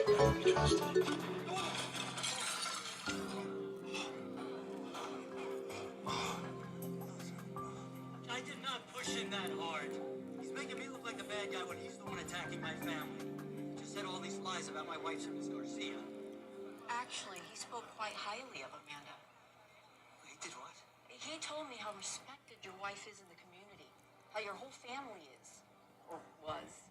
Never be trusted. I did not push him that hard. He's making me look like the bad guy when he's the one attacking my family. He just said all these lies about my wife's Miss Garcia. Actually, he spoke quite highly of Amanda. He did what? He told me how respected your wife is in the community, how your whole family is, or was.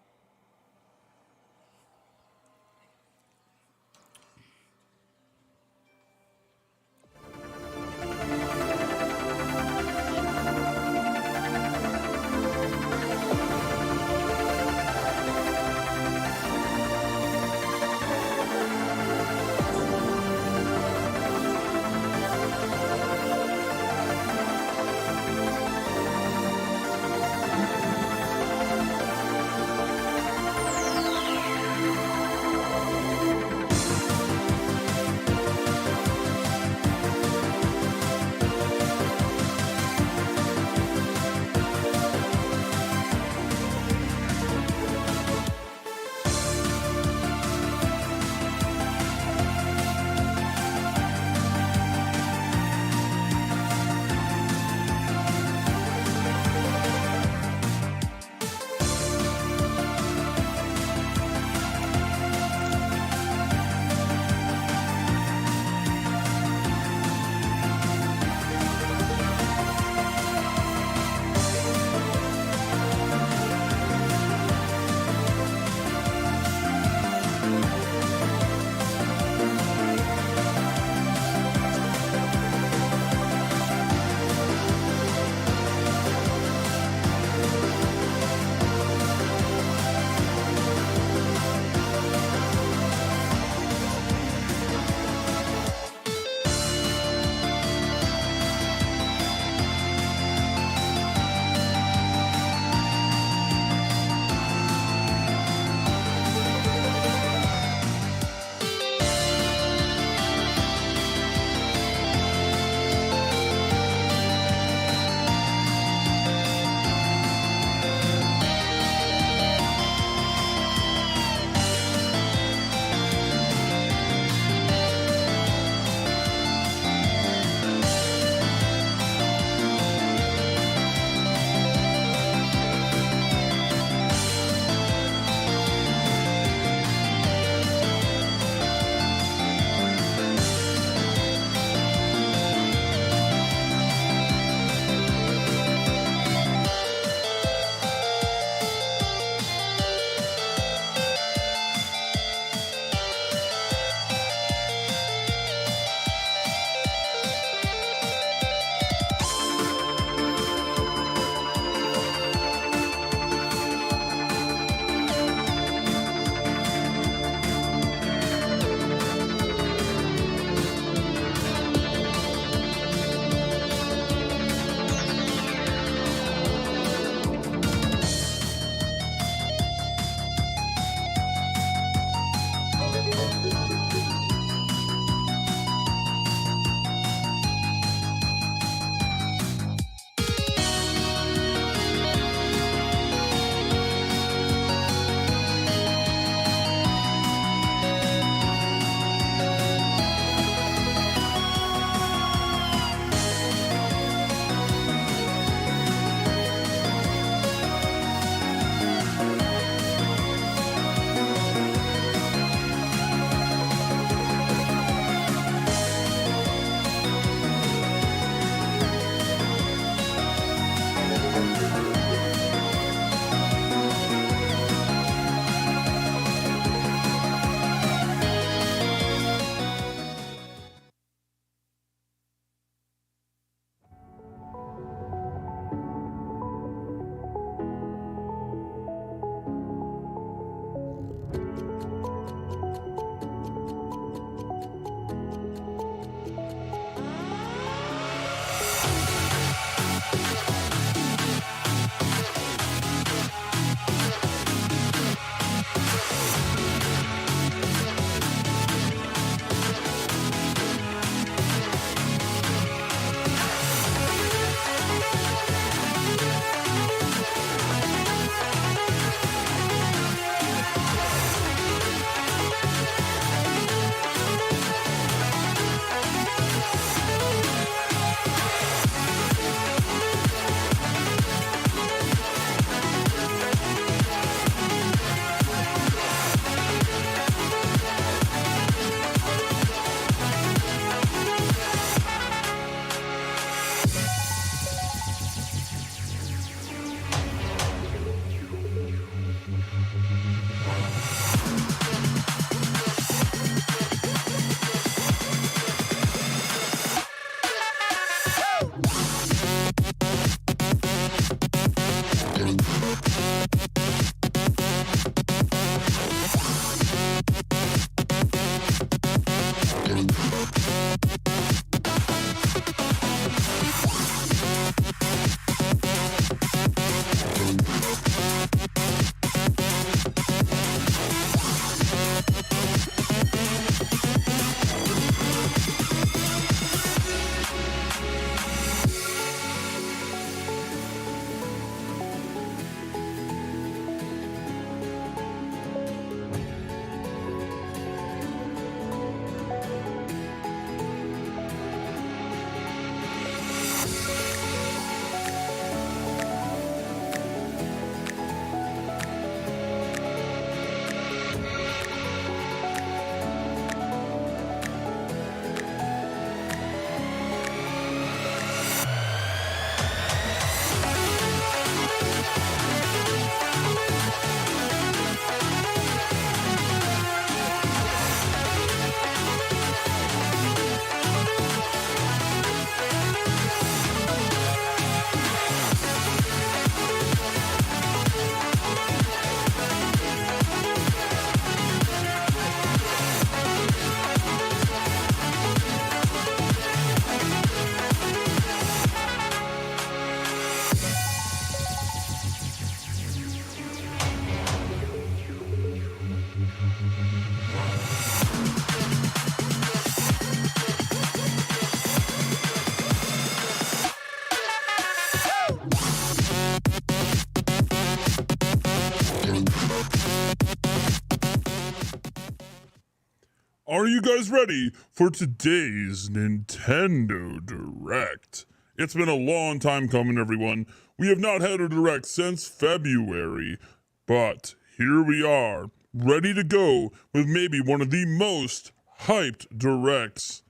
Are you guys ready for today's Nintendo Direct? It's been a long time coming, everyone. We have not had a Direct since February, but here we are, ready to go with maybe one of the most hyped Directs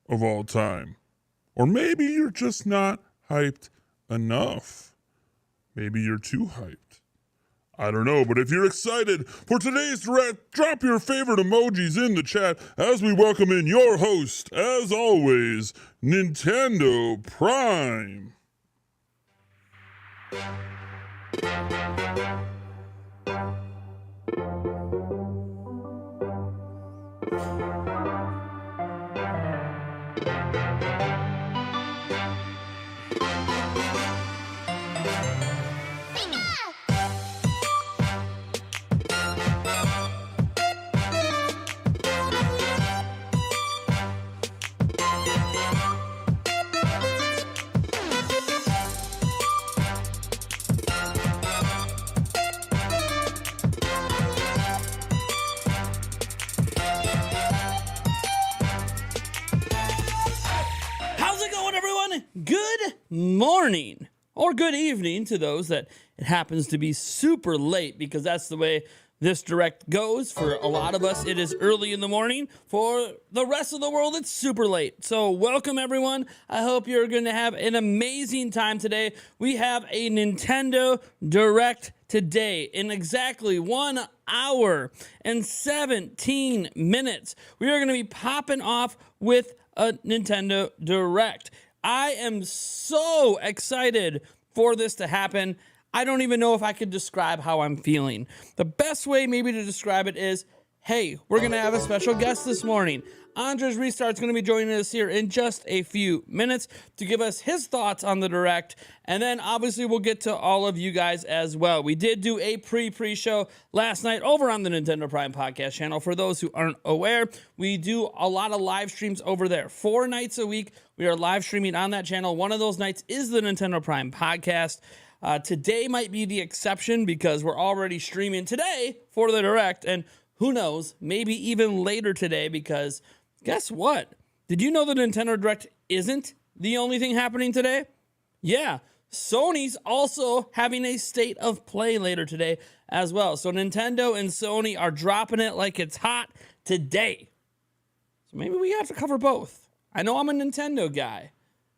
of all time. Or maybe you're just not hyped enough. Maybe you're too hyped. I don't know, but if you're excited for today's Direct, drop your favorite emojis in the chat as we welcome in your host, as always, Nintendo Prime. Good morning or good evening to those that it happens to be super late, because that's the way this Direct goes. For a lot of us, it is early in the morning. For the rest of the world, it's super late. So welcome, everyone. I hope you're going to have an amazing time today. We have a Nintendo Direct today in exactly 1 hour and 17 minutes. We are going to be popping off with a Nintendo Direct. I am so excited for this to happen. I don't even know if I could describe how I'm feeling. The best way maybe to describe it is, hey, we're going to have a special guest this morning. Andres Restart's going to be joining us here in just a few minutes to give us his thoughts on the Direct. And then obviously we'll get to all of you guys as well. We did do a pre-show last night over on the Nintendo Prime podcast channel. For those who aren't aware, we do a lot of live streams over there. 4 nights a week, we are live streaming on that channel. One of those nights is the Nintendo Prime podcast. Today might be the exception because we're already streaming today for the Direct. And who knows, maybe even later today, because guess what? Did you know the Nintendo Direct isn't the only thing happening today? Yeah, Sony's also having a State of Play later today as well. So Nintendo and Sony are dropping it like it's hot today. So maybe we have to cover both. I know I'm a Nintendo guy,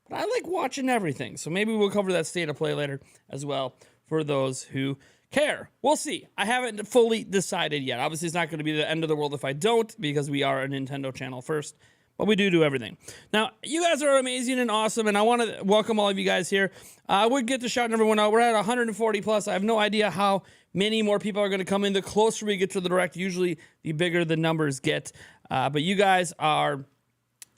but I like watching everything. So maybe we'll cover that State of Play later as well for those who care. We'll see. I haven't fully decided yet. Obviously, it's not going to be the end of the world if I don't, because we are a Nintendo channel first. But we do everything. Now, you guys are amazing and awesome, and I want to welcome all of you guys here. I would get to shouting everyone out. We're at 140 plus. I have no idea how many more people are going to come in. The closer we get to the Direct, usually the bigger the numbers get. But you guys are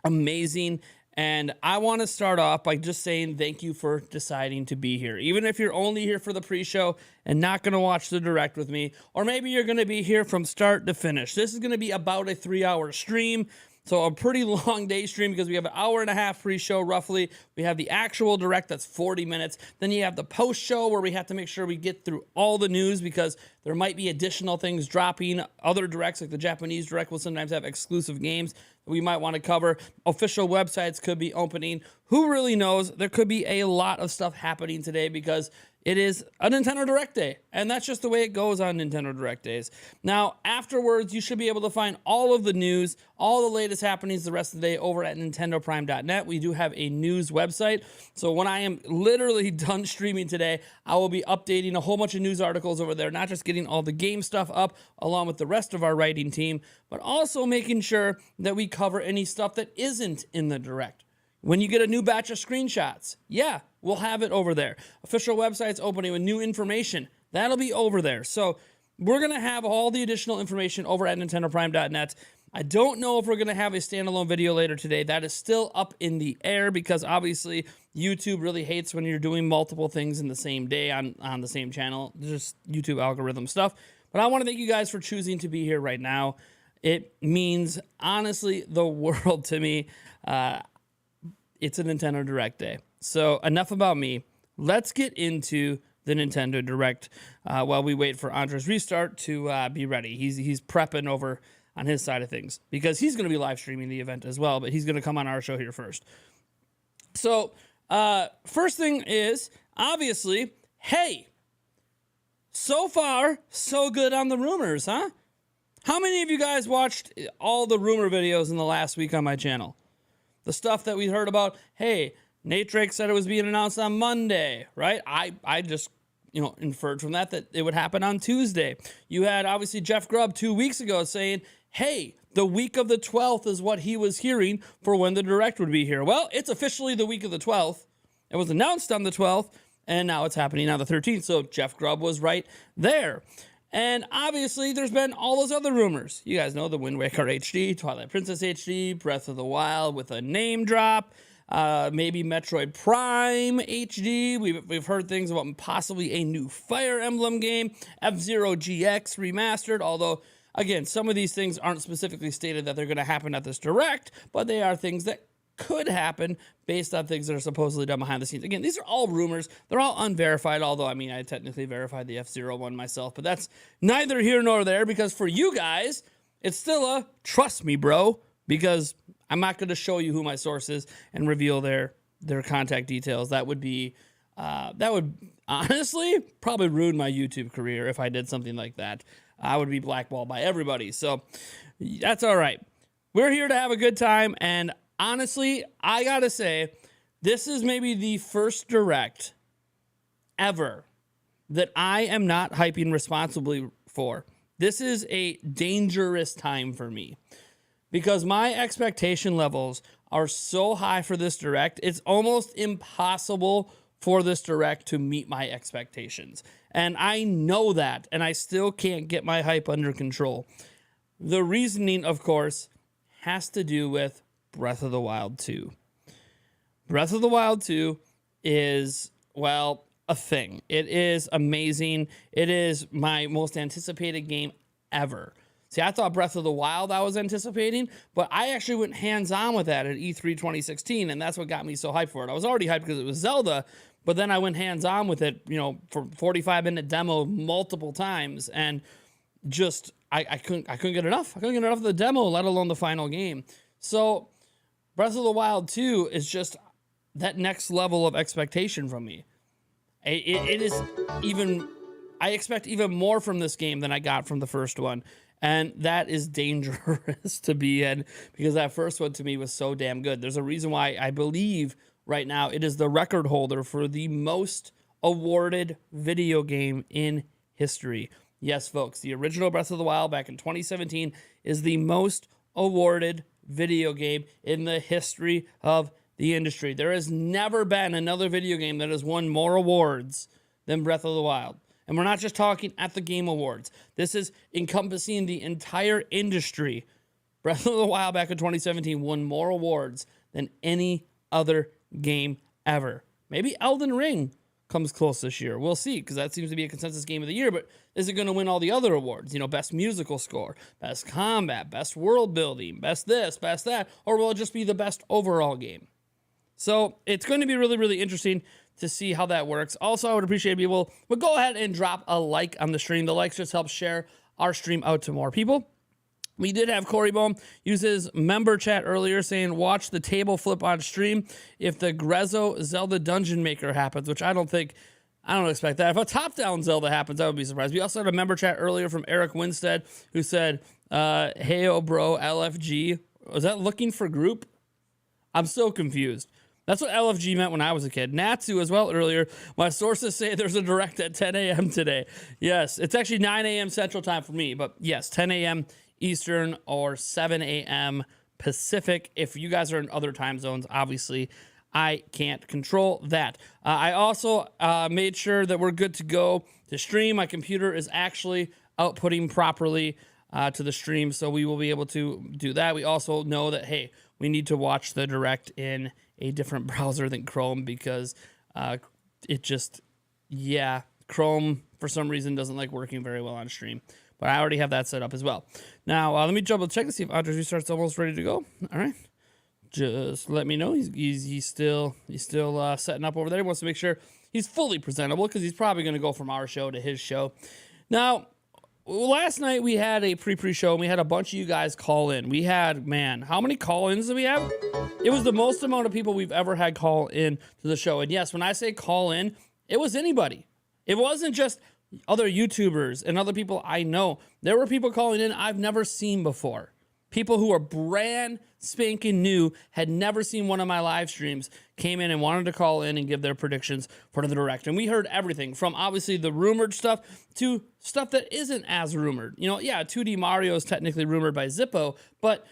amazing. And I want to start off by just saying thank you for deciding to be here. Even if you're only here for the pre-show and not going to watch the direct with me, or maybe you're going to be here from start to finish. This is going to be about a 3-hour stream. So a pretty long day stream because we have an hour and a half pre-show roughly. We have the actual direct that's 40 minutes. Then you have the post-show where we have to make sure we get through all the news because there might be additional things dropping. Other directs like the Japanese direct will sometimes have exclusive games that we might want to cover. Official websites could be opening. Who really knows? There could be a lot of stuff happening today because it is a Nintendo Direct Day, and that's just the way it goes on Nintendo Direct Days. Now, afterwards, you should be able to find all of the news, all the latest happenings the rest of the day over at nintendoprime.net. We do have a news website, so when I am literally done streaming today, I will be updating a whole bunch of news articles over there, not just getting all the game stuff up along with the rest of our writing team, but also making sure that we cover any stuff that isn't in the Direct. When you get a new batch of screenshots, yeah, we'll have it over there. Official websites opening with new information, that'll be over there. So we're going to have all the additional information over at nintendoprime.net. I don't know if we're going to have a standalone video later today. That is still up in the air because obviously YouTube really hates when you're doing multiple things in the same day on the same channel. Just YouTube algorithm stuff. But I want to thank you guys for choosing to be here right now. It means, honestly, the world to me. It's a Nintendo Direct Day. So enough about me. Let's get into the Nintendo Direct while we wait for Andres Restart to be ready. He's prepping over on his side of things because he's going to be live streaming the event as well, but he's going to come on our show here first. So first thing is, obviously, hey, so far, so good on the rumors, huh? How many of you guys watched all the rumor videos in the last week on my channel? The stuff that we heard about, hey, Nate Drake said it was being announced on Monday, right? I just, inferred from that it would happen on Tuesday. You had, obviously, Jeff Grubb 2 weeks ago saying, hey, the week of the 12th is what he was hearing for when the Direct would be here. Well, it's officially the week of the 12th. It was announced on the 12th, and now it's happening on the 13th, so Jeff Grubb was right there. And obviously, there's been all those other rumors. You guys know the Wind Waker HD, Twilight Princess HD, Breath of the Wild with a name drop, maybe Metroid Prime HD. We've heard things about possibly a new Fire Emblem game, F-Zero GX remastered, although, again, some of these things aren't specifically stated that they're going to happen at this Direct, but they are things that could happen based on things that are supposedly done behind the scenes. Again, these are all rumors. They're all unverified, although, I technically verified the F-Zero one myself, but that's neither here nor there because for you guys, it's still a trust me, bro, because I'm not going to show you who my source is and reveal their contact details. That would be, that would honestly probably ruin my YouTube career if I did something like that. I would be blackballed by everybody. So that's all right. We're here to have a good time, and honestly, I gotta say, this is maybe the first Direct ever that I am not hyping responsibly for. This is a dangerous time for me because my expectation levels are so high for this Direct, it's almost impossible for this Direct to meet my expectations. And I know that, and I still can't get my hype under control. The reasoning, of course, has to do with Breath of the Wild 2. Breath of the Wild 2 is, well, a thing. It is amazing. It is my most anticipated game ever. See, I thought Breath of the Wild I was anticipating, but I actually went hands-on with that at E3 2016, and that's what got me so hyped for it. I was already hyped because it was Zelda, but then I went hands-on with it, for 45-minute demo multiple times, and just, I couldn't get enough. I couldn't get enough of the demo, let alone the final game. So Breath of the Wild 2 is just that next level of expectation from me. It is even, I expect even more from this game than I got from the first one. And that is dangerous to be in because that first one to me was so damn good. There's a reason why I believe right now it is the record holder for the most awarded video game in history. Yes, folks, the original Breath of the Wild back in 2017 is the most awarded video game in the history of the industry. There has never been another video game that has won more awards than Breath of the Wild. And we're not just talking at the Game Awards. This is encompassing the entire industry. Breath of the Wild back in 2017 won more awards than any other game ever. Maybe Elden Ring comes close this year. We'll see, because that seems to be a consensus game of the year, but is it going to win all the other awards? You know, best musical score, best combat, best world building, best this, best that, or will it just be the best overall game? So it's going to be really, really interesting to see how that works. Also, I would appreciate people would go ahead and drop a like on the stream. The likes just help share our stream out to more people. We did have Corey Bohm use his member chat earlier saying, watch the table flip on stream if the Grezzo Zelda Dungeon Maker happens, which I don't expect that. If a top-down Zelda happens, I would be surprised. We also had a member chat earlier from Eric Winstead who said, heyo bro, LFG. Was that looking for group? I'm so confused. That's what LFG meant when I was a kid. Natsu as well earlier. My sources say there's a direct at 10 a.m. today. Yes, it's actually 9 a.m. Central Time for me, but yes, 10 a.m. Eastern or 7 a.m. Pacific. If you guys are in other time zones, obviously, I can't control that. I also made sure that we're good to go to stream. My computer is actually outputting properly to the stream, so we will be able to do that. We also know that, hey, we need to watch the direct in a different browser than Chrome because Chrome for some reason doesn't like working very well on stream. But I already have that set up as well. Now, let me double check to see if Andres Restart's almost ready to go. All right. Just let me know. He's still setting up over there. He wants to make sure he's fully presentable because he's probably going to go from our show to his show. Now, last night we had a pre-show and we had a bunch of you guys call in. We had, how many call-ins did we have? It was the most amount of people we've ever had call in to the show. And yes, when I say call in, it was anybody. It wasn't just other YouTubers and other people I know. There were people calling in I've never seen before. People who are brand spanking new, had never seen one of my live streams, came in and wanted to call in and give their predictions for the direct. And we heard everything from obviously the rumored stuff to stuff that isn't as rumored. You know, yeah, 2D Mario is technically rumored by Zippo, but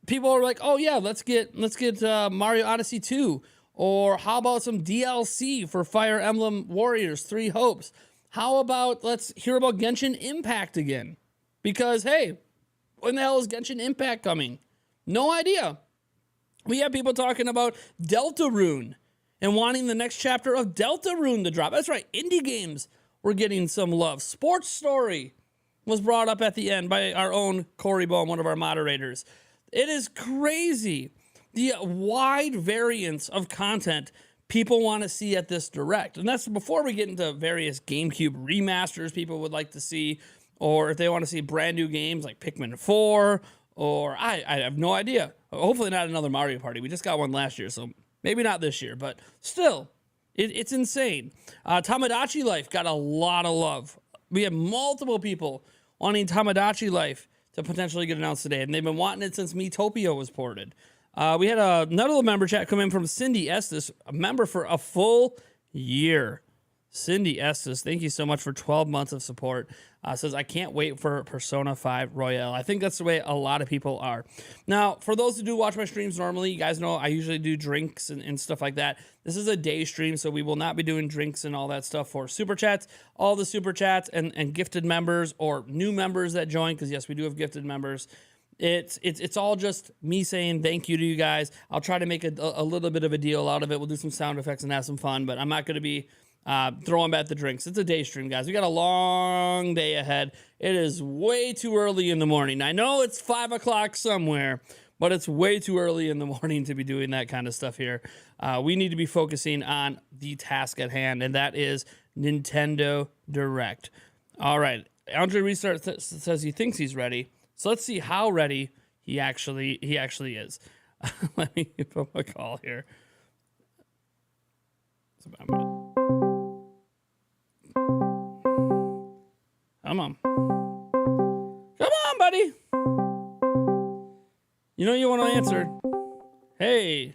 people are like, oh yeah, let's get Mario Odyssey 2. Or how about some DLC for Fire Emblem Warriors 3 Hopes? How about let's hear about Genshin Impact again? Because, hey, when the hell is Genshin Impact coming? No idea. We have people talking about Deltarune and wanting the next chapter of Deltarune to drop. That's right, indie games were getting some love. Sports Story was brought up at the end by our own Corey Bohm, one of our moderators. It is crazy the wide variance of content people want to see at this direct. And that's before we get into various GameCube remasters people would like to see, or if they want to see brand new games like Pikmin 4, or I have no idea. Hopefully not another Mario Party. We just got one last year, so maybe not this year, but still, it's insane. Tamagotchi Life got a lot of love. We have multiple people wanting Tamagotchi Life to potentially get announced today, and they've been wanting it since Miitopia was ported. We had another member chat come in from Cindy Estes, a member for a full year. Cindy Estes, thank you so much for 12 months of support. Says, I can't wait for Persona 5 Royale. I think that's the way a lot of people are. Now, for those who do watch my streams normally, you guys know I usually do drinks and stuff like that. This is a day stream, so we will not be doing drinks and all that stuff for Super Chats. All the Super Chats and gifted members or new members that join, because yes, we do have gifted members. It's all just me saying thank you to you guys. I'll try to make a little bit of a deal out of it. We'll do some sound effects and have some fun, but I'm not going to be throwing back the drinks. It's a day stream, guys. We got a long day ahead. It is way too early in the morning. I know it's 5 o'clock somewhere, but it's way too early in the morning to be doing that kind of stuff here. We need to be focusing on the task at hand, and that is Nintendo Direct. All right. Andre Restart says he thinks he's ready. So let's see how ready he actually is. Let me give him a call here. Come on. Come on, buddy. You know you want to answer. Hey.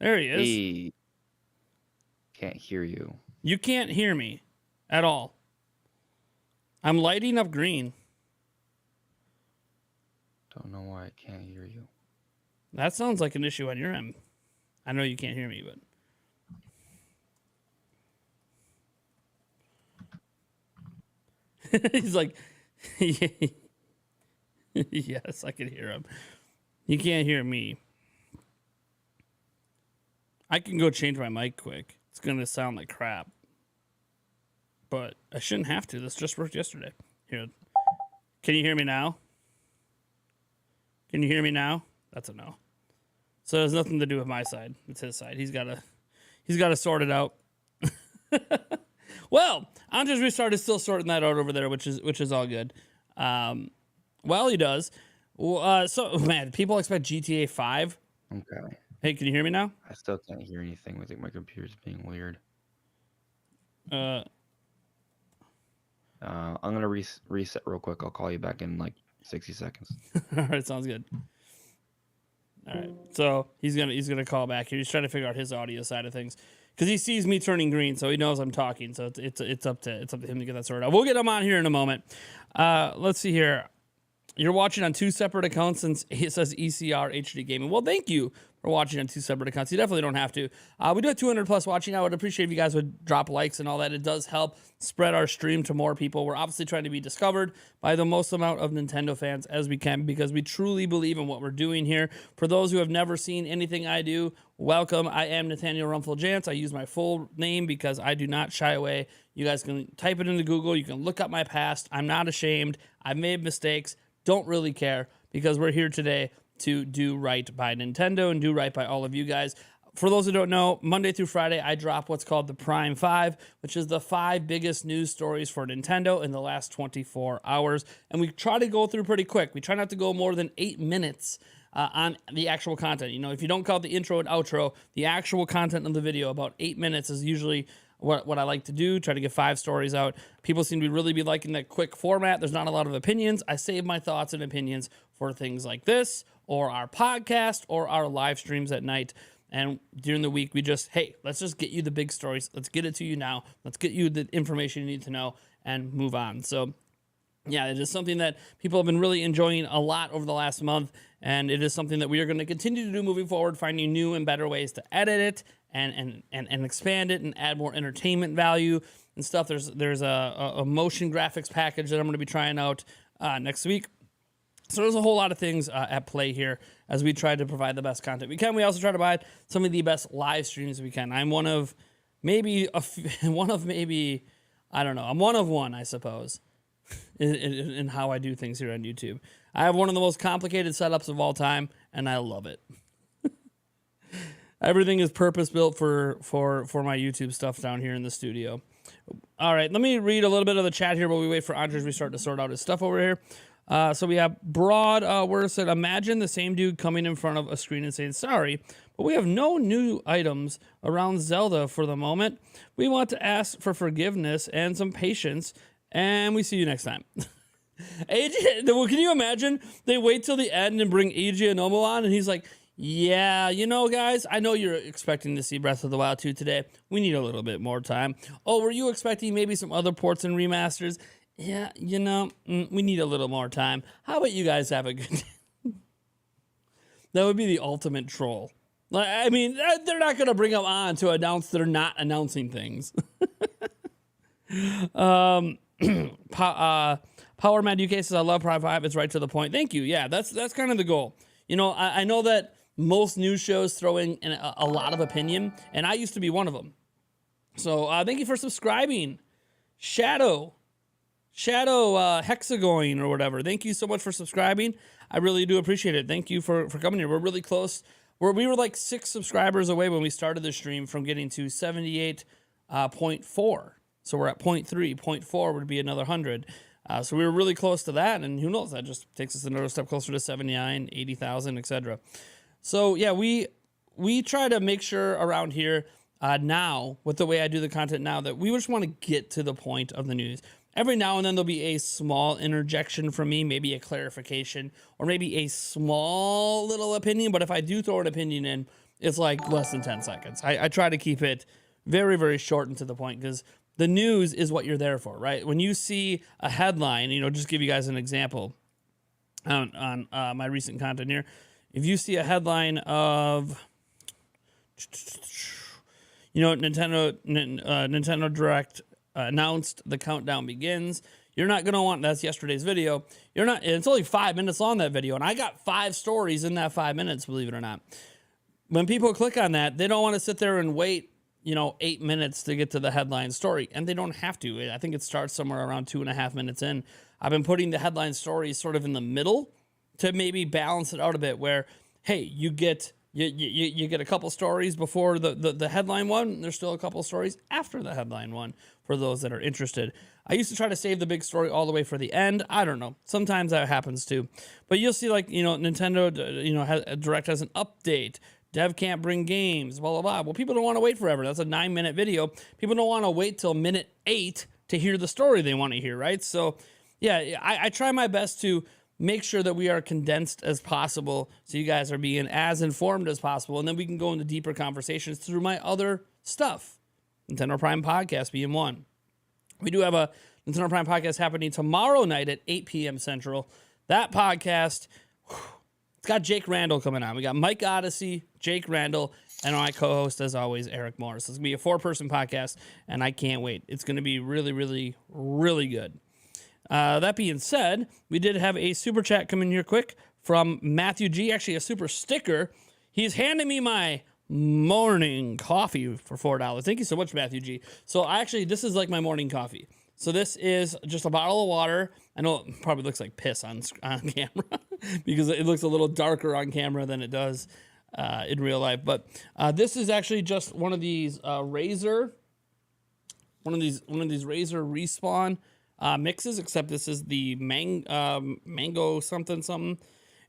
There he is. Hey. Can't hear you. You can't hear me at all. I'm lighting up green. Don't know why I can't hear you. That sounds like an issue on your end. I know you can't hear me, but he's like, yes, I can hear him. You can't hear me. I can go change my mic quick. It's going to sound like crap. But I shouldn't have to. This just worked yesterday. Here. Can you hear me now? Can you hear me now? That's a no. So it has nothing to do with my side. It's his side. He's got to sort it out. Well, Andres Restart is still sorting that out over there, which is all good. Well, he does. So, man, people expect GTA 5. Okay. Hey, can you hear me now? I still can't hear anything. I think my computer's being weird. Uh, I'm gonna reset real quick. I'll call you back in like 60 seconds. all right, sounds good. All right, so he's gonna call back here. He's trying to figure out his audio side of things because he sees me turning green, so he knows I'm talking. So it's up to him to get that sorted out. We'll get him on here in a moment. Let's see here. You're watching on two separate accounts since it says ECR HD Gaming. Well, thank you for watching on two separate accounts. You definitely don't have to. We do have 200 plus watching. I would appreciate if you guys would drop likes and all that. It does help spread our stream to more people. We're obviously trying to be discovered by the most amount of Nintendo fans as we can because we truly believe in what we're doing here. For those who have never seen anything I do, welcome. I am Nathaniel Rumfel-Jantz. I use my full name because I do not shy away. You guys can type it into Google. You can look up my past. I'm not ashamed. I've made mistakes. Don't really care because we're here today to do right by Nintendo and do right by all of you guys. For those who don't know, Monday through Friday, I drop what's called the Prime 5, which is the 5 biggest news stories for Nintendo in the last 24 hours. And we try to go through pretty quick. We try not to go more than 8 minutes on the actual content. You know, if you don't count the intro and outro, the actual content of the video, about 8 minutes is usually what I like to do, try to get 5 stories out. People seem to really be liking that quick format. There's not a lot of opinions. I save my thoughts and opinions for things like this, or our podcast, or our live streams at night. And during the week, we just, hey, let's just get you the big stories. Let's get it to you now. Let's get you the information you need to know and move on. So, yeah, it is something that people have been really enjoying a lot over the last month, and it is something that we are going to continue to do moving forward, finding new and better ways to edit it and expand it and add more entertainment value and stuff. There's a motion graphics package that I'm going to be trying out next week. So there's a whole lot of things at play here as we try to provide the best content we can. We also try to provide some of the best live streams we can. I'm one of maybe I'm one of one, I suppose, in how I do things here on YouTube. I have one of the most complicated setups of all time, and I love it. Everything is purpose-built for my YouTube stuff down here in the studio. All right, let me read a little bit of the chat here while we wait for Andres Restart to sort out his stuff over here. So we have Broad word said, imagine the same dude coming in front of a screen and saying, sorry, but we have no new items around Zelda for the moment. We want to ask for forgiveness and some patience, and we see you next time. AJ, can you imagine? They wait till the end and bring AJ Anomo on, and he's like, yeah, you know, guys, I know you're expecting to see Breath of the Wild 2 today. We need a little bit more time. Oh, were you expecting maybe some other ports and remasters? Yeah, you know, we need a little more time. How about you guys have a good day? That would be the ultimate troll. I mean, they're not going to bring them on to announce they're not announcing things. Power Mad UK says, I love Prime 5. It's right to the point. Thank you. Yeah, that's kind of the goal. You know, I know that most news shows throw in a lot of opinion, and I used to be one of them. So thank you for subscribing. Shadow Hexagon or whatever. Thank you so much for subscribing. I really do appreciate it. Thank you for coming here. We're really close. We were like 6 subscribers away when we started the stream from getting to 78.4. So we're at 0.3. 0.4 would be another 100. So we were really close to that, and who knows, that just takes us another step closer to 79, 80,000, etc. So yeah, we try to make sure around here now, with the way I do the content now, that we just want to get to the point of the news. Every now and then there'll be a small interjection from me, maybe a clarification, or maybe a small little opinion, but if I do throw an opinion in, it's like less than 10 seconds. I try to keep it very, very short and to the point, because the news is what you're there for, right? When you see a headline, you know, just give you guys an example on my recent content here. If you see a headline of, you know, Nintendo Direct announced the countdown begins, You're not going to want, that's yesterday's video. You're not, it's only 5 minutes long, that video. And I got 5 stories in that 5 minutes, believe it or not. When people click on that, they don't want to sit there and wait, 8 minutes to get to the headline story. And they don't have to. I think it starts somewhere around 2.5 minutes in. I've been putting the headline stories sort of in the middle to maybe balance it out a bit where, hey, you get a couple stories before the headline one. There's still a couple stories after the headline one for those that are interested. I used to try to save the big story all the way for the end. I don't know. Sometimes that happens too. But you'll see Nintendo, Direct has an update. Dev can't bring games, blah, blah, blah. Well, people don't want to wait forever. That's a 9-minute video. People don't want to wait till minute 8 to hear the story they want to hear, right? So, yeah, I try my best to make sure that we are condensed as possible so you guys are being as informed as possible, and then we can go into deeper conversations through my other stuff. Nintendo Prime Podcast being one. We do have a Nintendo Prime Podcast happening tomorrow night at 8 p.m. Central. That podcast, it's got Jake Randall coming on. We got Mike Odyssey, Jake Randall, and my co-host, as always, Eric Morris. It's going to be a 4-person podcast, and I can't wait. It's going to be really, really, really good. That being said, we did have a super chat come in here quick from Matthew G. Actually, a super sticker. He's handing me my morning coffee for $4. Thank you so much, Matthew G. So this is like my morning coffee. So this is just a bottle of water. I know it probably looks like piss on camera because it looks a little darker on camera than it does in real life. But this is actually just one of these Razer Respawn mixes, except this is the mango something.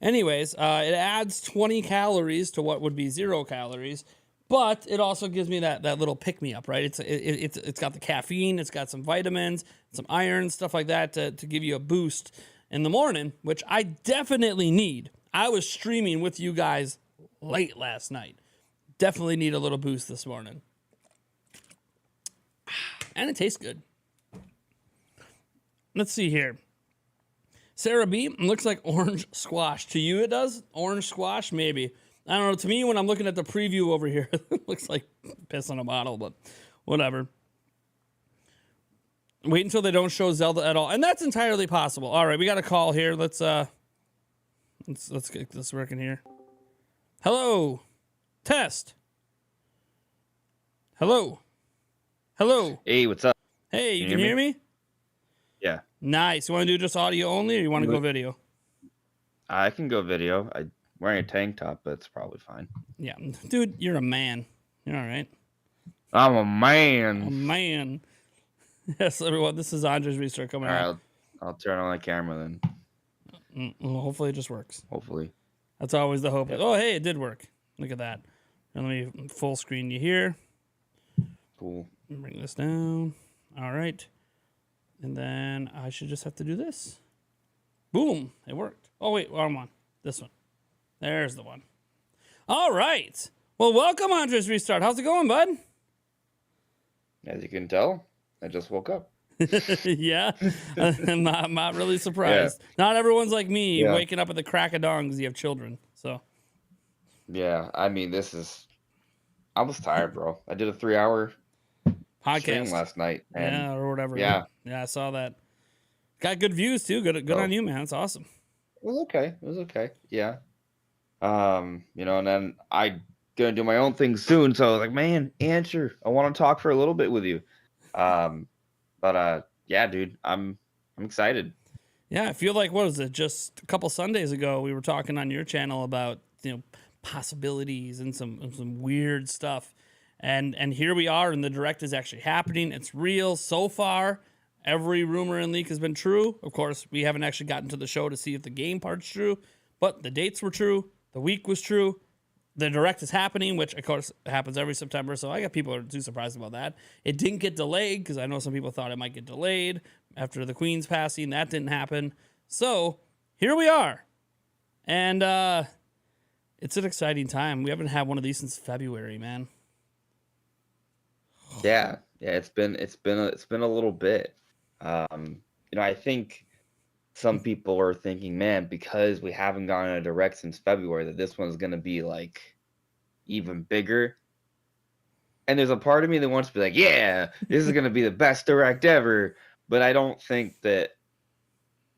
Anyways, it adds 20 calories to what would be 0 calories, but it also gives me that little pick-me-up, right? It's got the caffeine, it's got some vitamins, some iron, stuff like that to give you a boost in the morning, which I definitely need. I was streaming with you guys late last night. Definitely need a little boost this morning. And it tastes good. Let's see here. Sarah B, looks like orange squash. To you it does? Orange squash? Maybe. I don't know. To me, when I'm looking at the preview over here, it looks like piss on a bottle, but whatever. Wait until they don't show Zelda at all. And that's entirely possible. All right, we got a call here. Let's get this working here. Hello. Test. Hello. Hey, what's up? Hey, you can hear me? Yeah. Nice. You want to do just audio only, or you want to go video? I can go video. I'm wearing a tank top, but it's probably fine. Yeah. Dude, you're a man. You're all right. I'm a man. A man. Yes, everyone. This is Andres Restart coming All out. right, I'll turn on the camera then. Well, hopefully it just works. Hopefully. That's always the hope. Oh, hey, it did work. Look at that. Now let me full screen you here. Cool. Bring this down. All right. And then I should just have to do this. Boom. It worked. Oh, wait. Wrong one. This one. There's the one. All right. Well, welcome, Andres Restart. How's it going, bud? As you can tell, I just woke up. Yeah. I'm not really surprised. Yeah. Not everyone's like me, waking up at the crack of dawn because you have children. So. Yeah. I mean, I was tired, bro. I did a 3-hour podcast last night. And or whatever. Yeah. Yeah, I saw that. Got good views too. Good on you, man. It's awesome. It was okay. Yeah. And then I gonna do my own thing soon. So I was like, man, answer. I want to talk for a little bit with you. Yeah, dude, I'm excited. Yeah, I feel like, what was it? Just a couple Sundays ago, we were talking on your channel about, possibilities and some weird stuff. And here we are, and the direct is actually happening. It's real so far. Every rumor and leak has been true. Of course, we haven't actually gotten to the show to see if the game part's true, but the dates were true. The week was true. The direct is happening, which of course happens every September. So I got people who are too surprised about that. It didn't get delayed because I know some people thought it might get delayed after the Queen's passing. That didn't happen. So here we are. And it's an exciting time. We haven't had one of these since February, man. Yeah, it's been a little bit. I think some people are thinking, man, because we haven't gotten a direct since February, that this one's gonna be like even bigger. And there's a part of me that wants to be like, yeah, this is gonna be the best direct ever. but I don't think that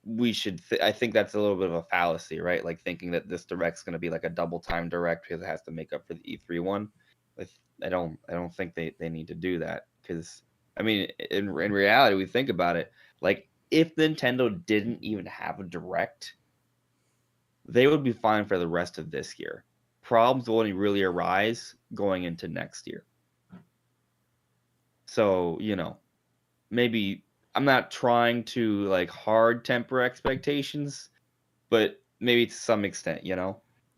we should. I think that's a little bit of a fallacy, right? Like thinking that this direct's going to be like a double time direct because it has to make up for the E3 one. Like, I don't think they need to do that because I mean, in reality, we think about it. Like, if Nintendo didn't even have a direct, they would be fine for the rest of this year. Problems will only really arise going into next year. So, maybe I'm not trying to like hard temper expectations, but maybe to some extent,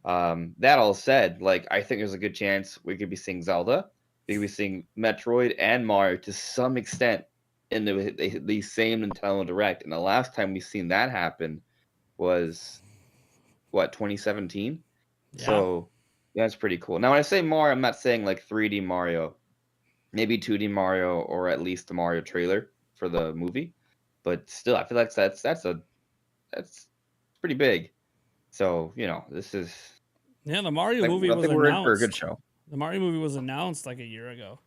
That all said, like, I think there's a good chance we could be seeing Zelda, we could be seeing Metroid and Mario to some extent in the same Nintendo Direct. And the last time we seen that happen was what, 2017? Yeah. So that's pretty cool. Now, when I say Mario, I'm not saying like 3D Mario, maybe 2D Mario, or at least the Mario trailer for the movie. But still, I feel like that's pretty big. So this is Yeah, the Mario like, movie I was think we're in for a good announced. show. The Mario movie was announced like a year ago,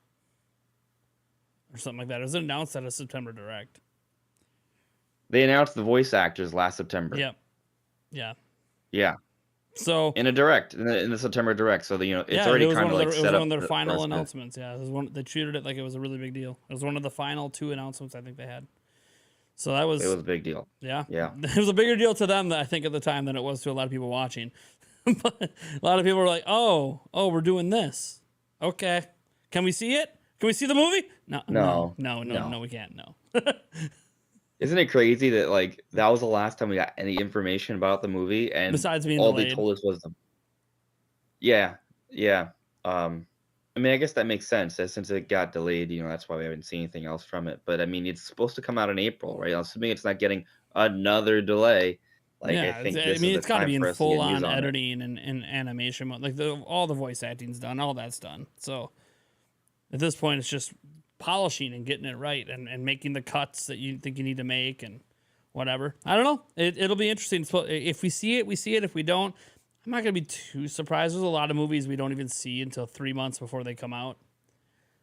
or something like that. It was announced at a September Direct. They announced the voice actors last September. Yep. Yeah. Yeah. So In a direct, in the September Direct. So it's yeah, already it was kind of one like of their, it set was up. one of their for final us to- announcements. Yeah, it was one. They treated it like it was a really big deal. It was one of the final 2 announcements I think they had. So that was, It was a big deal. yeah. Yeah. It was a bigger deal to them, I think, at the time than it was to a lot of people watching. But a lot of people were like, "Oh, we're doing this. Okay, can we see it? Can we see the movie? No, we can't. No." Isn't it crazy that like that was the last time we got any information about the movie, and Besides being all delayed. they told us was the. Yeah. I mean, I guess that makes sense. Since it got delayed, that's why we haven't seen anything else from it. But I mean, it's supposed to come out in April, right? Assuming it's not getting another delay. Like, yeah, I think it's got to be in full on editing. editing and animation mode. Like all the voice acting's done, all that's done. So at this point, it's just polishing and getting it right and making the cuts that you think you need to make and whatever. I don't know. It'll be interesting. So if we see it, we see it. If we don't, I'm not gonna be too surprised. There's a lot of movies we don't even see until 3 months before they come out.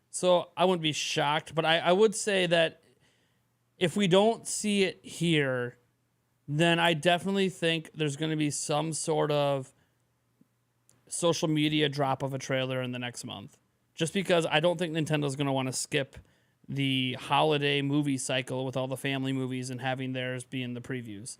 So I wouldn't be shocked, but I would say that if we don't see it here, then I definitely think there's going to be some sort of social media drop of a trailer in the next month. Just because I don't think Nintendo's going to want to skip the holiday movie cycle with all the family movies and having theirs be in the previews.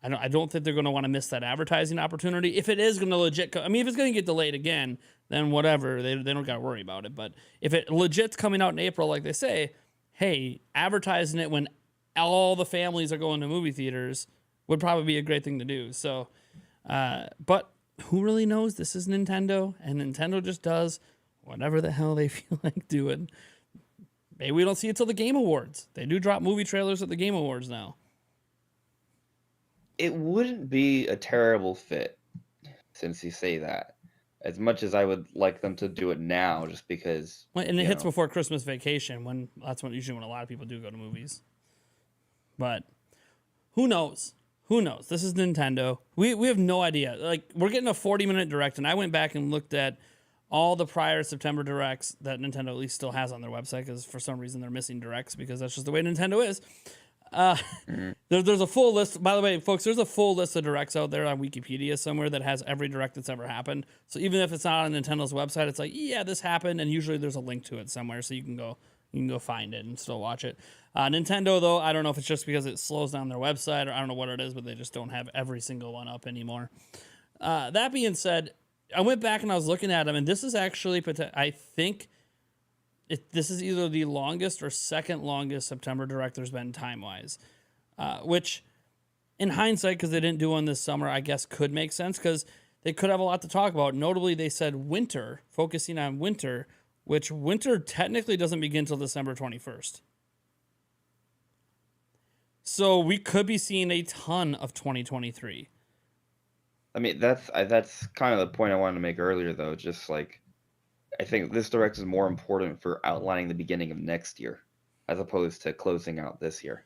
I don't think they're going to want to miss that advertising opportunity. If it is going to legit, if it's going to get delayed again, then whatever, they don't got to worry about it. But if it legit's coming out in April, like they say, hey, advertising it when all the families are going to movie theaters would probably be a great thing to do. So, but who really knows? This is Nintendo, and Nintendo just does whatever the hell they feel like doing. Maybe we don't see it till the Game Awards. They do drop movie trailers at the Game Awards now. It wouldn't be a terrible fit, since you say that. As much as I would like them to do it now, just because. And it hits before Christmas vacation, that's usually when a lot of people do go to movies. But who knows? Who knows? This is Nintendo. We have no idea. Like, we're getting a 40-minute direct, and I went back and looked at all the prior September directs that Nintendo at least still has on their website, because for some reason they're missing directs, because that's just the way Nintendo is. There's a full list. By the way, folks, there's a full list of directs out there on Wikipedia somewhere that has every direct that's ever happened. So even if it's not on Nintendo's website, it's like, yeah, this happened, and usually there's a link to it somewhere, so you can go find it and still watch it. Nintendo, though, I don't know if it's just because it slows down their website, or I don't know what it is, but they just don't have every single one up anymore. That being said, I went back and I was looking at them, and this is actually, I think this is either the longest or second longest September Direct there's been time-wise, which in hindsight, because they didn't do one this summer, I guess could make sense, because they could have a lot to talk about. Notably, they said winter, focusing on winter, which winter technically doesn't begin until December 21st. So we could be seeing a ton of 2023. I mean, that's kind of the point I wanted to make earlier, though. Just like, I think this direct is more important for outlining the beginning of next year, as opposed to closing out this year.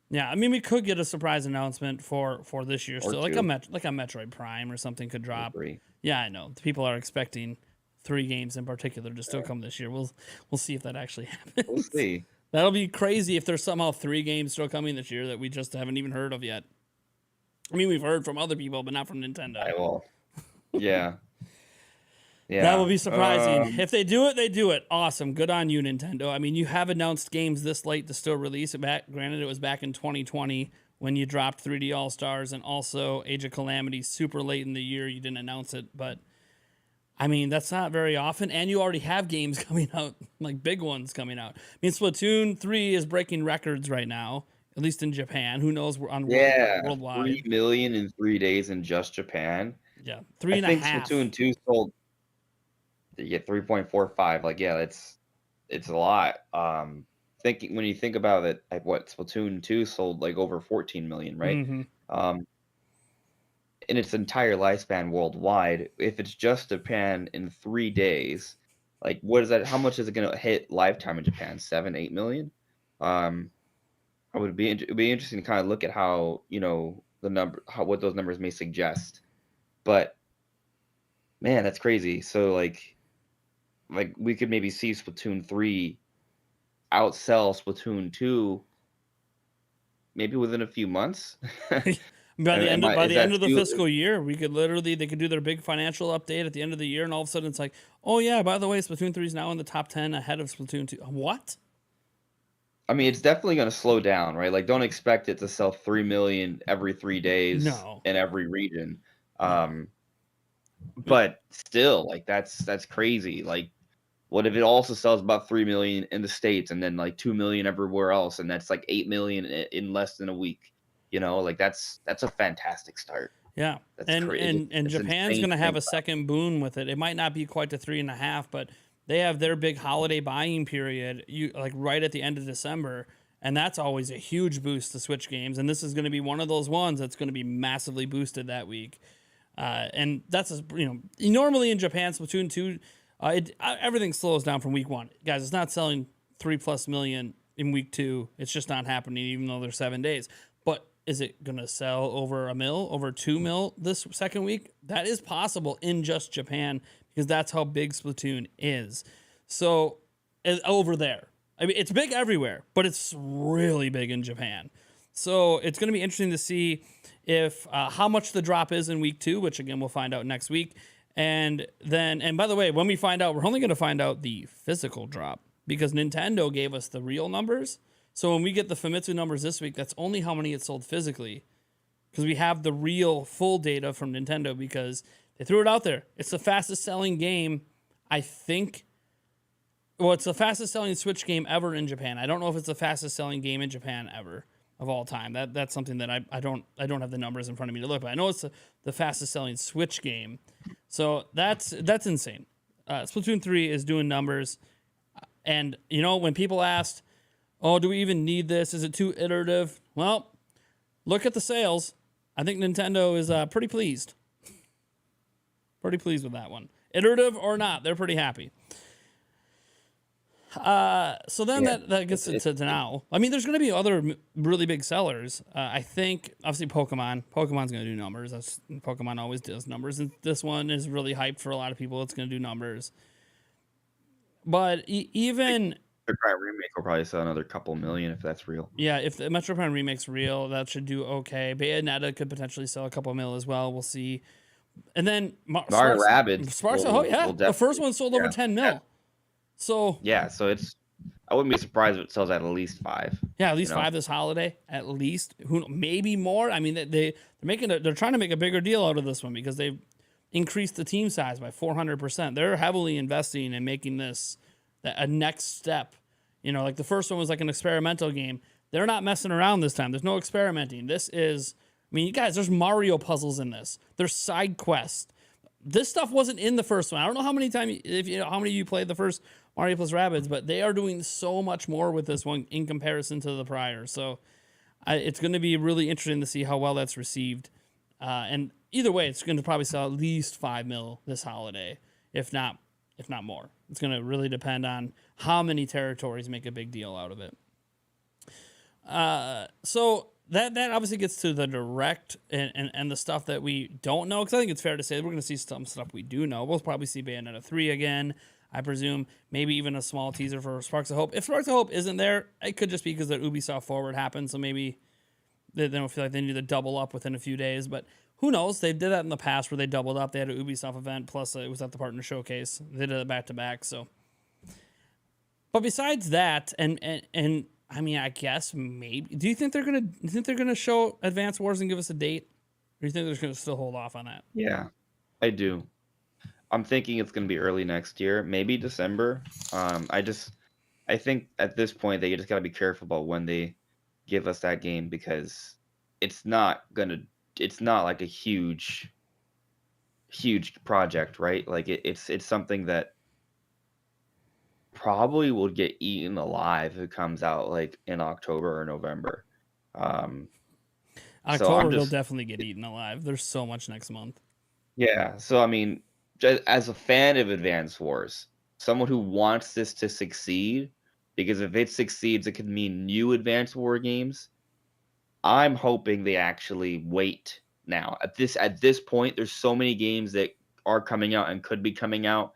Yeah, I mean, we could get a surprise announcement for this year, Or still, like two. a Metroid Prime or something could drop. Agree. Yeah, I know. People are expecting 3 games in particular to still come this year. We'll see if that actually happens. We'll see. That'll be crazy if there's somehow 3 games still coming this year that we just haven't even heard of yet. I mean, we've heard from other people, but not from Nintendo. I will. Yeah. Yeah. That will be surprising. If they do it, they do it. Awesome. Good on you, Nintendo. I mean, you have announced games this late to still release it back. Granted, it was back in 2020 when you dropped 3D All-Stars and also Age of Calamity super late in the year. You didn't announce it, but I mean, that's not very often. And you already have games coming out, like big ones coming out. I mean, Splatoon 3 is breaking records right now, at least in Japan. Who knows on worldwide? 3 million in 3 days in just Japan. Yeah, I 3.5. think Splatoon 2 sold 3.45. Like, yeah, it's a lot. Thinking when you think about it, like what Splatoon 2 sold like over 14 million, right? Mm-hmm. In its entire lifespan worldwide, if it's just Japan in 3 days, like what is that? How much is it going to hit lifetime in Japan? 7-8 million. It'd be interesting to kind of look at how what those numbers may suggest. But man, that's crazy. So like we could maybe see Splatoon 3 outsell Splatoon 2 maybe within a few months. By the end of the too- fiscal year, they could do their big financial update at the end of the year, and all of a sudden it's like, oh yeah, by the way, Splatoon 3 is now in the top 10 ahead of Splatoon 2. What? I mean, it's definitely going to slow down, right? Like, don't expect it to sell 3 million every 3 days No. in every region. But still, like that's crazy. Like, what if it also sells about 3 million in the States and then like 2 million everywhere else, and that's like 8 million in less than a week? Like that's a fantastic start. Yeah, That's crazy. and It's Japan's insane going to to have think a second boon with it. It might not be quite to 3.5, but they have their big holiday buying period, like right at the end of December, and that's always a huge boost to Switch games. And this is going to be one of those ones that's going to be massively boosted that week. And that's normally in Japan, Splatoon 2, everything slows down from week 1. Guys, it's not selling 3+ million in week 2. It's just not happening, even though there's 7 days. But is it going to sell over $1 million, over $2 million this second week? That is possible in just Japan because that's how big Splatoon is. So over there, I mean, it's big everywhere, but it's really big in Japan. So it's going to be interesting to see if how much the drop is in week 2, which again we'll find out next week. And by the way, when we find out, we're only going to find out the physical drop because Nintendo gave us the real numbers. So when we get the Famitsu numbers this week, that's only how many it sold physically, because we have the real full data from Nintendo because they threw it out there. It's the fastest selling game, I think. Well, it's the fastest selling Switch game ever in Japan. I don't know if it's the fastest selling game in Japan ever of all time. That's something that I don't have the numbers in front of me to look, but I know it's the fastest selling Switch game. So that's insane. Splatoon 3 is doing numbers, and when people asked, oh, do we even need this? Is it too iterative? Well, look at the sales. I think Nintendo is pretty pleased. Pretty pleased with that one. Iterative or not, they're pretty happy. So then that gets to now. I mean, there's going to be other really big sellers. I think, obviously, Pokemon. Pokemon's going to do numbers. Pokemon always does numbers. And this one is really hyped for a lot of people. It's going to do numbers. But even... The Prime Remake will probably sell another couple million if that's real. Yeah, if the Metro Prime Remake's real, that should do okay. Bayonetta could potentially sell a couple mil as well. We'll see. And then Mario Rabbids. The first one sold over 10 mil. Yeah. So I wouldn't be surprised if it sells at least 5. Yeah, at least 5 this holiday. At least, maybe more. I mean, they're trying to make a bigger deal out of this one because they've increased the team size by 400%. They're heavily investing in making this a next step. Like the first one was like an experimental game. They're not messing around this time. There's no experimenting. This is, I mean, you guys, there's Mario puzzles in this. There's side quests. This stuff wasn't in the first one. I don't know how many how many of you played the first Mario plus Rabbids, but they are doing so much more with this one in comparison to the prior. So it's going to be really interesting to see how well that's received. And either way, it's going to probably sell at least 5 mil this holiday, if not more. It's going to really depend on how many territories make a big deal out of it. So that obviously gets to the direct and the stuff that we don't know, because I think it's fair to say we're going to see some stuff we do know. We'll probably see Bayonetta 3 again. I presume maybe even a small teaser for Sparks of Hope. If Sparks of Hope isn't there, it could just be because the Ubisoft Forward happened, so maybe they don't feel like they need to double up within a few days. But who knows? They did that in the past where they doubled up. They had an Ubisoft event, plus it was at the Partner Showcase. They did it back-to-back, so. But besides that, and I mean, I guess maybe. Do you think they're gonna show Advance Wars and give us a date, or do you think they're just gonna still hold off on that? Yeah, I do. I'm thinking it's going to be early next year, maybe December. I think at this point they just got to be careful about when they give us that game, because it's not like a huge project, right? Like it's something that probably will get eaten alive if it comes out like in October or November. October will definitely get eaten alive. There's so much next month. Yeah, so I mean, as a fan of Advance Wars, someone who wants this to succeed, because if it succeeds, it could mean new Advance War games. I'm hoping they actually wait now. At this point, there's so many games that are coming out and could be coming out.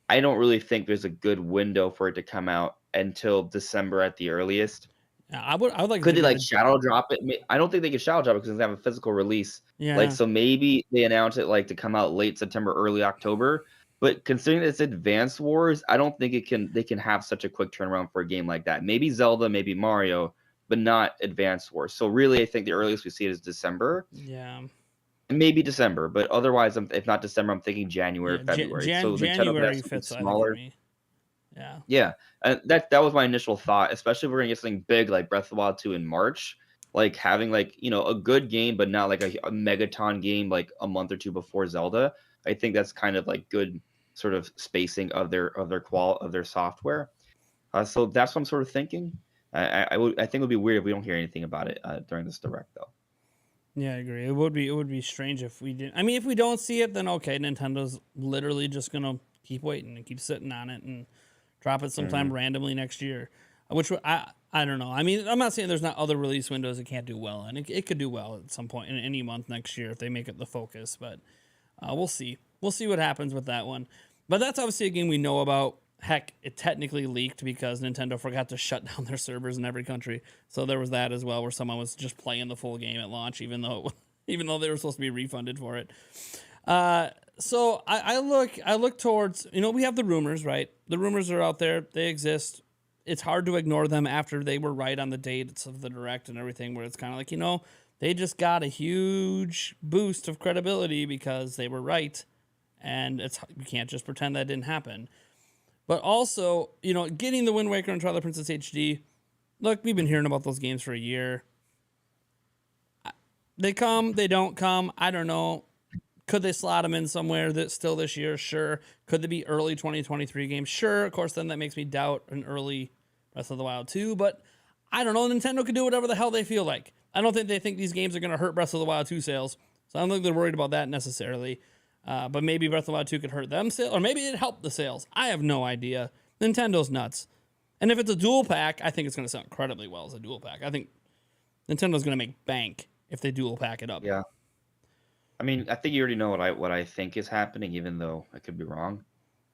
I don't really think there's a good window for it to come out until December at the earliest. Yeah, I would like. Could they like shadow drop it? I don't think they could shadow drop it because they have a physical release. Yeah. Like, so maybe they announce it like to come out late September, early October. But considering it's Advance Wars, I don't think they can have such a quick turnaround for a game like that. Maybe Zelda, maybe Mario, but not Advance Wars. So really, I think the earliest we see it is December. Yeah. Maybe December, but otherwise, if not December, I'm thinking January, February. So January fits smaller. for me. Yeah. Yeah, and that was my initial thought. Especially if we're gonna get something big like Breath of the Wild 2 in March, like having like a good game, but not like a megaton game like a month or two before Zelda. I think that's kind of like good sort of spacing of their software. So that's what I'm sort of thinking. I think it would be weird if we don't hear anything about it during this direct though. Yeah, I agree. It would be strange if we didn't. I mean, if we don't see it, then okay, Nintendo's literally just gonna keep waiting and keep sitting on it and drop it sometime randomly next year. Which I don't know. I mean, I'm not saying there's not other release windows it can't do well, and it could do well at some point in any month next year if they make it the focus. But we'll see. We'll see what happens with that one. But that's obviously a game we know about. Heck, it technically leaked because Nintendo forgot to shut down their servers in every country. So there was that as well, where someone was just playing the full game at launch, even though they were supposed to be refunded for it. So I look towards, we have the rumors, right? The rumors are out there. They exist. It's hard to ignore them after they were right on the dates of the direct and everything, where it's kind of like, they just got a huge boost of credibility because they were right. And you can't just pretend that didn't happen. But also, getting the Wind Waker and Twilight Princess HD, look, we've been hearing about those games for a year. They come, they don't come, I don't know. Could they slot them in somewhere still this year? Sure. Could they be early 2023 games? Sure. Of course, then that makes me doubt an early Breath of the Wild 2, but I don't know. Nintendo could do whatever the hell they feel like. I don't think they think these games are going to hurt Breath of the Wild 2 sales, so I don't think they're worried about that necessarily. But maybe Breath of the Wild 2 could hurt them sales, or maybe it helped the sales. I have no idea. Nintendo's nuts. And if it's a dual pack, I think it's going to sell incredibly well as a dual pack. I think Nintendo's going to make bank if they dual pack it up. Yeah. I mean, I think you already know what I think is happening, even though I could be wrong.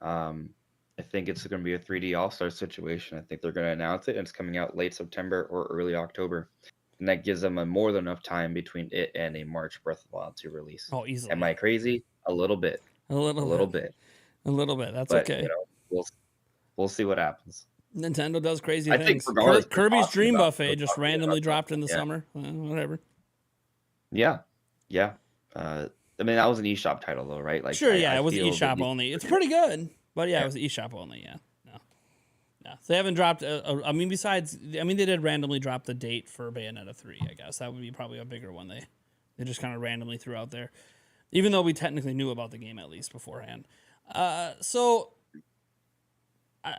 I think it's going to be a 3D All-Star situation. I think they're going to announce it, and it's coming out late September or early October. And that gives them more than enough time between it and a March Breath of the Wild 2 release. Oh, easily. Am I crazy? A little bit. A little bit. A little bit. That's but, okay. We'll see what happens. Nintendo does crazy I things. think regardless, Kirby's Dream about- Buffet just randomly dropped in the summer. Whatever. Yeah. I mean, that was an eShop title, though, right? Like, Sure, yeah, I it was feel eShop the- only. It's pretty good, but yeah, it was eShop only. Yeah, no. So they haven't dropped. I mean, they did randomly drop the date for Bayonetta 3. I guess that would be probably a bigger one. They just kind of randomly threw out there, even though we technically knew about the game at least beforehand. So,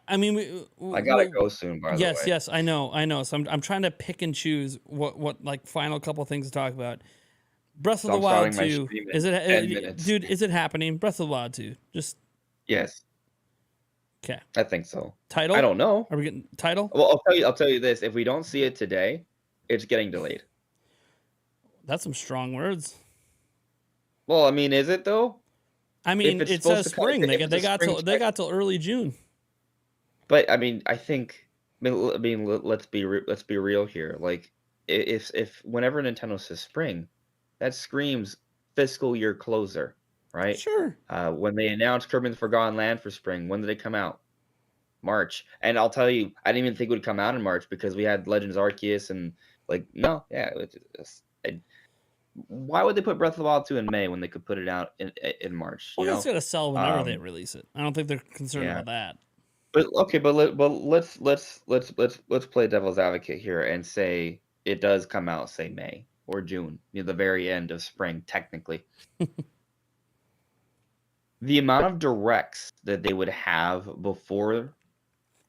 I mean, I gotta go soon. By the way. Yes, I know. So I'm trying to pick and choose what like final couple things to talk about. Breath of the Wild 2. Is it, dude? Is it happening? Breath of the Wild 2. Just yes. Okay. I think so. Title? I don't know. Are we getting title? Well, I'll tell you this. If we don't see it today, it's getting delayed. That's some strong words. Well, I mean, is it though? I mean, If it's it supposed says to come- spring. if They it's a got spring till early June. But I mean, I think. Let's be real here. Like, if whenever Nintendo says spring, that screams fiscal year closer, right? Sure. When they announced Kirby and the Forgotten Land for spring, when did it come out? March. And I'll tell you, I didn't even think it would come out in March because we had Legends Arceus and like no, yeah. Why would they put Breath of the Wild 2 in May when they could put it out in March? Well, You it's know, gonna sell whenever they um, release it. I don't think they're concerned yeah. about that. But okay, let's play devil's advocate here and say it does come out, say May or June, the very end of spring, technically. The amount of directs that they would have before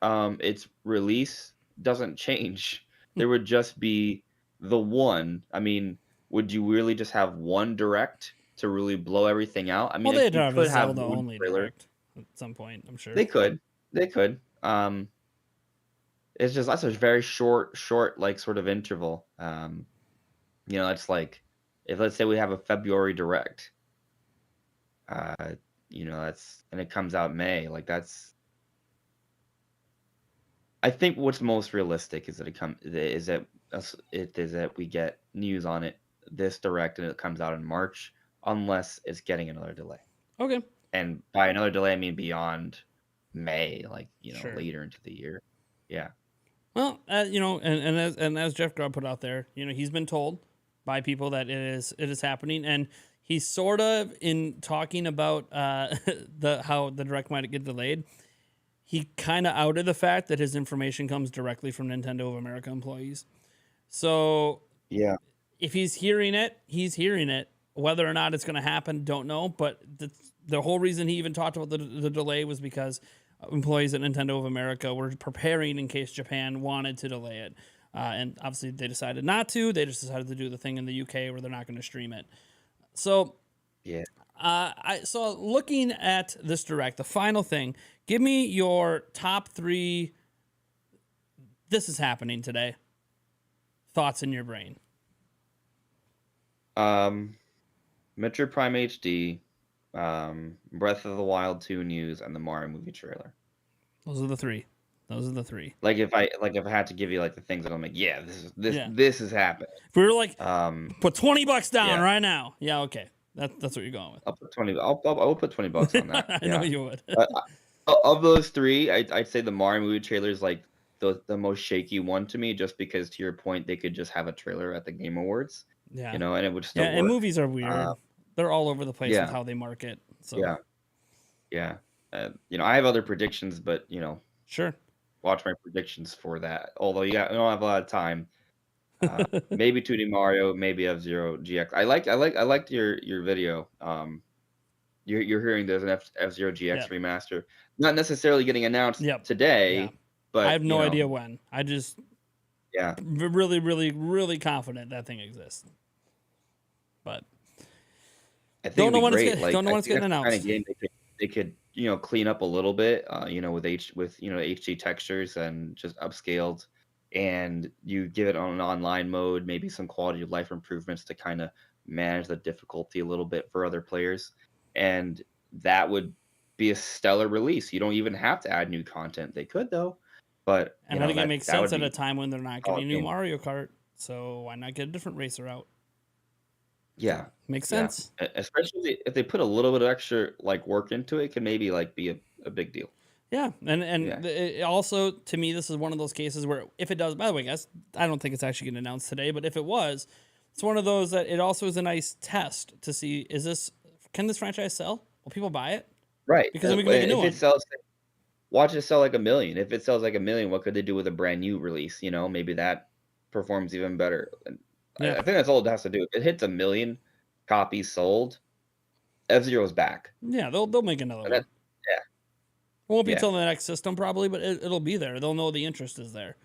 its release doesn't change. There would just be the one. I mean, would you really just have one direct to really blow everything out? I mean, Well, they'd you have a could have Zelda one only trailer. direct at some point, I'm sure. They could. They could. It's just that's a very short, like sort of interval. It's like if let's say we have a February direct, uh, that's and it comes out May, like that's. I think what's most realistic is that we get news on it this direct and it comes out in March, unless it's getting another delay. Okay. And by another delay, I mean beyond May, like Sure. later into the year. Yeah. Well, and as Jeff Grubb put out there, he's been told by people that it is happening, and he's sort of in talking about how the direct might get delayed. He kind of outed the fact that his information comes directly from Nintendo of America employees. So Yeah. if he's hearing it, he's hearing it. Whether or not it's going to happen, don't know. But the whole reason he even talked about the delay was because employees at Nintendo of America were preparing in case Japan wanted to delay it. And obviously they decided not to. They just decided to do the thing in the UK where they're not going to stream it. So Yeah. so looking at this direct, the final thing, give me your top 3. This is happening today. Thoughts in your brain. Metroid Prime HD, Breath of the Wild 2 news, and the Mario movie trailer. Those are the 3. Like if I had to give you like the things that I'm like, yeah, this is happening. If we were like, put $20 down yeah. right now. Yeah, okay. That's what you're going with. I'll put 20. I'll put $20 on that. I know you would. Of those 3, I'd say the Mario movie trailer is like the most shaky one to me, just because to your point, they could just have a trailer at the Game Awards. Yeah. And it would still work. And movies are weird. They're all over the place yeah. with how they market. So Yeah. I have other predictions, but sure. Watch my predictions for that. Although you don't have a lot of time. Maybe 2D Mario, maybe F-Zero GX. I liked your video. You're hearing there's an F-Zero GX remaster, not necessarily getting announced today, but I have no idea when. I just really, really, really confident that thing exists, but I think don't know when great. don't know when it's getting announced. Kind of game they could clean up a little bit, with HD textures and just upscaled, and you give it on an online mode, maybe some quality of life improvements to kind of manage the difficulty a little bit for other players, and that would be a stellar release. You don't even have to add new content. They could though, but and I think it makes sense at a time when they're not getting a new Mario Kart. So why not get a different racer out? Yeah, makes sense. Yeah. Especially if they put a little bit of extra work into it, can maybe be a big deal. Yeah, and it also, to me, this is one of those cases where if it does, by the way, guys, I don't think it's actually getting announced today, but if it was, it's one of those that it also is a nice test to see, can this franchise sell? Will people buy it? Right. Because then we can make a new one. If it sells, watch it sell like 1 million. If it sells like 1 million, what could they do with a brand new release? Maybe that performs even better. I think that's all it has to do. If it hits 1 million copies sold, F-Zero's back. Yeah, they'll make another one. It won't be until the next system probably, but it'll be there. They'll know the interest is there.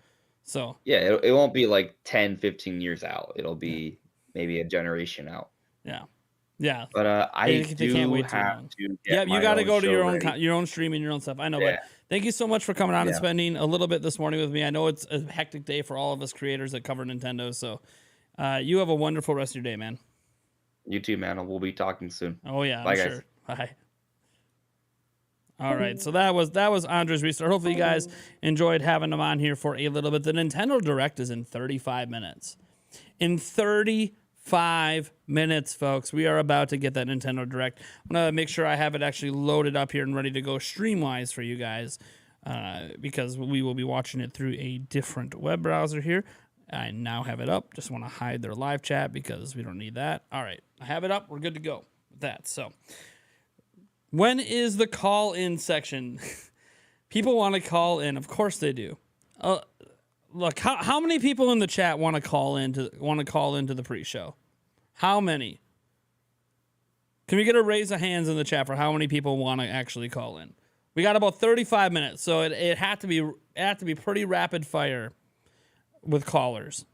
So yeah, it won't be like 10, 15 years out. It'll be maybe a generation out. Yeah. But I can't wait have to. You got to go to your own streaming, your own stuff. I know, but thank you so much for coming on and spending a little bit this morning with me. I know it's a hectic day for all of us creators that cover Nintendo. So you have a wonderful rest of your day, man. You too, man. We'll be talking soon. Oh yeah, bye, I'm guys. Sure. Bye. All right, so that was Andres Restart. Hopefully you guys enjoyed having him on here for a little bit. The Nintendo Direct is in 35 minutes. In 35 minutes, folks, we are about to get that Nintendo Direct. I'm gonna make sure I have it actually loaded up here and ready to go stream-wise for you guys, because we will be watching it through a different web browser here. I now have it up. Just want to hide their live chat because we don't need that. All right, I have it up. We're good to go with that. So, when is the call-in section? People want to call in. Of course they do. Look, how many people in the chat want to call into the pre-show? How many? Can we get a raise of hands in the chat for how many people want to actually call in? We got about 35 minutes, so it had to be pretty rapid fire with callers.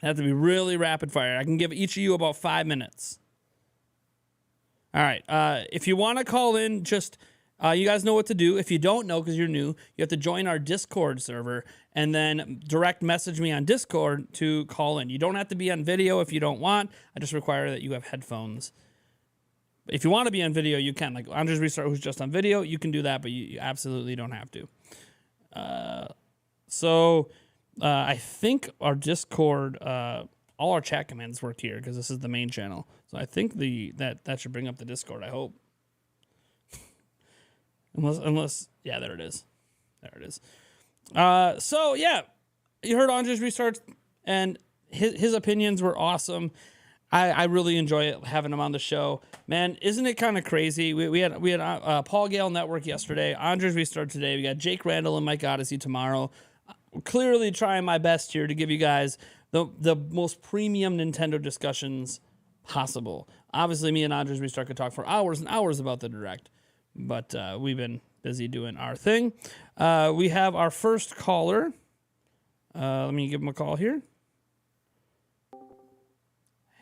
It had to be really rapid fire. I can give each of you about 5 minutes. All right. If you want to call in, just you guys know what to do. If you don't know because you're new, you have to join our Discord server and then direct message me on Discord to call in. You don't have to be on video if you don't want. I just require that you have headphones. If you want to be on video, you can. Like Andres Restart, who's just on video, you can do that, but you absolutely don't have to. I think our Discord, all our chat commands work here because this is the main channel. So I think that should bring up the Discord. I hope. unless, yeah, there it is. There it is. So yeah, you heard Andres Restart, and his opinions were awesome. I really enjoy it, having him on the show. Man, isn't it kind of crazy? We had Paul Gale Network yesterday, Andres Restart today. We got Jake Randall and Mike Odyssey tomorrow. Clearly trying my best here to give you guys the most premium Nintendo discussions possible. Obviously, me and Andres Restart could talk for hours and hours about the Direct, but we've been busy doing our thing. We have our first caller. Let me give him a call here.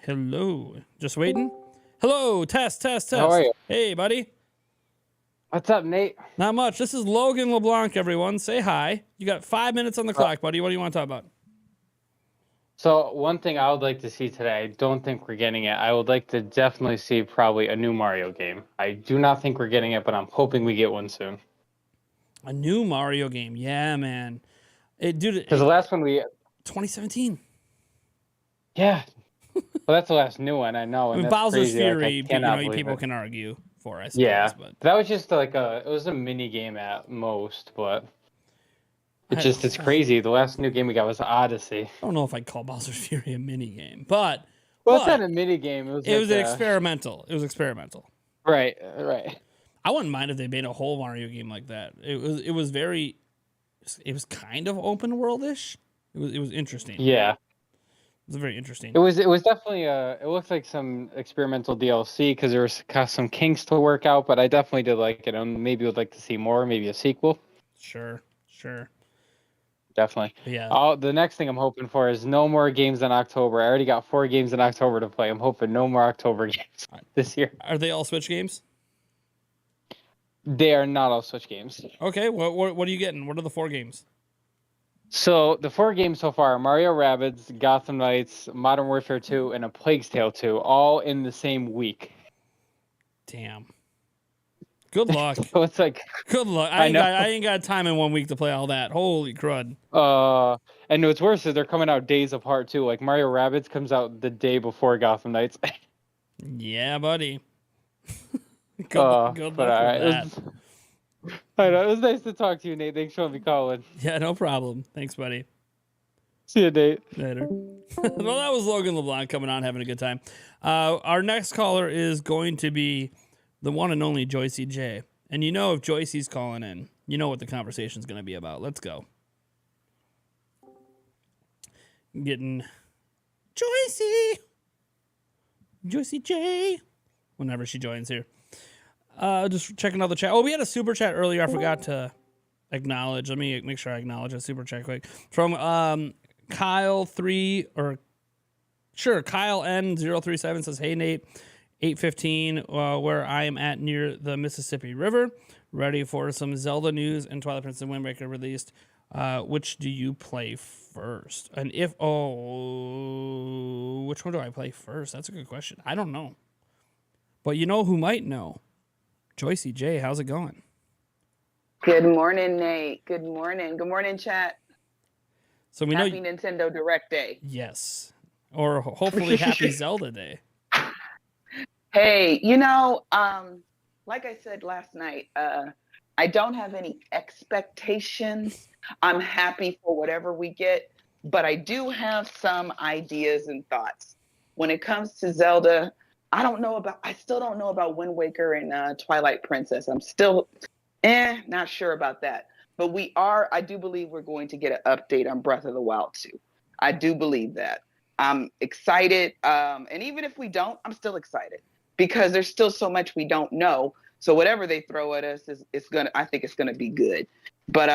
Hello. Just waiting. Hello. Test. How are you? Hey, buddy. What's up, Nate? Not much. This is Logan LeBlanc, everyone. Say hi. You got 5 minutes on the clock, buddy. What do you want to talk about? So one thing I would like to see today, I don't think we're getting it. I would like to definitely see probably a new Mario game. I do not think we're getting it, but I'm hoping we get one soon. A new Mario game. Yeah, man. Dude, Because the last one 2017. Yeah. Well, that's the last new one, I know. And I mean, that's Bowser's crazy. Fury, Like, people can argue for, I suppose. Yeah, But that was just like it was a mini game at most, but it's crazy. The last new game we got was Odyssey. I don't know if I'd call Bowser's Fury a mini game, but It's not a mini game. It was experimental. It was experimental. Right. I wouldn't mind if they made a whole Mario game like that. It was kind of open world-ish. It was interesting. Yeah. It was very interesting. It was definitely it looked like some experimental DLC because there was some kinks to work out, but I definitely did like it, and maybe would like to see more, maybe a sequel. Sure. Definitely. Yeah. The next thing I'm hoping for is no more games in October. I already got 4 games in October to play. I'm hoping no more October games this year. Are they all Switch games? They are not all Switch games. Okay. What are you getting? What are the 4 games? So the 4 games so far are Mario Rabbids, Gotham Knights, Modern Warfare 2, and A Plague's Tale 2, all in the same week. Damn. Good luck. So it's like, good luck. I ain't got time in 1 week to play all that. Holy crud. and what's worse is they're coming out days apart too. Like Mario Rabbids comes out the day before Gotham Knights. Yeah, buddy. Good luck with that. I know, it was nice to talk to you, Nate. Thanks for letting me call in. Yeah, no problem. Thanks, buddy. See you, Nate. Later. Well, that was Logan LeBlanc coming on, having a good time. Our next caller is going to be the one and only Joycey J. And you know if Joycey's calling in, you know what the conversation's going to be about. Let's go. Getting Joycey J. Whenever she joins here. Just checking out the chat. Oh, we had a super chat earlier. I forgot to acknowledge. Let me make sure I acknowledge a super chat quick. From Kyle N037 says, "Hey Nate, 8:15 where I am at near the Mississippi River, ready for some Zelda news and Twilight Princess and Windbreaker released. Which do you play first? And which one do I play first? That's a good question. I don't know. But you know who might know? Joycey J, how's it going? Good morning, Nate. Good morning. Good morning, chat. So we know Happy Nintendo Direct Day. yes. Or hopefully happy Zelda Day. Hey, like I said last night, I don't have any expectations. I'm happy for whatever we get, but I do have some ideas and thoughts. When it comes to Zelda, I still don't know about Wind Waker and Twilight Princess. I'm still not sure about that. But I do believe we're going to get an update on Breath of the Wild 2. I do believe that. I'm excited. And even if we don't, I'm still excited because there's still so much we don't know. So whatever they throw at us I think it's gonna be good. But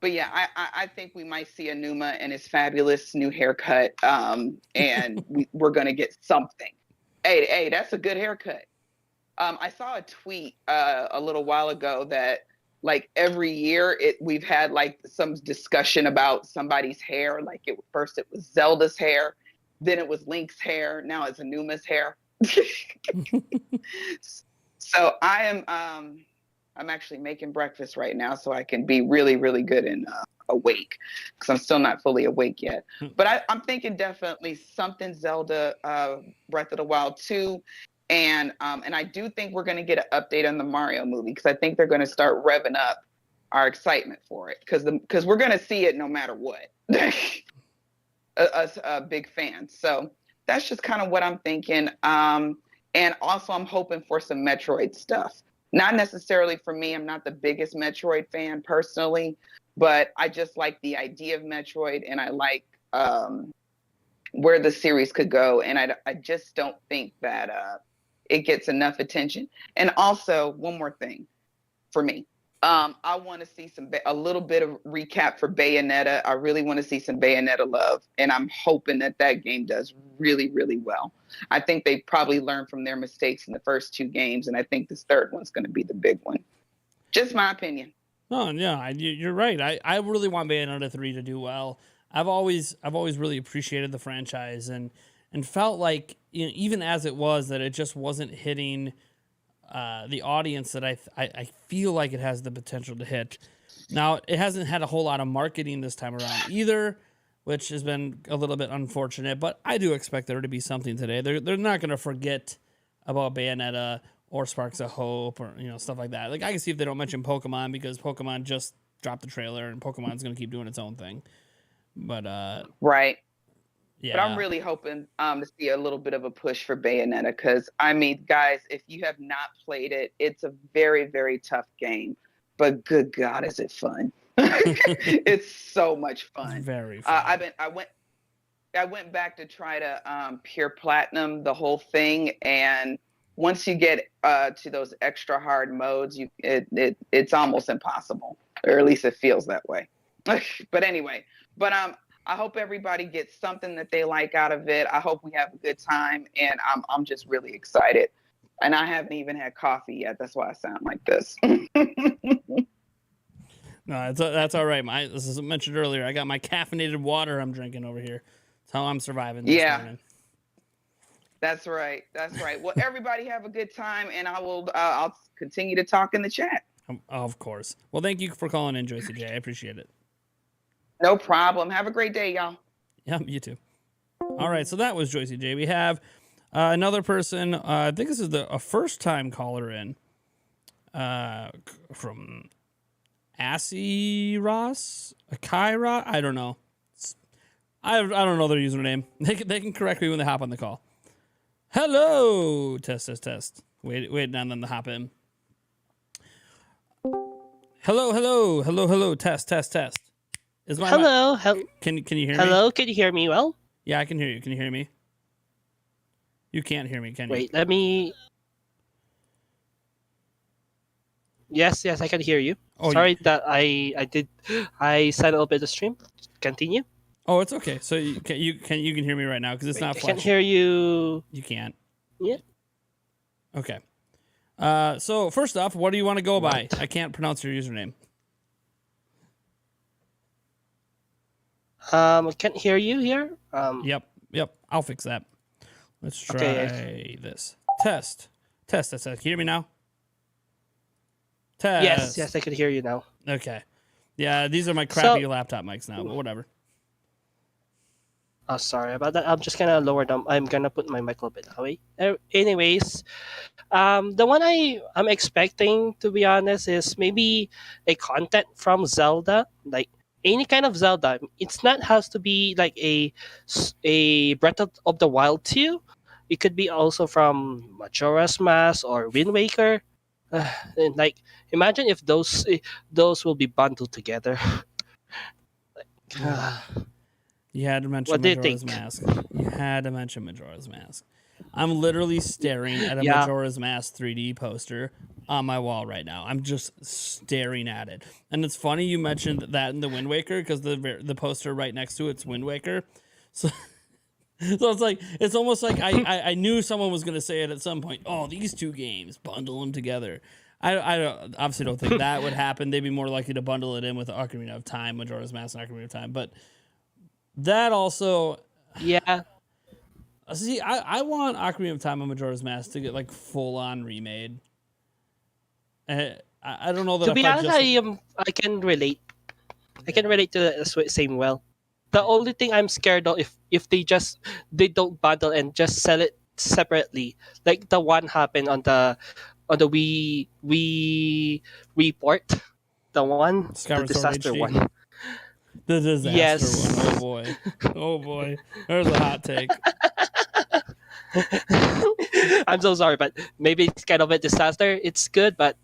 yeah, I think we might see Anuma and his fabulous new haircut. And we're gonna get something. Hey, that's a good haircut. I saw a tweet a little while ago that like every year we've had like some discussion about somebody's hair. Like first it was Zelda's hair, then it was Link's hair, now it's Anuma's hair. So I'm actually making breakfast right now so I can be really, really good and awake because I'm still not fully awake yet. But I'm thinking definitely something Zelda Breath of the Wild 2. And I do think we're going to get an update on the Mario movie because I think they're going to start revving up our excitement for it because we're going to see it no matter what. Us big fans. So that's just kind of what I'm thinking. And also I'm hoping for some Metroid stuff. Not necessarily for me. I'm not the biggest Metroid fan personally, but I just like the idea of Metroid and I like where the series could go. And I just don't think that it gets enough attention. And also, one more thing for me. I want to see a little bit of recap for Bayonetta. I really want to see some Bayonetta love. And I'm hoping that game does really, really well. I think they probably learned from their mistakes in the first 2 games. And I think this third one's going to be the big one. Just my opinion. No, yeah, you're right. I really want Bayonetta 3 to do well. I've always really appreciated the franchise and felt like even as it was that it just wasn't hitting the audience that I feel like it has the potential to hit. Now it hasn't had a whole lot of marketing this time around either, which has been a little bit unfortunate. But I do expect there to be something today. They're not going to forget about Bayonetta or Sparks of Hope or stuff like that. Like I can see if they don't mention Pokemon because Pokemon just dropped the trailer and Pokemon's going to keep doing its own thing. But right. Yeah. But I'm really hoping to see a little bit of a push for Bayonetta because, I mean, guys, if you have not played it, it's a very, very tough game. But good God, is it fun. It's so much fun. It's very fun. I went back to try to pure platinum the whole thing. And once you get to those extra hard modes, it's almost impossible. Or at least it feels that way. But anyway, I hope everybody gets something that they like out of it. I hope we have a good time, and I'm just really excited. And I haven't even had coffee yet. That's why I sound like this. No, that's all right. This is mentioned earlier. I got my caffeinated water I'm drinking over here. That's how I'm surviving this morning. That's right. That's right. Well, everybody have a good time, and I'll continue to talk in the chat. Of course. Well, thank you for calling in, Joycey J. I appreciate it. No problem. Have a great day, y'all. Yeah, you too. All right, so that was Joycey J. We have another person. I think this is a first-time caller in from Assy Ross, Akaira. I don't know. I don't know their username. They can correct me when they hop on the call. Hello, test. Waiting on them to hop in. Hello, test. Is my Hello. Can you hear me? Hello, can you hear me well? Yeah, I can hear you. Can you hear me? You can't hear me, can you? Wait, let me... Yes, I can hear you. Oh, Sorry that I said a little bit of the stream. Continue. Oh, it's okay. So you can hear me right now because it's not I flashing. can hear you. You can't. Yeah. Okay. So first off, what do you want to go by? I can't pronounce your username. I can't hear you here. Yep. I'll fix that. Let's try this. Test. Can you hear me now? Test. Yes, I can hear you now. Okay. Yeah, these are my crappy laptop mics now, but whatever. Oh, sorry about that. I'm just gonna lower them. I'm gonna put my mic a little bit away. Anyways, the one I'm expecting, to be honest, is maybe a content from Zelda, like any kind of Zelda. It's not has to be like a Breath of the Wild 2. It could be also from Majora's Mask or Wind Waker. And like, imagine if those will be bundled together. You had to mention What do you Majora's think? Mask. You had to mention Majora's Mask. I'm literally staring at a Yeah. Majora's Mask 3D poster on my wall right now. I'm just staring at it. And it's funny you mentioned that in the Wind Waker because the poster right next to it's Wind Waker. So so it's like it's almost like I knew someone was going to say it at some point. Oh, these two games, bundle them together. Obviously don't think that would happen. They'd be more likely to bundle it in with Ocarina of Time, Majora's Mask, and Ocarina of Time. But that also, Yeah. see, I want Ocarina of Time and Majora's Mask to get like full on remade. I don't know that To if be I honest, just I can relate. I can relate to the same well. The only thing I'm scared of if they don't bundle and just sell it separately, like the one happened on the Wii report, the one, the Skyward Sword disaster HD. one. The disaster Yes. one. Oh boy. Oh boy. There's a hot take. I'm so sorry, but maybe it's kind of a disaster. It's good, but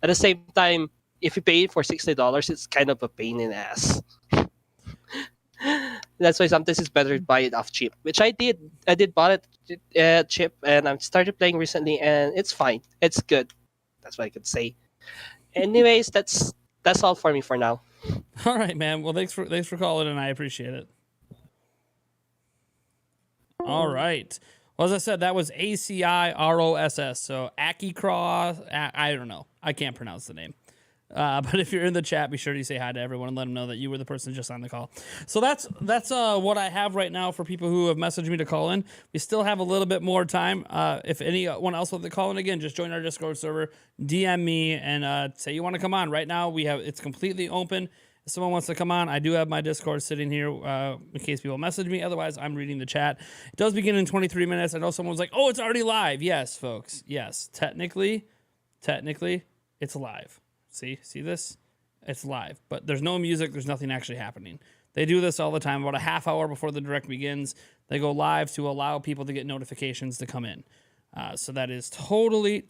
at the same time, if you pay it for $60, it's kind of a pain in the ass. That's why sometimes it's better to buy it off cheap, which I did. I did bought it cheap, and I started playing recently, and it's fine. It's good. That's what I could say. Anyways, that's all for me for now. All right, man. Well, thanks for calling, and I appreciate it. All right. Well, as I said, that was ACIROSS. So Aki Cross. I don't know. I can't pronounce the name. But if you're in the chat, be sure to say hi to everyone and let them know that you were the person just on the call. So that's what I have right now for people who have messaged me to call in. We still have a little bit more time. If anyone else wants to call in again, just join our Discord server, DM me, and say you want to come on. Right now, it's completely open. If someone wants to come on, I do have my Discord sitting here in case people message me. Otherwise, I'm reading the chat. It does begin in 23 minutes. I know someone was like, oh, it's already live. Yes, folks. Yes, technically, it's live. See this? It's live, but there's no music. There's nothing actually happening. They do this all the time. About a half hour before the direct begins, they go live to allow people to get notifications to come in. So that is totally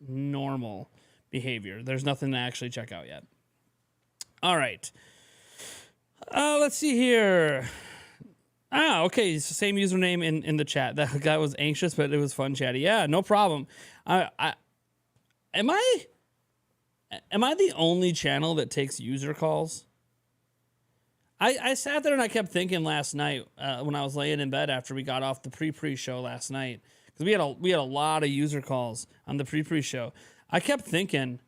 normal behavior. There's nothing to actually check out yet. All right. Let's see here. Okay. It's the same username in the chat. That guy was anxious, but it was fun chatty. Yeah, no problem. Am I the only channel that takes user calls? I sat there and I kept thinking last night when I was laying in bed after we got off the pre show last night, because we had a lot of user calls on the pre show. I kept thinking,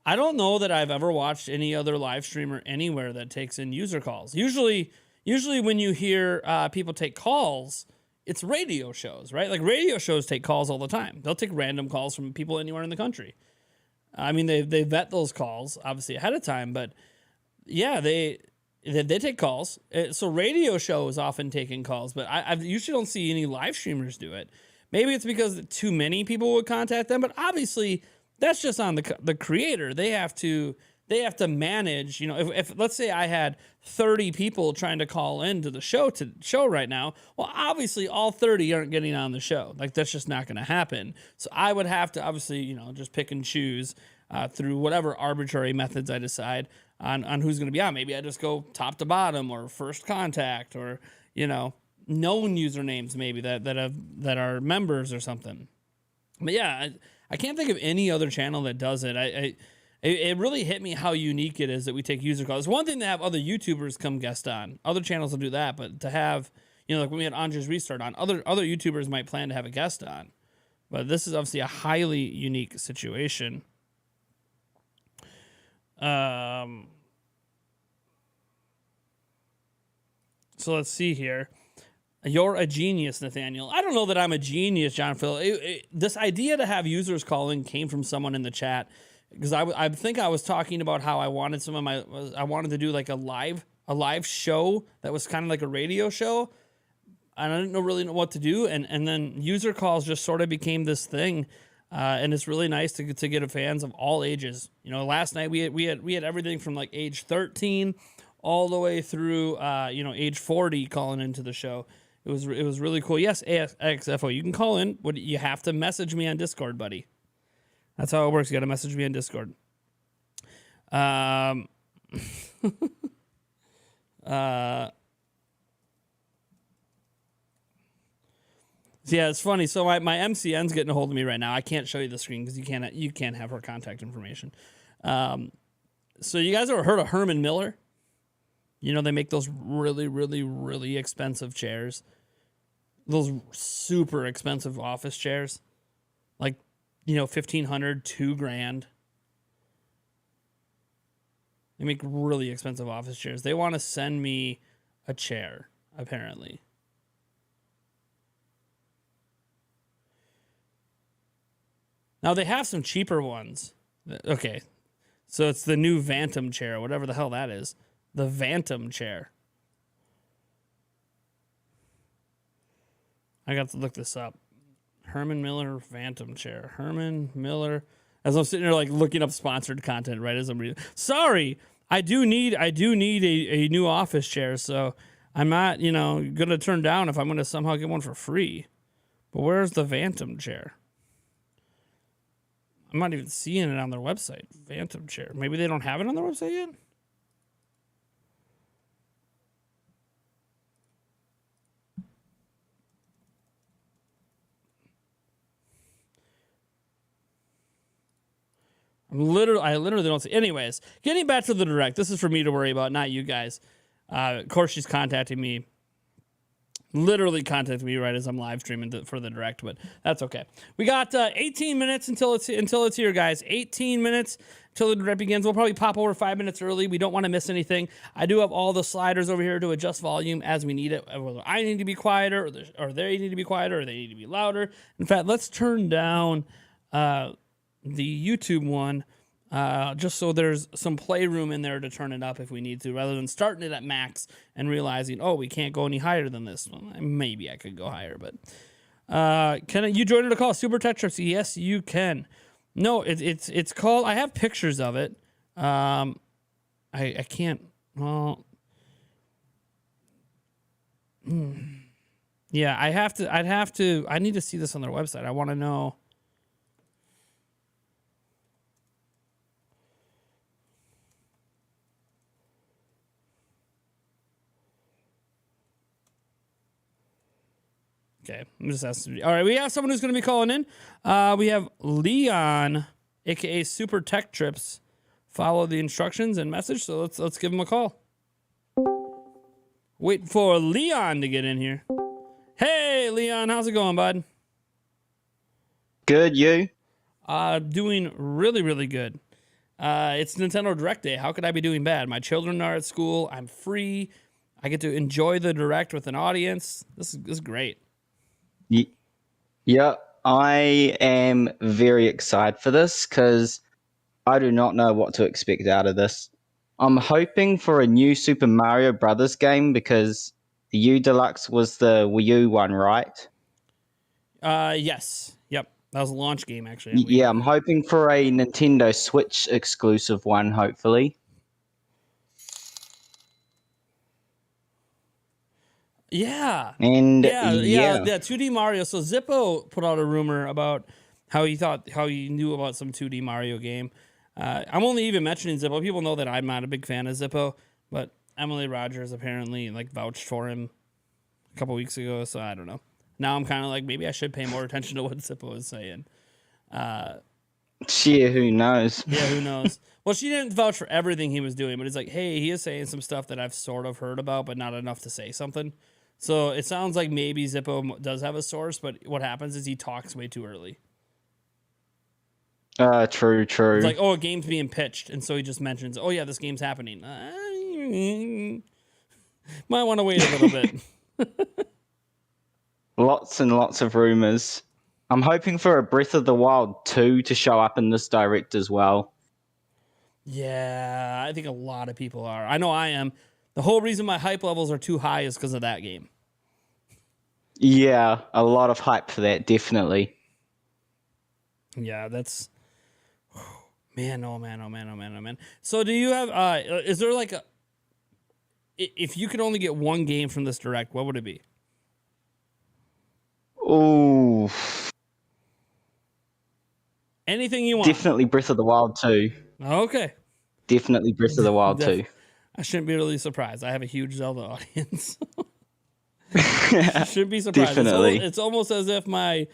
I don't know that I've ever watched any other live streamer anywhere that takes in user calls. Usually when you hear people take calls, it's radio shows, right? Like radio shows take calls all the time. They'll take random calls from people anywhere in the country. I mean, they vet those calls obviously ahead of time, but yeah, they take calls. So radio shows often taking calls, but I usually don't see any live streamers do it. Maybe it's because too many people would contact them, but obviously that's just on the creator. They have to manage. You know, if let's say I had 30 people trying to call into the show right now, well, obviously all 30 aren't getting on the show. Like that's just not going to happen. So I would have to obviously, just pick and choose through whatever arbitrary methods I decide on who's going to be on. Maybe I just go top to bottom or first contact or known usernames maybe that are members or something. But yeah, I can't think of any other channel that does it. It really hit me how unique it is that we take user calls. It's one thing to have other YouTubers come guest on. Other channels will do that, but to have, like when we had Andre's Restart on, other YouTubers might plan to have a guest on. But this is obviously a highly unique situation. So let's see here. You're a genius, Nathaniel. I don't know that I'm a genius, John Phil. This idea to have users calling came from someone in the chat because I think I was talking about how I wanted I wanted to do like a live show that was kind of like a radio show, and I didn't really know what to do, and then user calls just sort of became this thing, and it's really nice to get fans of all ages. You know, last night we had everything from like age 13 all the way through age 40 calling into the show. It was really cool. Yes, AXFO, you can call in, but you have to message me on Discord, buddy. That's how it works. You got to message me on Discord. Yeah, it's funny. So my MCN's getting a hold of me right now. I can't show you the screen because you can't have her contact information. So you guys ever heard of Herman Miller? You know, they make those really, really, really expensive chairs. Those super expensive office chairs. Like, $1,500, $2,000. They make really expensive office chairs. They want to send me a chair, apparently. Now, they have some cheaper ones. Okay. So it's the new Vantum chair, whatever the hell that is. The Vantum chair. I got to look this up. Herman Miller Vantum chair. Herman Miller. As I'm sitting there like looking up sponsored content, right as I'm reading. Sorry, I do need a new office chair, so I'm not, gonna turn down if I'm gonna somehow get one for free. But where's the Vantum chair? I'm not even seeing it on their website. Vantum chair. Maybe they don't have it on their website yet? I literally don't see. Anyways, getting back to the direct. This is for me to worry about, not you guys. Of course, she's contacting me. Literally contacting me right as I'm live streaming for the direct, but that's okay. We got 18 minutes until it's here, guys. 18 minutes until the direct begins. We'll probably pop over 5 minutes early. We don't want to miss anything. I do have all the sliders over here to adjust volume as we need it. Whether I need to be quieter, or they need to be quieter, or they need to be louder. In fact, let's turn down the YouTube one, just so there's some playroom in there to turn it up if we need to, rather than starting it at max and realizing, we can't go any higher than this. Well, maybe I could go higher, but can you join the call? Super Tetris? Yes, you can. No, it's called. I have pictures of it. I can't. Well, yeah, I need to see this on their website. I want to know. Okay, I'm just asking. All right, we have someone who's going to be calling in. We have Leon, aka Super Tech Trips. Follow the instructions and message. So let's give him a call. Wait for Leon to get in here. Hey, Leon, how's it going, bud? Good, you? Doing really, really good. It's Nintendo Direct Day. How could I be doing bad? My children are at school. I'm free. I get to enjoy the Direct with an audience. This is great. Yeah, I am very excited for this because I do not know what to expect out of this. I'm hoping for a new Super Mario Brothers game because the U Deluxe was the Wii U one, right? Yes. Yep. That was a launch game, actually. Yeah, I'm hoping for a Nintendo Switch exclusive one, hopefully. Yeah. And yeah, 2D Mario. So Zippo put out a rumor about how he knew about some 2D Mario game. I'm only even mentioning Zippo. People know that I'm not a big fan of Zippo, but Emily Rogers apparently vouched for him a couple weeks ago, so I don't know. Now I'm kind of like, maybe I should pay more attention to what Zippo is saying. Who knows? Yeah, who knows? Well, she didn't vouch for everything he was doing, but it's like, hey, he is saying some stuff that I've sort of heard about, but not enough to say something. So it sounds like maybe Zippo does have a source, but what happens is he talks way too early. True. It's like, a game's being pitched, and so he just mentions, yeah, this game's happening. Might want to wait a little bit. Lots and lots of rumors. I'm hoping for a Breath of the Wild 2 to show up in this direct as well. Yeah, I think a lot of people are. I know I am. The whole reason my hype levels are too high is because of that game. Yeah, a lot of hype for that, definitely. Yeah, that's man, oh man, oh man, oh man, oh man. So do you have is there like a if you could only get one game from this direct, what would it be? Ooh, Anything you want. definitely Breath of the Wild 2. Okay. Definitely Breath of the Wild 2. I shouldn't be really surprised. I have a huge Zelda audience. I shouldn't be surprised. Definitely. It's almost as if my,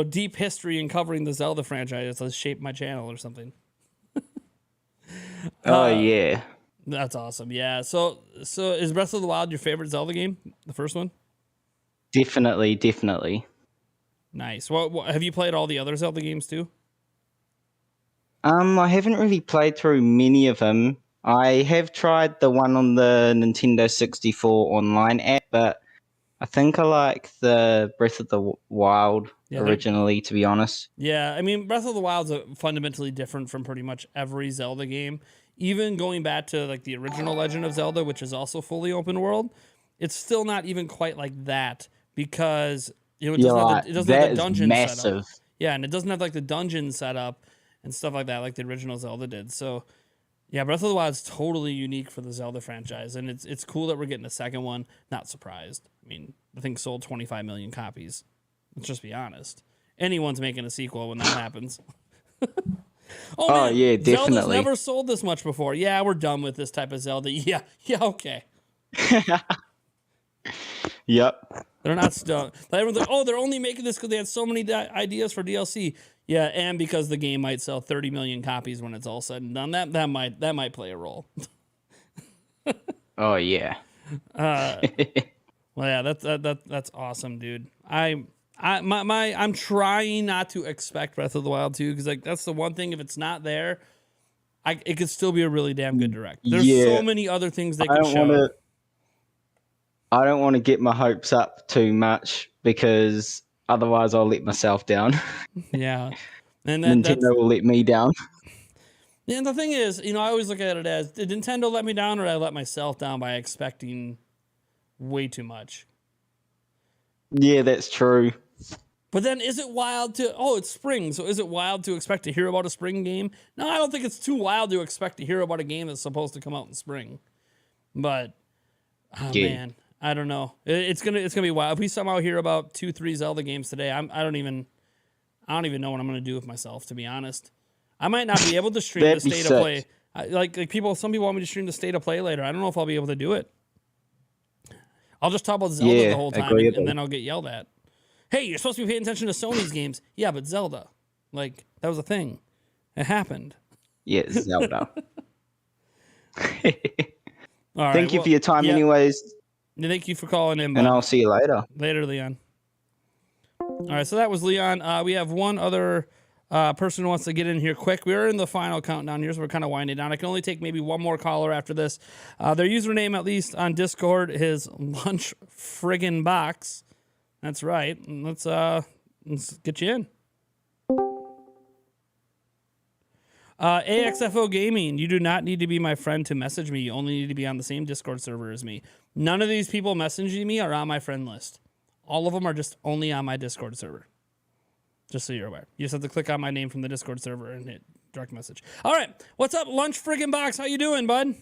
deep history in covering the Zelda franchise has shaped my channel or something. Oh, yeah. That's awesome. Yeah. So is Breath of the Wild your favorite Zelda game? The first one? Definitely, definitely. Nice. What have you played all the other Zelda games too? I haven't really played through many of them. I have tried the one on the Nintendo 64 online app, but I think I like the Breath of the Wild originally, to be honest. Yeah, I mean, Breath of the Wild's fundamentally different from pretty much every Zelda game. Even going back to like the original Legend of Zelda, which is also fully open world, it's still not even quite like that because it doesn't have the dungeon setup. Yeah, and it doesn't have like the dungeon setup and stuff like that, like the original Zelda did. So, yeah, Breath of the Wild is totally unique for the Zelda franchise, and it's cool that we're getting a second one. Not surprised. I mean, the thing sold 25 million copies. Let's just be honest. Anyone's making a sequel when that happens. Oh, man, yeah, definitely. Zelda's never sold this much before. Yeah, we're done with this type of Zelda. Yeah, okay. Yep. They're not still. Everyone's like, oh, they're only making this because they had so many ideas for DLC. Yeah, and because the game might sell 30 million copies when it's all said and done. That might play a role. Oh yeah. Well, yeah, that's awesome, dude. I'm trying not to expect Breath of the Wild 2 because like that's the one thing. If it's not there, it could still be a really damn good direct. There's so many other things they could show. I don't want to get my hopes up too much because otherwise I'll let myself down. Yeah. And Nintendo will let me down. And the thing is, I always look at it as, did Nintendo let me down or did I let myself down by expecting way too much? Yeah, that's true. But then is it wild it's spring, so is it wild to expect to hear about a spring game? No, I don't think it's too wild to expect to hear about a game that's supposed to come out in spring. But, man, I don't know. It's gonna be wild. If we somehow hear about 2-3 Zelda games today, I don't even know what I'm gonna do with myself, to be honest. I might not be able to stream the state of play. Some people want me to stream the state of play later. I don't know if I'll be able to do it. I'll just talk about Zelda the whole time, and then I'll get yelled at. Hey, you're supposed to be paying attention to Sony's games. Yeah, but Zelda. Like, that was a thing. It happened. Yeah, Zelda. All right, Thank you for your time anyways. Thank you for calling in, bud. And I'll see you later. Later, Leon. All right, so that was Leon. We have one other person who wants to get in here quick. We're in the final countdown here, so we're kind of winding down. I can only take maybe one more caller after this. Their username, at least on Discord, is Lunch Friggin' Box. That's right. Let's get you in. AXFO Gaming, you do not need to be my friend to message me. You only need to be on the same Discord server as me. None of these people messaging me are on my friend list. All of them are just only on my Discord server. Just so you're aware. You just have to click on my name from the Discord server and hit direct message. All right. What's up, Lunch Friggin' Box? How you doing, bud?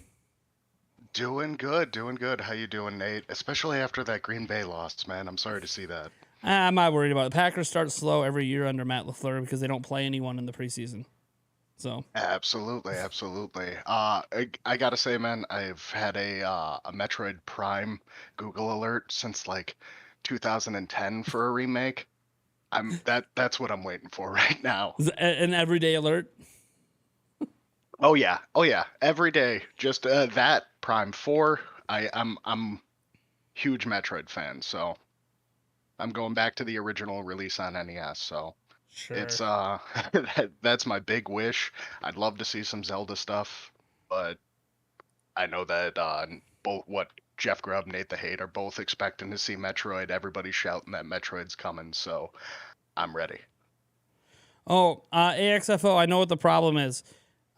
Doing good. How you doing, Nate? Especially after that Green Bay loss, man. I'm sorry to see that. I'm not worried about it. The Packers start slow every year under Matt LaFleur because they don't play anyone in the preseason. So absolutely. I gotta say, man, I've had a Metroid Prime Google alert since like 2010 for a remake. That's what I'm waiting for right now. An everyday alert. Oh yeah, every day. Just that Prime 4. I'm huge Metroid fan, so I'm going back to the original release on NES. So sure. It's that's my big wish. I'd love to see some Zelda stuff, but I know that both Jeff Grubb, Nate the Hate are both expecting to see Metroid. Everybody's shouting that Metroid's coming, so I'm ready. Oh, AXFO, I know what the problem is.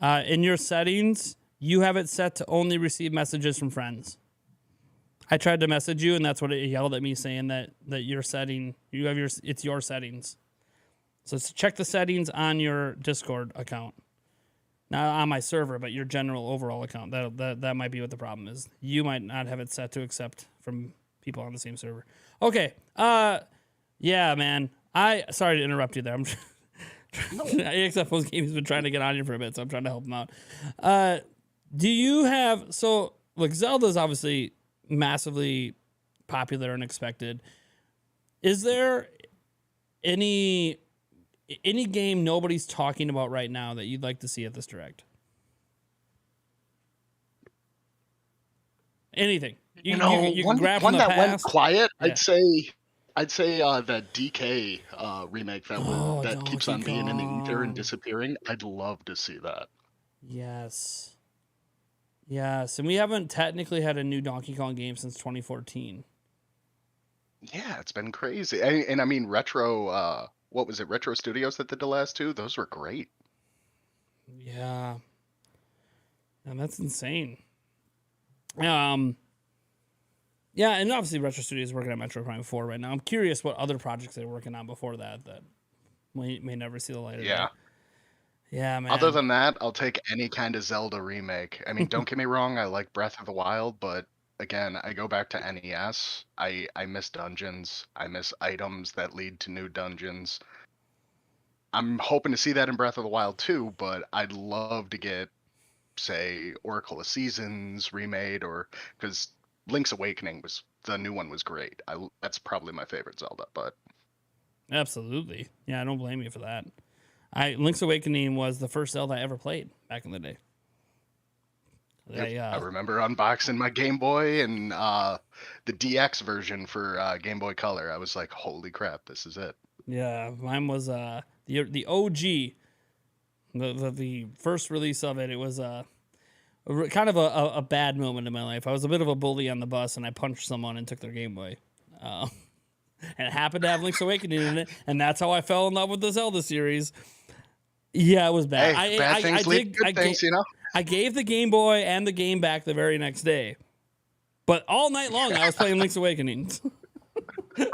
In your settings, you have it set to only receive messages from friends. I tried to message you, and that's what it yelled at me, saying that your setting, it's your settings. So check the settings on your Discord account, not on my server, but your general overall account. That might be what the problem is. You might not have it set to accept from people on the same server. Okay. Yeah, man. Sorry to interrupt you there. I'm AXFO's game has been trying to get on here for a bit, so I'm trying to help him out. Do you have look, Zelda's obviously massively popular and expected. Is there any game nobody's talking about right now that you'd like to see at this direct? Anything. You can grab one from the that went past. quiet. Yeah. I'd say that DK remake that keeps on Donkey being in the ether Kong. and disappearing. I'd love to see that. Yes. Yes, and we haven't technically had a new Donkey Kong game since 2014. Yeah, it's been crazy. And I mean, Retro. What was it? Retro Studios that did the last two. Those were great. Yeah. And that's insane. Yeah, and obviously Retro Studios is working on Metroid Prime 4 right now. I'm curious what other projects they're working on before that may never see the light of day. Yeah. Yeah, man. Other than that, I'll take any kind of Zelda remake. I mean, don't get me wrong, I like Breath of the Wild, but again, I go back to NES. I miss dungeons. I miss items that lead to new dungeons. I'm hoping to see that in Breath of the Wild too, but I'd love to get, say, Oracle of Seasons remade, or because Link's Awakening the new one was great. That's probably my favorite Zelda, but Absolutely. Yeah, I don't blame you for that. Link's Awakening was the first Zelda I ever played back in the day. I remember unboxing my Game Boy and the DX version for Game Boy Color. I was like, holy crap, this is it. Yeah, mine was the OG, the first release of it. It was kind of a bad moment in my life. I was a bit of a bully on the bus, and I punched someone and took their Game Boy. And it happened to have Link's Awakening in it, and that's how I fell in love with the Zelda series. Yeah, it was bad. Hey, bad things lead to good things, you know? I gave the Game Boy and the game back the very next day. But all night long, I was playing Link's Awakening. I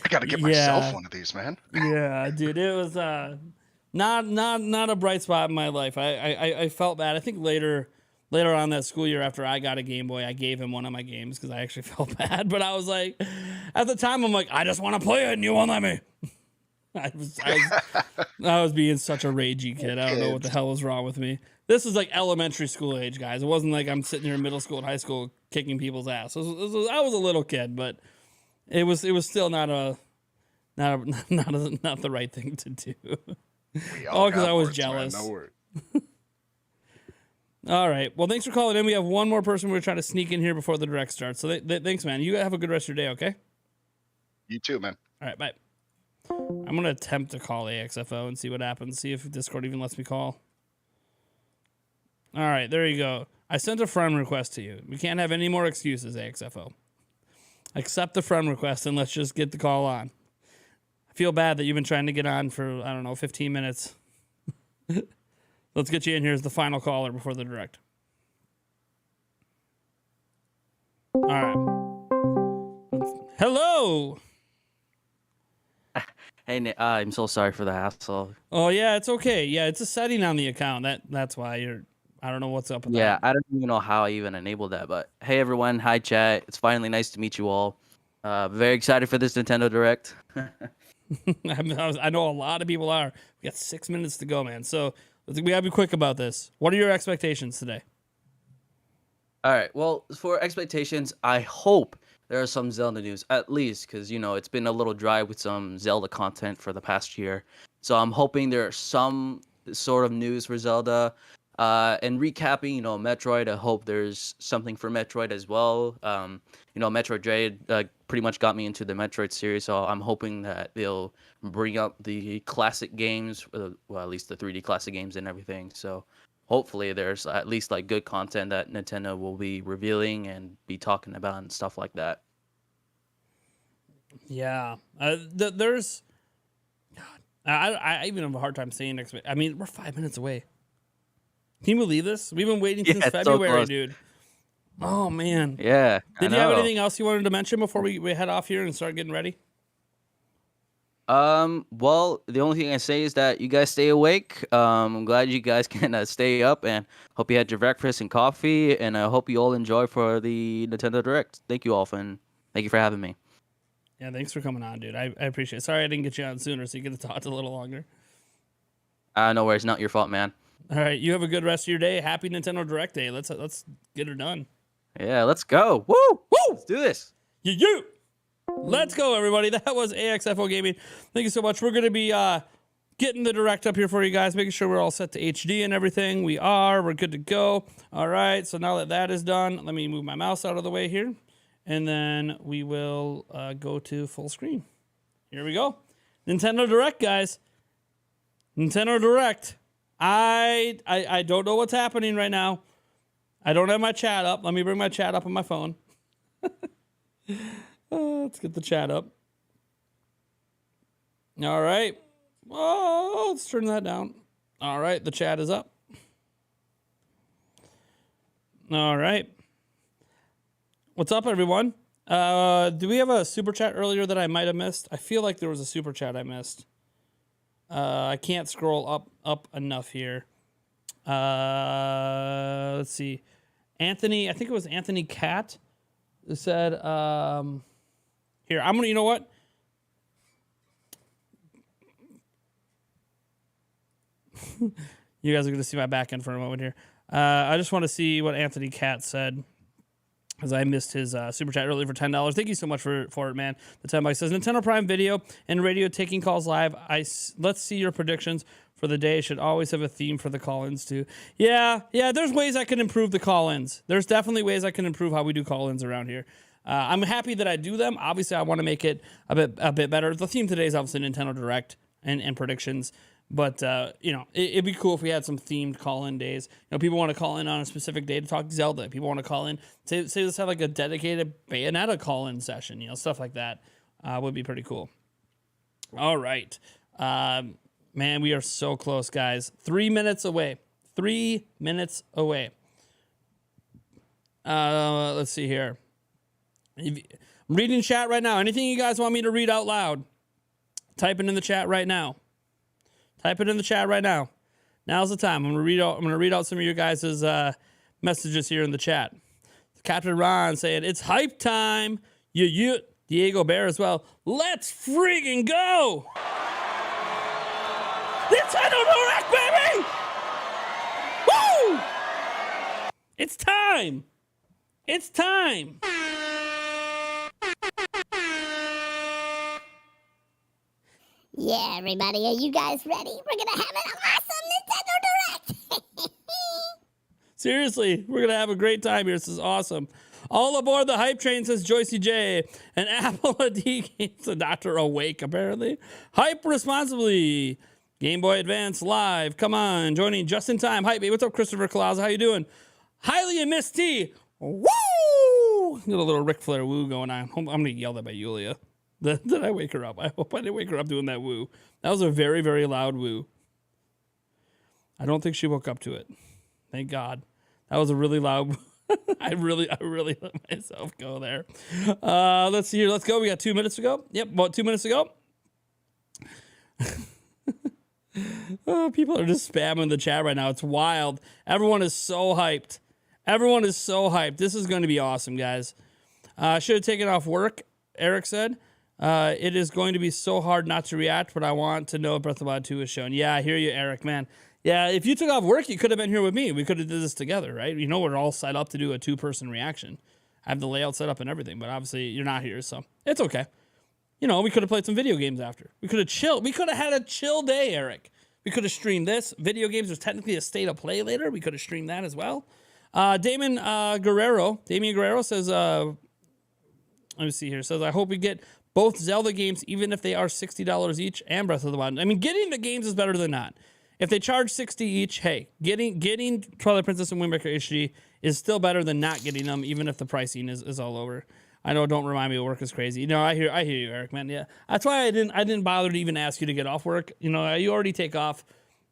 gotta get myself one of these, man. Yeah, dude, it was not a bright spot in my life. I felt bad. I think later on that school year, after I got a Game Boy, I gave him one of my games because I actually felt bad. But I was like, at the time, I'm like, I just want to play it, and you won't let me. I was being such a ragey kid. I don't know what the hell was wrong with me. This was like elementary school age, guys. It wasn't like I'm sitting here in middle school and high school kicking people's ass. I was a little kid, but it was still not the right thing to do. Oh, because I was jealous. Man, no worries. All right. Well, thanks for calling in. We have one more person we're trying to sneak in here before the direct starts. So thanks, man. You have a good rest of your day, okay? You too, man. All right, bye. I'm going to attempt to call AXFO and see what happens. See if Discord even lets me call. All right, there you go. I sent a friend request to you. We can't have any more excuses, AXFO. Accept the friend request and let's just get the call on. I feel bad that you've been trying to get on for, 15 minutes. Let's get you in here as the final caller before the direct. All right. Hello. Hey, I'm so sorry for the hassle. Oh yeah, it's okay. Yeah, it's a setting on the account. That's why I don't know what's up with that. I don't even know how I even enabled that. But hey, everyone. Hi, chat. It's finally nice to meet you all. Very excited for this Nintendo Direct. I know a lot of people are. We got 6 minutes to go, man. So we gotta be quick about this. What are your expectations today? All right. Well, for expectations, I hope there are some Zelda news, at least, because, it's been a little dry with some Zelda content for the past year. So I'm hoping there's some sort of news for Zelda. And recapping, Metroid, I hope there's something for Metroid as well. Metroid Dread pretty much got me into the Metroid series, so I'm hoping that they'll bring up the classic games, well, at least the 3D classic games and everything. So hopefully there's at least like good content that Nintendo will be revealing and be talking about and stuff like that. Yeah, there's. God, I even have a hard time saying next. I mean, we're 5 minutes away. Can you believe this? We've been waiting Yeah, since it's so February, close. dude. Oh man. Yeah. Did I you have know. anything else you wanted to mention before we head off here and start getting ready? Well, the only thing I say is that you guys stay awake. I'm glad you guys can stay up, and hope you had your breakfast and coffee, and I hope you all enjoy for the Nintendo Direct. Thank you all, thank you for having me. Yeah, thanks for coming on, dude. I appreciate it. Sorry I didn't get you on sooner, so you get to talk a little longer. No worries, not your fault, man. All right, you have a good rest of your day. Happy Nintendo Direct Day. Let's get her done. Yeah, let's go. Woo! Woo! Let's do this. Yeah. Let's go, everybody. That was AXFO Gaming. Thank you so much. We're going to be getting the Direct up here for you guys, making sure we're all set to HD and everything. We are. We're good to go. All right, so now that that is done, let me move my mouse out of the way here, and then we will go to full screen. Here we go. Nintendo Direct, guys. Nintendo Direct. I don't know what's happening right now. I don't have my chat up. Let me bring my chat up on my phone. Let's get the chat up. All right. Oh, let's turn that down. All right, the chat is up. All right. What's up, everyone? Do we have a super chat earlier that I might have missed? I feel like there was a super chat I missed. I can't scroll up enough here. Let's see. Anthony, I think it was Anthony Cat, who said, here, I'm gonna, you know what? You guys are gonna see my back end for a moment here. I just want to see what Anthony Cat said, because I missed his super chat earlier for $10. Thank you so much for it, man. The 10 bucks says Nintendo Prime Video and radio taking calls live. Let's see your predictions for the day. Should always have a theme for the call-ins too. Yeah. There's ways I can improve the call-ins. There's definitely ways I can improve how we do call-ins around here. I'm happy that I do them. Obviously, I want to make it a bit better. The theme today is obviously Nintendo Direct and predictions. But, it'd be cool if we had some themed call-in days. People want to call in on a specific day to talk Zelda. People want to call in. Say let's have like a dedicated Bayonetta call-in session. Stuff like that would be pretty cool. All right. Man, we are so close, guys. 3 minutes away. 3 minutes away. Let's see here. I'm reading chat right now. Anything you guys want me to read out loud, type it in the chat right now. Type it in the chat right now. Now's the time. I'm gonna read out some of your guys' messages here in the chat. Captain Ron saying it's hype time. You Diego Bear as well. Let's freaking go! Nintendo Direct, baby! Woo! It's time. It's time. Yeah, everybody, are you guys ready? We're gonna have an awesome Nintendo Direct! Seriously, we're gonna have a great time here. This is awesome. All aboard the hype train, says Joycey J. And Apple D keeps the doctor awake, apparently. Hype responsibly. Game Boy Advance live. Come on, joining just in time. Hype, what's up, Christopher Claus? How you doing? Highly and Miss T. Woo! Got a little Ric Flair woo going on. I'm gonna yell that by Yulia. Did I wake her up? I hope I didn't wake her up doing that woo. That was a very, very loud woo. I don't think she woke up to it. Thank God. That was a really loud woo. I really let myself go there. Let's see here. Let's go. We got 2 minutes to go. Yep, about 2 minutes to go. Oh, people are just spamming the chat right now. It's wild. Everyone is so hyped. Everyone is so hyped. This is going to be awesome, guys. I should have taken off work, Eric said. It is going to be so hard not to react, but I want to know if Breath of the Wild 2 is shown. Yeah, I hear you, Eric, man. Yeah, if you took off work, you could have been here with me. We could have did this together, right? We're all set up to do a 2-person reaction. I have the layout set up and everything, but obviously you're not here, so it's okay. We could have played some video games after. We could have chilled. We could have had a chill day, Eric. We could have streamed this. Video games, there's technically a state of play later. We could have streamed that as well. Damien Guerrero says, let me see here. Says, I hope we get both Zelda games, even if they are $60 each, and Breath of the Wild. I mean, getting the games is better than not. If they charge $60 each, hey, getting Twilight Princess and Wind Waker HD is still better than not getting them, even if the pricing is all over. I know, don't remind me, work is crazy. I hear you, Eric, man. Yeah, that's why I didn't bother to even ask you to get off work. You already take off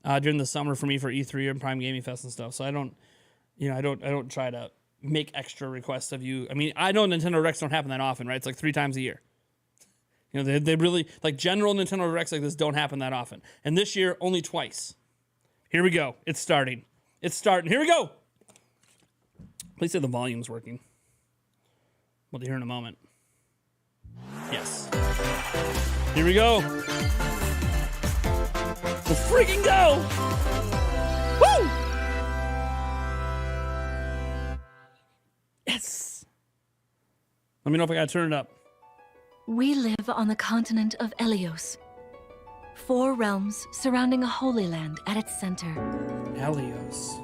during the summer for me for E3 and Prime Gaming Fest and stuff. So I don't try to make extra requests of you. I mean, I know Nintendo Directs don't happen that often, right? It's like 3 times a year. You know, they really, like, general Nintendo Directs like this don't happen that often. And this year, only twice. Here we go. It's starting. It's starting. Here we go. Please say the volume's working. We'll hear in a moment. Yes. Here we go. Let's freaking go. Woo! Yes. Let me know if I gotta turn it up. We live on the continent of Elios. 4 realms surrounding a holy land at its center. Elios.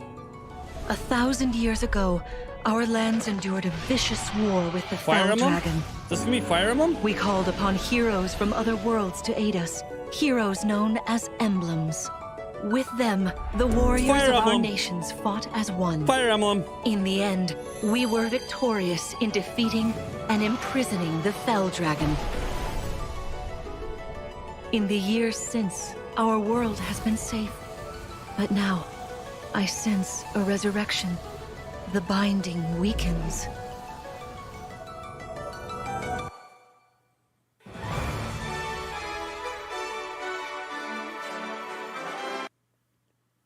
1,000 years ago, our lands endured a vicious war with the Fire Fell Emblem? Dragon. This gonna be Fire Emblem? We called upon heroes from other worlds to aid us. Heroes known as emblems. With them, the warriors Fire of our Emblem. nations fought as one. Fire Emblem. In the end, we were victorious in defeating and imprisoning the Fell Dragon. In the years since, our world has been safe. But now, I sense a resurrection. The binding weakens.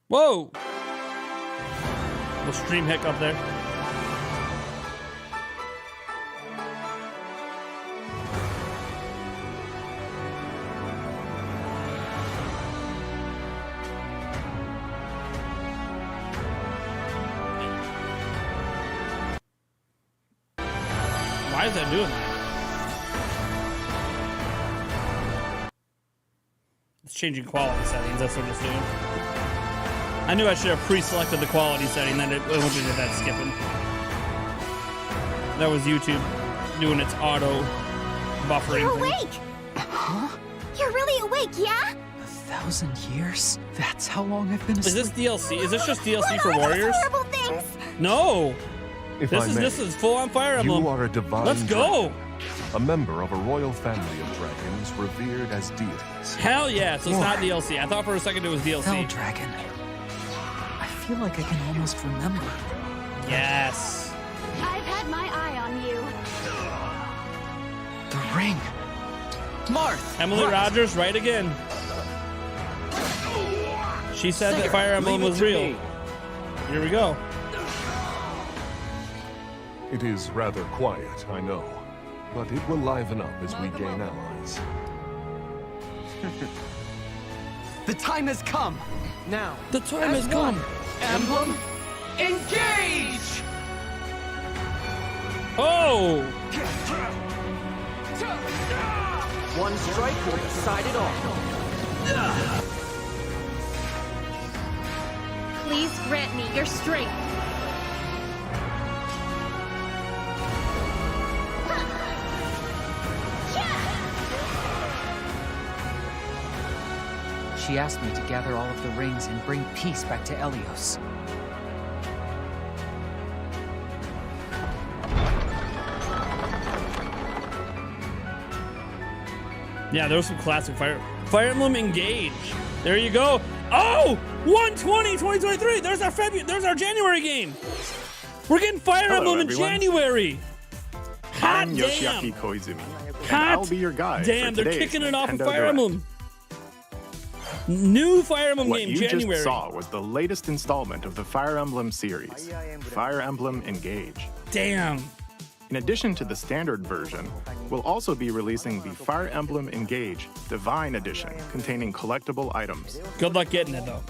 Whoa! Little stream hiccup there. Why is that doing that? It's changing quality settings, that's what it's doing. I knew I should have pre-selected the quality setting, then it went into that skipping. That was YouTube doing its auto buffering You're thing. awake! Huh? You're really awake, yeah? 1,000 years? That's how long I've been Is asleep. this DLC? Is this just DLC What for are these Warriors? horrible things? No! If I may, This is full on Fire Emblem. You are a divine Let's go! dragon, a member of a royal family of dragons revered as deities. Hell yeah, so it's not DLC. I thought for a second it was DLC. Fell Dragon. I feel like I can almost remember. Yes. I've had my eye on you. The ring. Marth! Emily right. Rogers, right again. She said that Sayer, Fire Emblem leave it was to real. me. Here we go. It is rather quiet, I know, but it will liven up as we gain allies. The time has come. Now. The time as has come. one, Emblem, engage! Oh! One strike will decide it all. Please grant me your strength. She asked me to gather all of the rings and bring peace back to Elios. Yeah, there was some classic Fire Emblem Engage. There you go. Oh! 1/20/2023. There's our January game. We're getting Fire Hello, Emblem in everyone. January. Hot I'm damn. Yoshiaki Koizumi, and Hot I'll be your guide. Damn, for they're today's kicking it off with Nintendo Fire Direct. Emblem. New Fire Emblem What game, you January. just saw was the latest installment of the Fire Emblem series, Fire Emblem Engage. Damn. In addition to the standard version, we'll also be releasing the Fire Emblem Engage Divine Edition, containing collectible items. Good luck getting it, though.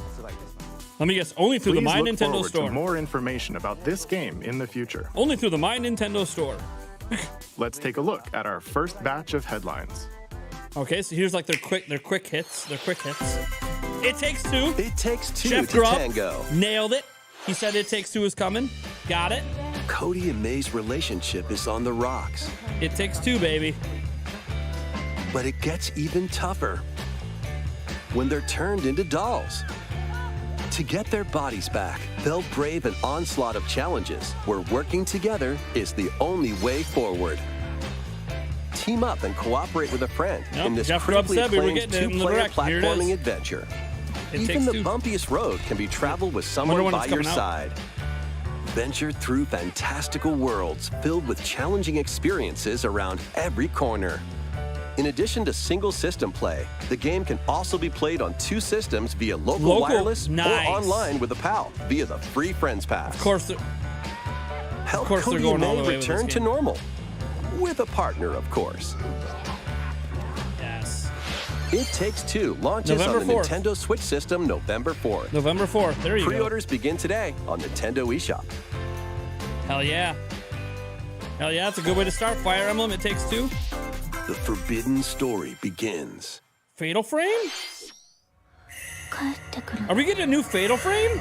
Let me guess, only through Please the My look Nintendo forward Store. to more information about this game in the future. Only through the My Nintendo Store. Let's take a look at our first batch of headlines. Okay, so here's like their quick hits. It Takes Two. It Takes Two Chef to Grubb Tango. nailed it. He said It Takes Two is coming. Got it. Cody and May's relationship is on the rocks. It Takes Two, baby. But it gets even tougher when they're turned into dolls. To get their bodies back, they'll brave an onslaught of challenges where working together is the only way forward. Team up and cooperate with a friend Yep, in this Jeff Grubb critically said we were acclaimed getting it in the two-player direct. Here it is. platforming adventure. Takes Even the Two. bumpiest road can be traveled with Wonder someone when by it's your coming out. side. Venture through fantastical worlds filled with challenging experiences around every corner. In addition to single system play, the game can also be played on 2 systems via local wireless nice. or online with a pal via the free Friends Pass. Of course, Help course they're Cody going and all May the way with return this to game. normal. With a partner, of course. yes. It Takes Two launches November on the 4th. Nintendo Switch system November 4th. November 4th. There you go. Pre-orders begin today on Nintendo eShop. Hell yeah. Hell yeah, that's a good way to start. Fire Emblem, It Takes Two. The forbidden story begins. Fatal Frame? Are we getting a new Fatal Frame?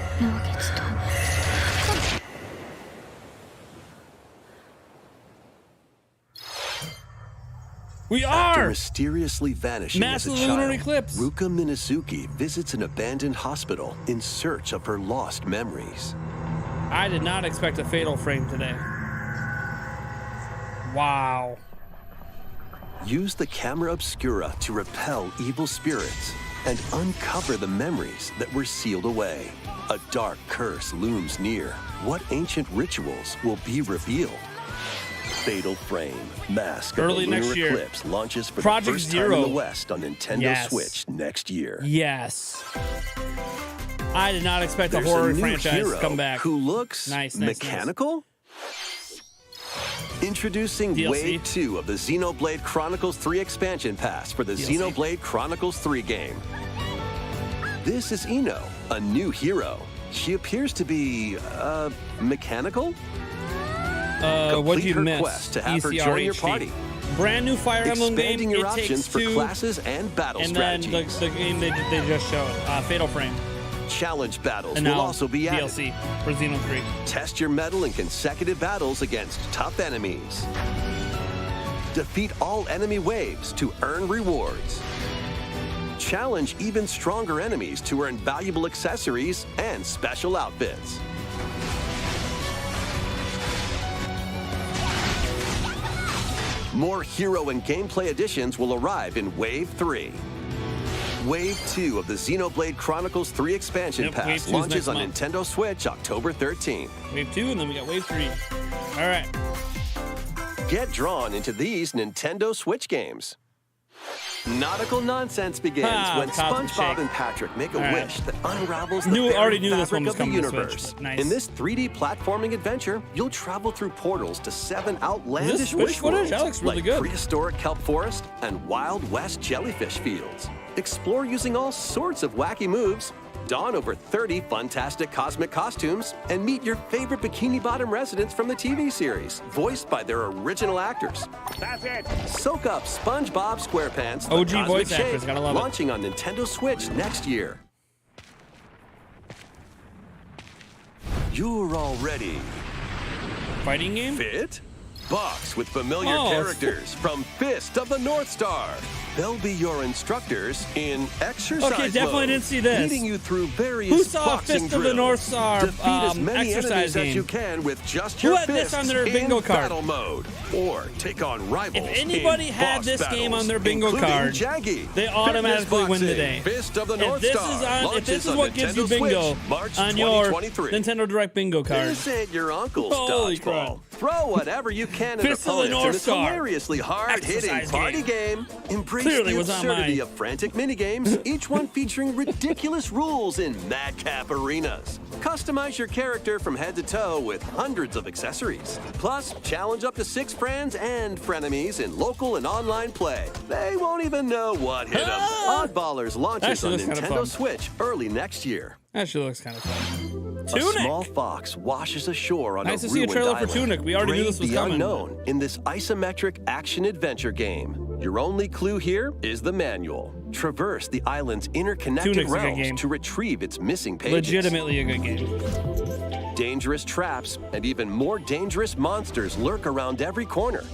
We After are! mysteriously vanishing Massive as a lunar child, eclipse. Ruka Minazuki visits an abandoned hospital in search of her lost memories. I did not expect a Fatal Frame today. Wow. Use the camera obscura to repel evil spirits and uncover the memories that were sealed away. A dark curse looms near. What ancient rituals will be revealed? Fatal Frame, Mask of Early the Lunar next year. Eclipse launches for Project the first time Zero. in the West on Nintendo Yes. Switch next year. Yes. I did not expect There's a horror a new franchise hero to come back. who looks Nice. mechanical. Introducing DLC. Wave 2 of the Xenoblade Chronicles 3 expansion pass for the DLC. Xenoblade Chronicles 3 game. This is Ino, a new hero. She appears to be, mechanical? What'd Complete you her miss? quest to have her join your ECRHD. party. Brand new Fire Emblem game. Expanding your It options Takes for Two. classes and battle And then strategies. the game they just showed, Fatal Frame. Challenge battles And will now also be added. DLC for Xeno 3. Test your mettle in consecutive battles against tough enemies. Defeat all enemy waves to earn rewards. Challenge even stronger enemies to earn valuable accessories and special outfits. More hero and gameplay additions will arrive in Wave 3. Wave 2 of the Xenoblade Chronicles 3 expansion Yep, Wave pass 2 is launches next on month. Nintendo Switch October 13th. Wave 2, and then we got Wave 3. All right. Get drawn into these Nintendo Switch games. Nautical nonsense begins when Cosmic SpongeBob Shake. and Patrick make a All right. wish that unravels the Already very knew this one fabric was of the coming to Switch, universe. but nice. In this 3D platforming adventure, you'll travel through portals to 7 outlandish Switch wish footage? worlds, That looks really like good. prehistoric kelp forest and Wild West jellyfish fields. Explore using all sorts of wacky moves, don over 30 fantastic cosmic costumes, and meet your favorite Bikini Bottom residents from the TV series, voiced by their original actors. That's it. Soak up SpongeBob SquarePants, the OG Cosmic voice actors, Shake, gotta love it. launching on Nintendo Switch next year. You're all ready. Fighting game? Fit? Box with familiar Oh. characters from Fist of the North Star. They'll be your instructors in exercise Okay, definitely mode, didn't see this. leading you through various Who saw boxing Fist of the drills. North Star, Defeat as many exercise enemies game? as you can with just Who your had this fists on their bingo in card? battle mode, or take on rivals. If anybody in had boss this game battles, on their bingo including card, Jaggy. they automatically Fitness win boxing, today. Fist of the If North this Star is on, if launches this is on what gives you Nintendo bingo Switch, March on your 2023. Nintendo Direct bingo card, This ain't your uncle's Holy dodgeball. Throw whatever you can at Fist of the opponents in North this Star. hilariously hard-hitting Exercise party game. Embrace Clearly the was on absurdity mine. of frantic minigames, each one featuring ridiculous rules in madcap arenas. Customize your character from head to toe with hundreds of accessories. Plus, challenge up to 6 friends and frenemies in local and online play. They won't even know what hit them. Oddballers launches Actually on looks kinda Nintendo fun. Switch early next year. actually looks kind of fun. A Tunic! small fox washes ashore on Nice a to see a ruined trailer for island. Tunic. We already knew Brave this was the coming. unknown in this isometric action-adventure game. Your only clue here is the manual. Traverse the island's interconnected Tunic's a good realms game. to retrieve its missing pages. Legitimately a good game. Dangerous traps and even more dangerous monsters lurk around every corner.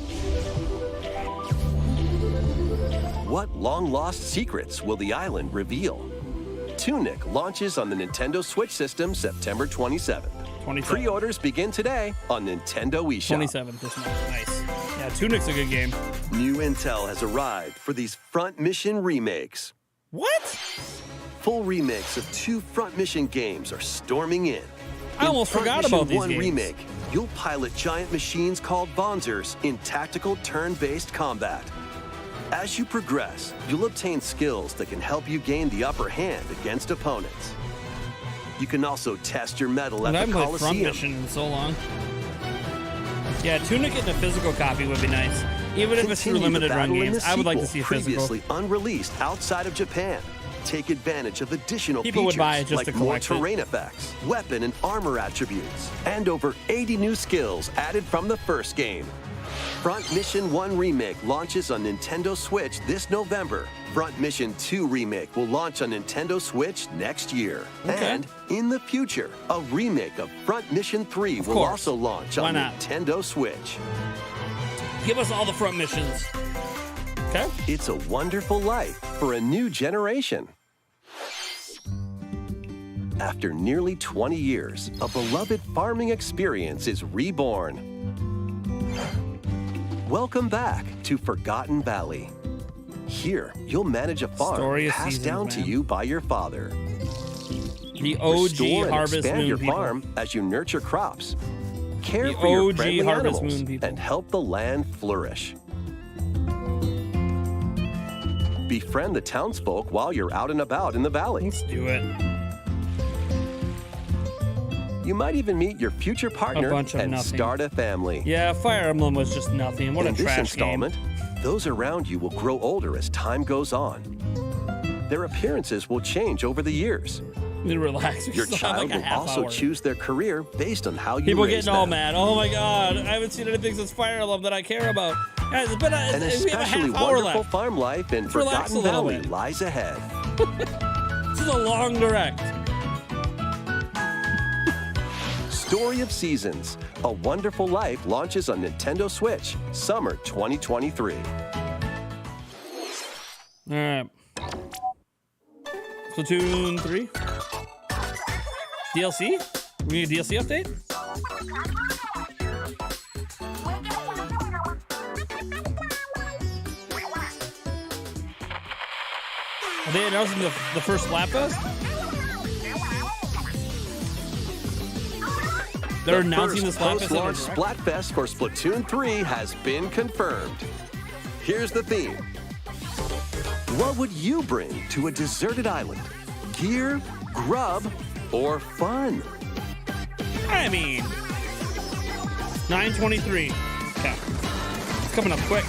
What long-lost secrets will the island reveal? Tunic launches on the Nintendo Switch system September 27th. 27th. Pre-orders begin today on Nintendo eShop. 27th this month. Nice. Yeah, Tunic's a good game. New intel has arrived for these front mission remakes. What? full remakes of 2 Front Mission games are storming in. I almost Front forgot Mission about these 1 games. Remake, you'll pilot giant machines called Bonzers in tactical turn-based combat. As you progress, you'll obtain skills that can help you gain the upper hand against opponents. You can also test your mettle at I the haven't played Front Coliseum. Mission in so long. Yeah, Tunic getting a physical copy would be nice. Even if it's through Continue the limited run battle in games, the I would like to sequel, see physical. previously unreleased outside of Japan. Take advantage of additional People would features buy it just like to more collect it. terrain effects, weapon and armor attributes, and over 80 new skills added from the first game. Front Mission 1 Remake launches on Nintendo Switch this November. Front Mission 2 Remake will launch on Nintendo Switch next year. Okay. And in the future, a remake of Front Mission 3 will course. also launch Why on not? Nintendo Switch. Give us all the Front Missions. Okay. It's a wonderful life for a new generation. After nearly 20 years, a beloved farming experience is reborn. Welcome back to Forgotten Valley. Here, you'll manage a farm Story of passed seasons, down to man. you by your father. The OG Restore and Harvest expand Moon your people. farm as you nurture crops, care The for your OG friendly Harvest animals, Moon people. and help the land flourish. Befriend the townsfolk while you're out and about in the valley. Let's do it. You might even meet your future partner bunch of and nothing. start a family. Yeah, Fire Emblem was just nothing. What In a this trash installment, game. those around you will grow older as time goes on. Their appearances will change over the years. Relax. We Your still have child like a will half also hour. choose their career based on how you People raise getting all them. mad. Oh my god, I haven't seen anything since Fire Emblem that I care about. Guys, it's been An we have a especially half hour wonderful left. farm life in Let's relax Forgotten a little Valley bit. lies ahead. This is a long direct. Story of Seasons, A Wonderful Life launches on Nintendo Switch, summer 2023. All right. Splatoon 3. DLC? We need a DLC update? Are they announcing the first Splatfest? They're announcing the first Splatfest. post-launch Splatfest for Splatoon 3 has been confirmed. Here's the theme. What would you bring to a deserted island? Gear, grub, or fun? I mean, 9/23. Okay. It's coming up quick.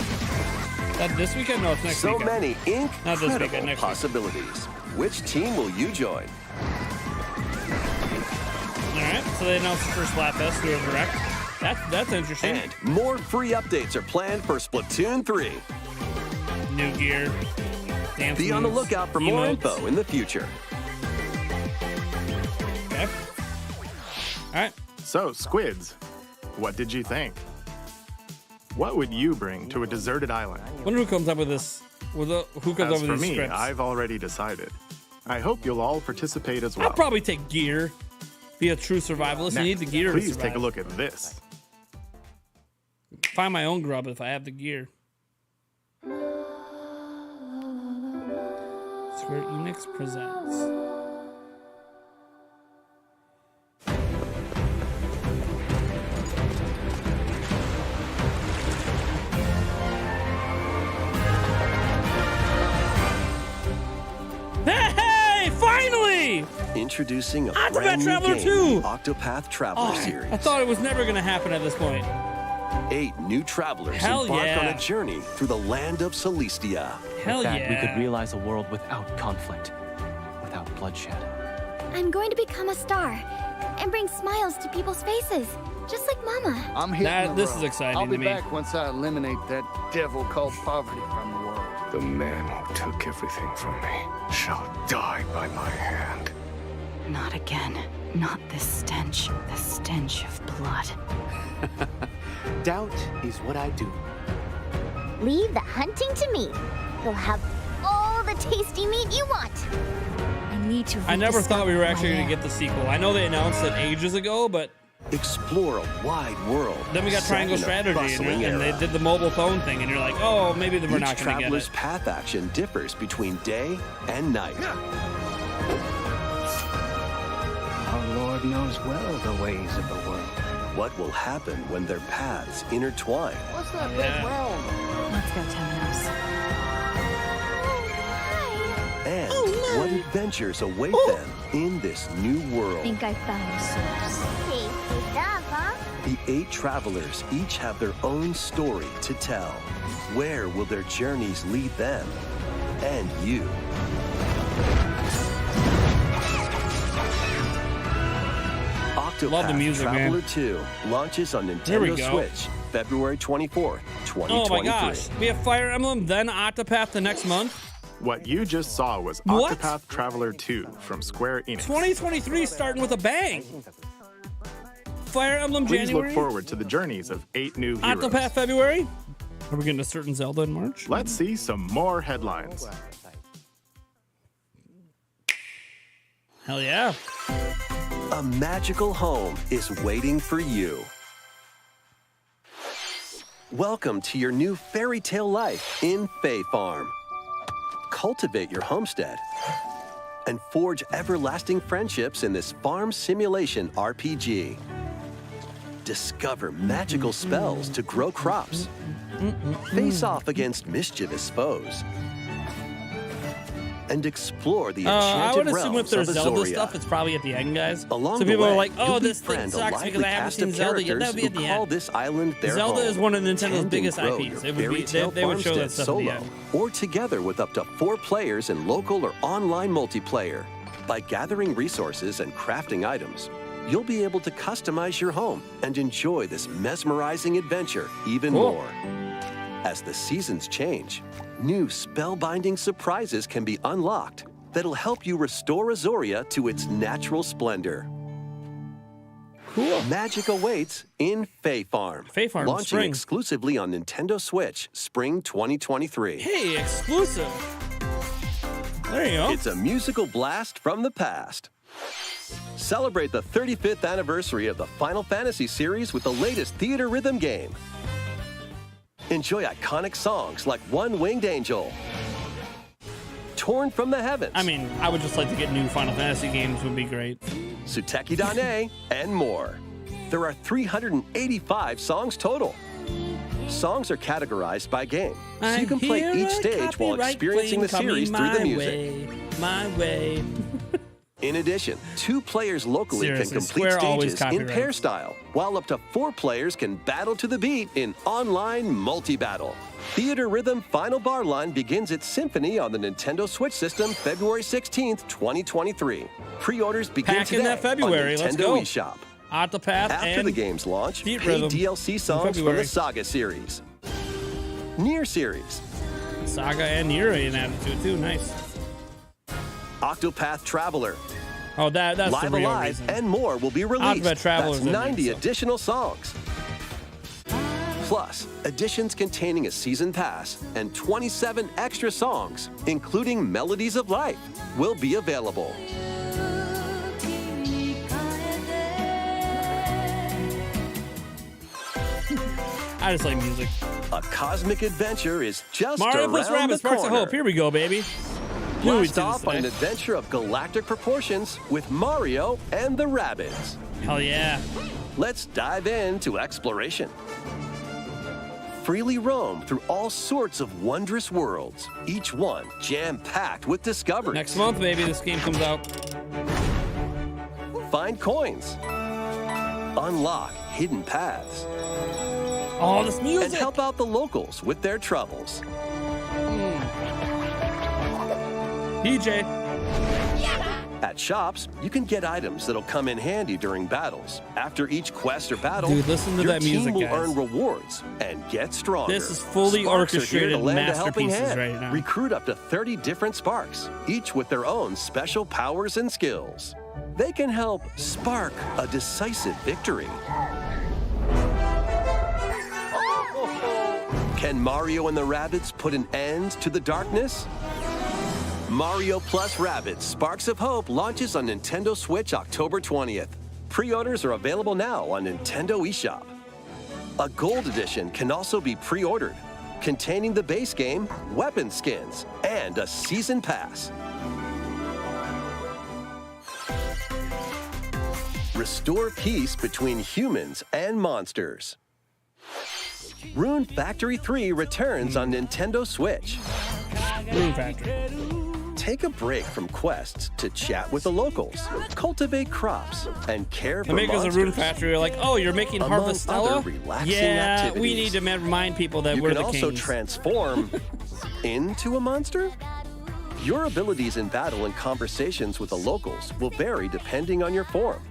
That this weekend? No, it's next So weekend. many Not this weekend, incredible next week. possibilities. Which team will you join? All right, so they announced the first Splatfest through a direct. That's interesting. And more free updates are planned for Splatoon 3. New gear. Dance Be on the moves, lookout for more emotes. info in the future. Okay. All right. So, Squids, what did you think? What would you bring to a deserted island? Wonder who comes up with this. Who comes As up for with these me, scripts? I've already decided. I hope you'll all participate as well. I'll probably take gear. Be a true survivalist. You need the gear to Please survive. take a look at this. Find my own grub if I have the gear. Square Enix presents. Hey, finally! Introducing a Octopath brand new Traveler game, 2. the Octopath Traveler Oh, series. I thought it was never going to happen at this point. 8 new travelers Hell embark yeah. on a journey through the land of Celestia. Hell With that, we yeah. could realize a world without conflict, without bloodshed. I'm going to become a star and bring smiles to people's faces, just like Mama. I'm hitting the This road. is exciting I'll be to me. back once I eliminate that devil called poverty from the world. The man who took everything from me shall die by my hand. Not again. Not this stench. The stench of blood. Doubt is what I do. Leave the hunting to me. You'll have all the tasty meat you want. I need to. I never thought we were actually going to get. get the sequel. I know they announced it ages ago, but Explore a wide world. then we got set Triangle in a Strategy, bustling and they era. did the mobile phone thing, and you're like, oh, maybe we're Each not going to get traveler's it. path action differs between day and night. Lord knows well the ways of the world. What will happen when their paths intertwine? What's that big round? Let's go, Temenos. And what adventures await them in this new world? Think I found the source. The 8 travelers each have their own story to tell. Where will their journeys lead them and you? Octopath Love the music, Traveler man. 2 launches on Here we Nintendo go. Switch February 24th, 2023. Oh my gosh. We have Fire Emblem, then Octopath the next month. What you just saw was What? Octopath Traveler 2 from Square Enix. 2023 starting with a bang. Fire Emblem Please January. look forward to the journeys of 8 new heroes. Octopath February. Are we getting a certain Zelda in March? Let's see some more headlines. Hell yeah. A magical home is waiting for you. Welcome to your new fairy tale life in Fae Farm. Cultivate your homestead and forge everlasting friendships in this farm simulation RPG. Discover magical spells to grow crops. Face off against mischievous foes. And explore the I enchanted would assume if realms of there's Zelda Azoria. stuff, it's probably at the end, guys. Along So the people way, are like, you'll oh, this thing befriend a sucks lively because I haven't cast seen of Zelda yet. That characters would be at who the call end. this island their Zelda home. is one of Nintendo's Tend and biggest grow IPs. your It would fairy be, tale they would show that farmstead stuff at the solo, end. or together with up to 4 players in local or online multiplayer. By gathering resources and crafting items, you'll be able to customize your home and enjoy this mesmerizing adventure even Cool. more. As the seasons change, new spellbinding surprises can be unlocked that'll help you restore Azoria to its natural splendor. Cool. Magic awaits in Fae Farm. Fae Farm, launching spring. exclusively on Nintendo Switch, spring 2023. Hey, exclusive. There you go. It's a musical blast from the past. Celebrate the 35th anniversary of the Final Fantasy series with the latest theater rhythm game. Enjoy iconic songs like One Winged Angel, Torn from the Heavens, I mean, I would just like to get new Final Fantasy games would be great. Suteki Dane, and more. There are 385 songs total. Songs are categorized by game, so you can play hear each a stage while copyright experiencing the claim series coming through the my music. way, my way. In addition, 2 players locally Seriously, can complete Square always stages in copyrights. pair style, while up to 4 players can battle to the beat in online multi-battle. Theater Rhythm Final Bar Line begins its symphony on the Nintendo Switch system February 16th, 2023. Pre-orders begin Pack in today that February, on let's Nintendo go. eShop. Octopath After and the game's launch, Theater pay Rhythm DLC in songs from February. the Saga series. Nier series, Saga and Nier in attitude too. Nice. Octopath Traveler, Oh, that's Live the real Alive, reason. and more will be released. Octopath Traveler's That's in there, 90 so. additional songs. Plus, editions containing a season pass and 27 extra songs, including Melodies of Life, will be available. I just like music. A cosmic adventure is just Mario around plus the Rabbids Sparks of corner. Hope. Here we go, baby. Knew we'd Blast do this off on an today. adventure of galactic proportions with Mario and the Rabbids. Hell yeah. Let's dive into exploration. Freely roam through all sorts of wondrous worlds, each one jam-packed with discoveries. Next month, baby, this game comes out. Find coins. Unlock hidden paths. Oh, this music! And help out the locals with their troubles. DJ. At shops, you can get items that'll come in handy during battles. After each quest or battle, Dude, listen to your that team music, will guys. earn rewards and get stronger. This is fully Sparks are here to orchestrated lend a helping masterpieces hand. right now. Recruit up to 30 different sparks, each with their own special powers and skills. They can help spark a decisive victory. Can Mario and the Rabbids put an end to the darkness? Mario Plus Rabbids Sparks of Hope launches on Nintendo Switch October 20th. Pre-orders are available now on Nintendo eShop. A gold edition can also be pre-ordered, containing the base game, weapon skins, and a season pass. Restore peace between humans and monsters. Rune Factory 3 returns on Nintendo Switch. Rune Factory. Take a break from quests to chat with the locals, cultivate crops, and care for The makers monsters. of Rune Factory are like, oh, you're making Among Harvestella? other relaxing Yeah, we activities. need to remind people that You we're can the also kings. transform into a monster. Your abilities in battle and conversations with the locals will vary depending on your form.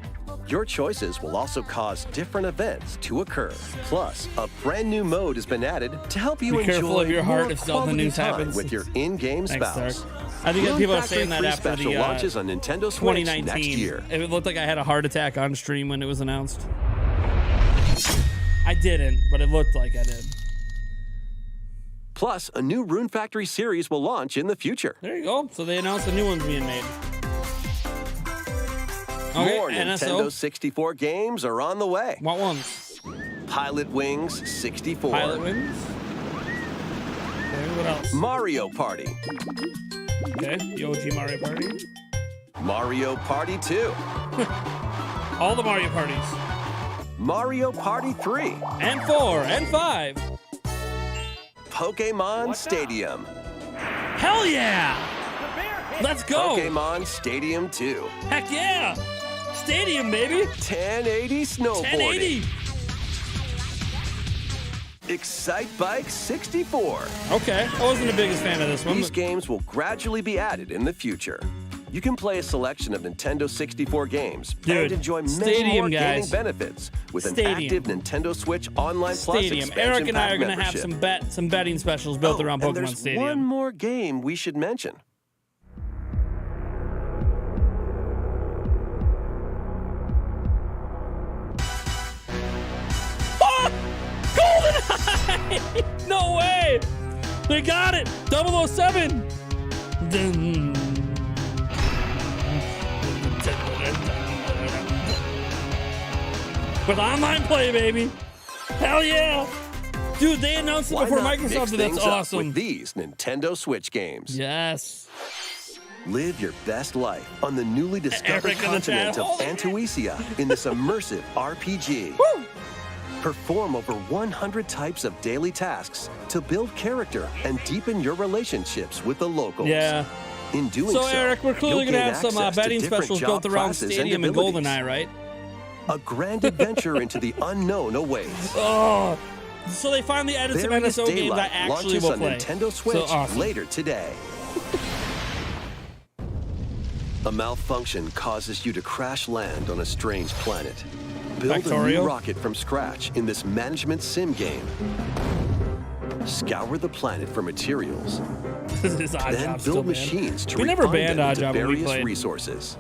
Your choices will also cause different events to occur. Plus, a brand new mode has been added to help you Be enjoy careful of your heart more if Zelda quality news time happens. with your in-game Thanks, spouse. Sark. I think Rune people are Factory saying that 3 after special the launches on Nintendo Switch 2019. next year. It looked like I had a heart attack on stream when it was announced. I didn't, but it looked like I did. Plus, a new Rune Factory series will launch in the future. There you go. So they announced a new one's being made. Okay, More NSO. Nintendo 64 games are on the way. What ones? Pilot Wings 64. Pilot Wings? Okay, what else? Mario Party. Okay, the OG Mario Party. Mario Party 2. All the Mario parties. Mario Party 3. And 4 and 5. Pokemon Stadium. Hell yeah! Let's go! Pokemon Stadium 2. Heck yeah! Stadium, baby! 1080 snowboarding. 1080! Excite Bike 64. Okay, I wasn't the biggest fan of this one. These but- games will gradually be added in the future. You can play a selection of Nintendo 64 games Dude, and enjoy many Stadium, more gaming guys. benefits with an Stadium. active Nintendo Switch Online Plus Stadium. expansion Eric and I pack are going to have membership. some betting specials built around and Pokemon there's Stadium. one more game we should mention. Ah! GoldenEye! No way! They got it! 007! Dun. With online play, baby! Hell yeah! Dude, they announced it Why before not Microsoft mix did. That's things up awesome. with these Nintendo Switch games? Yes. Live your best life on the newly discovered Eric in the chat. continent of Antuisia in this immersive RPG. Perform over 100 types of daily tasks to build character and deepen your relationships with the locals. Yeah. In doing so, So, Eric, we're clearly you'll going to gain have some access to betting different specials job built around classes Stadium and abilities. GoldenEye, right? A grand adventure into the unknown awaits. Oh, so they finally added some Various NSO games I Daylight actually launches will on play. Nintendo Switch So awesome. later today. A malfunction causes you to crash land on a strange planet. Build a Factorio? new rocket from scratch in this management sim game. Scour the planet for materials. This is Odd Then Job still build banned. machines to We never refine banned them Odd into Job when we various played. resources.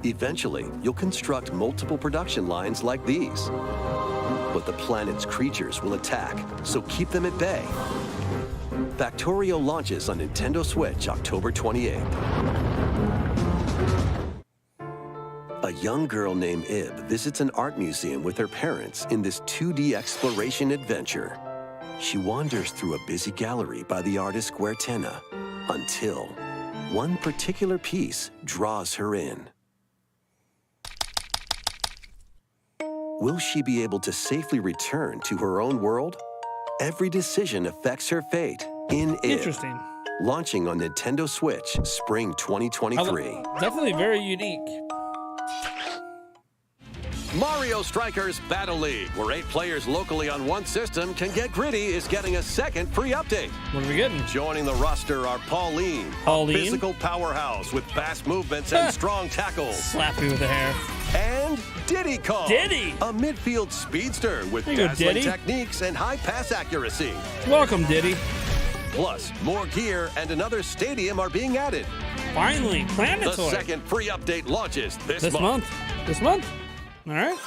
Eventually, you'll construct multiple production lines like these. But the planet's creatures will attack, so keep them at bay. Factorio launches on Nintendo Switch October 28th. A young girl named Ib visits an art museum with her parents in this 2D exploration adventure. She wanders through a busy gallery by the artist Guertena until one particular piece draws her in. Will she be able to safely return to her own world? Every decision affects her fate in Ib. Interesting. Launching on Nintendo Switch spring 2023. Definitely very unique. Mario Strikers Battle League, where 8 players locally on one system can get gritty, is getting a second free update. What are we getting? Joining the roster are Pauline, Pauline? a physical powerhouse with fast movements and strong tackles. Slap me with the hair. And Diddy Kong, Diddy! a midfield speedster with There you go, dazzling Diddy. techniques and high pass accuracy. Welcome, Diddy. Plus, more gear and another stadium are being added. Finally, The Planetoid. second free update launches this This month. This month. All right.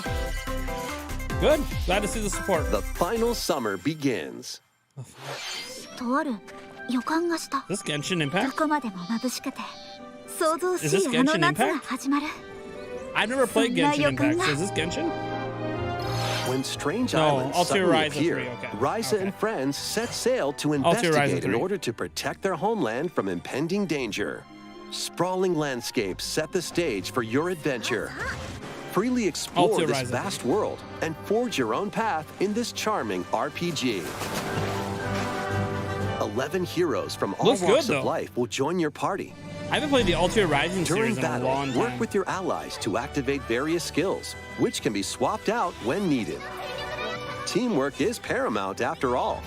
Good. Glad to see the support. The final summer begins. とある予感がした。 Is this Genshin ど Impact? こまでも眩しくて想像し Is this いあの Genshin 夏が Impact? 始まる。 I've never played Genshin Yokonga. Impact. So is this Genshin? When strange No, islands Altair suddenly Ryza appear, 3, okay. Ryza and friends set sail to Altair Ryza investigate in 3. order to protect their homeland from impending danger. Sprawling landscapes set the stage for your adventure. Freely explore Altia this Rising. vast world and forge your own path in this charming RPG. 11 heroes from all Looks good, walks though. of life will join your party. I haven't played the Altia Rising During series in a battle, long work time. with your allies to activate various skills, which can be swapped out when needed. Teamwork is paramount after all.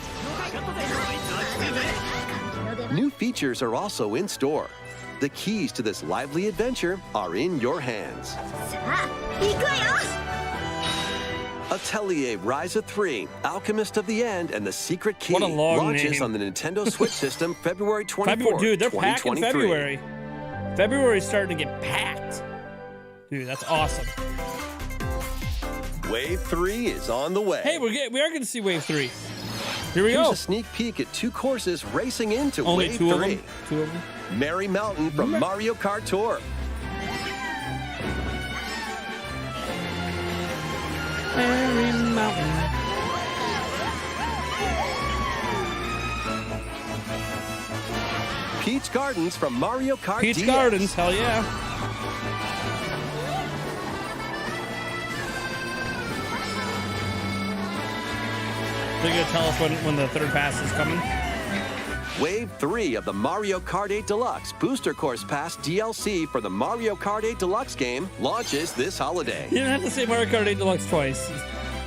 New features are also in store. The keys to this lively adventure are in your hands. Atelier Ryza 3, Alchemist of the End, and the Secret Key What a long launches name. on the Nintendo Switch system February 24th, Dude, they're packing 2023. February. February's starting to get packed. Dude, that's awesome. Wave 3 is on the way. Hey, we are going to see Wave 3. Here we Here's go. a sneak peek at 2 courses racing into Only Wave 2 of 3. them? 2 of them? Merry Mountain from Mario Kart Tour. Merry Mountain. Peach Gardens from Mario Kart Peach DS. Gardens, hell yeah. They're going to tell us when the third pass is coming. Wave 3 of the Mario Kart 8 Deluxe Booster Course Pass DLC for the Mario Kart 8 Deluxe game launches this holiday. You didn't have to say Mario Kart 8 Deluxe twice.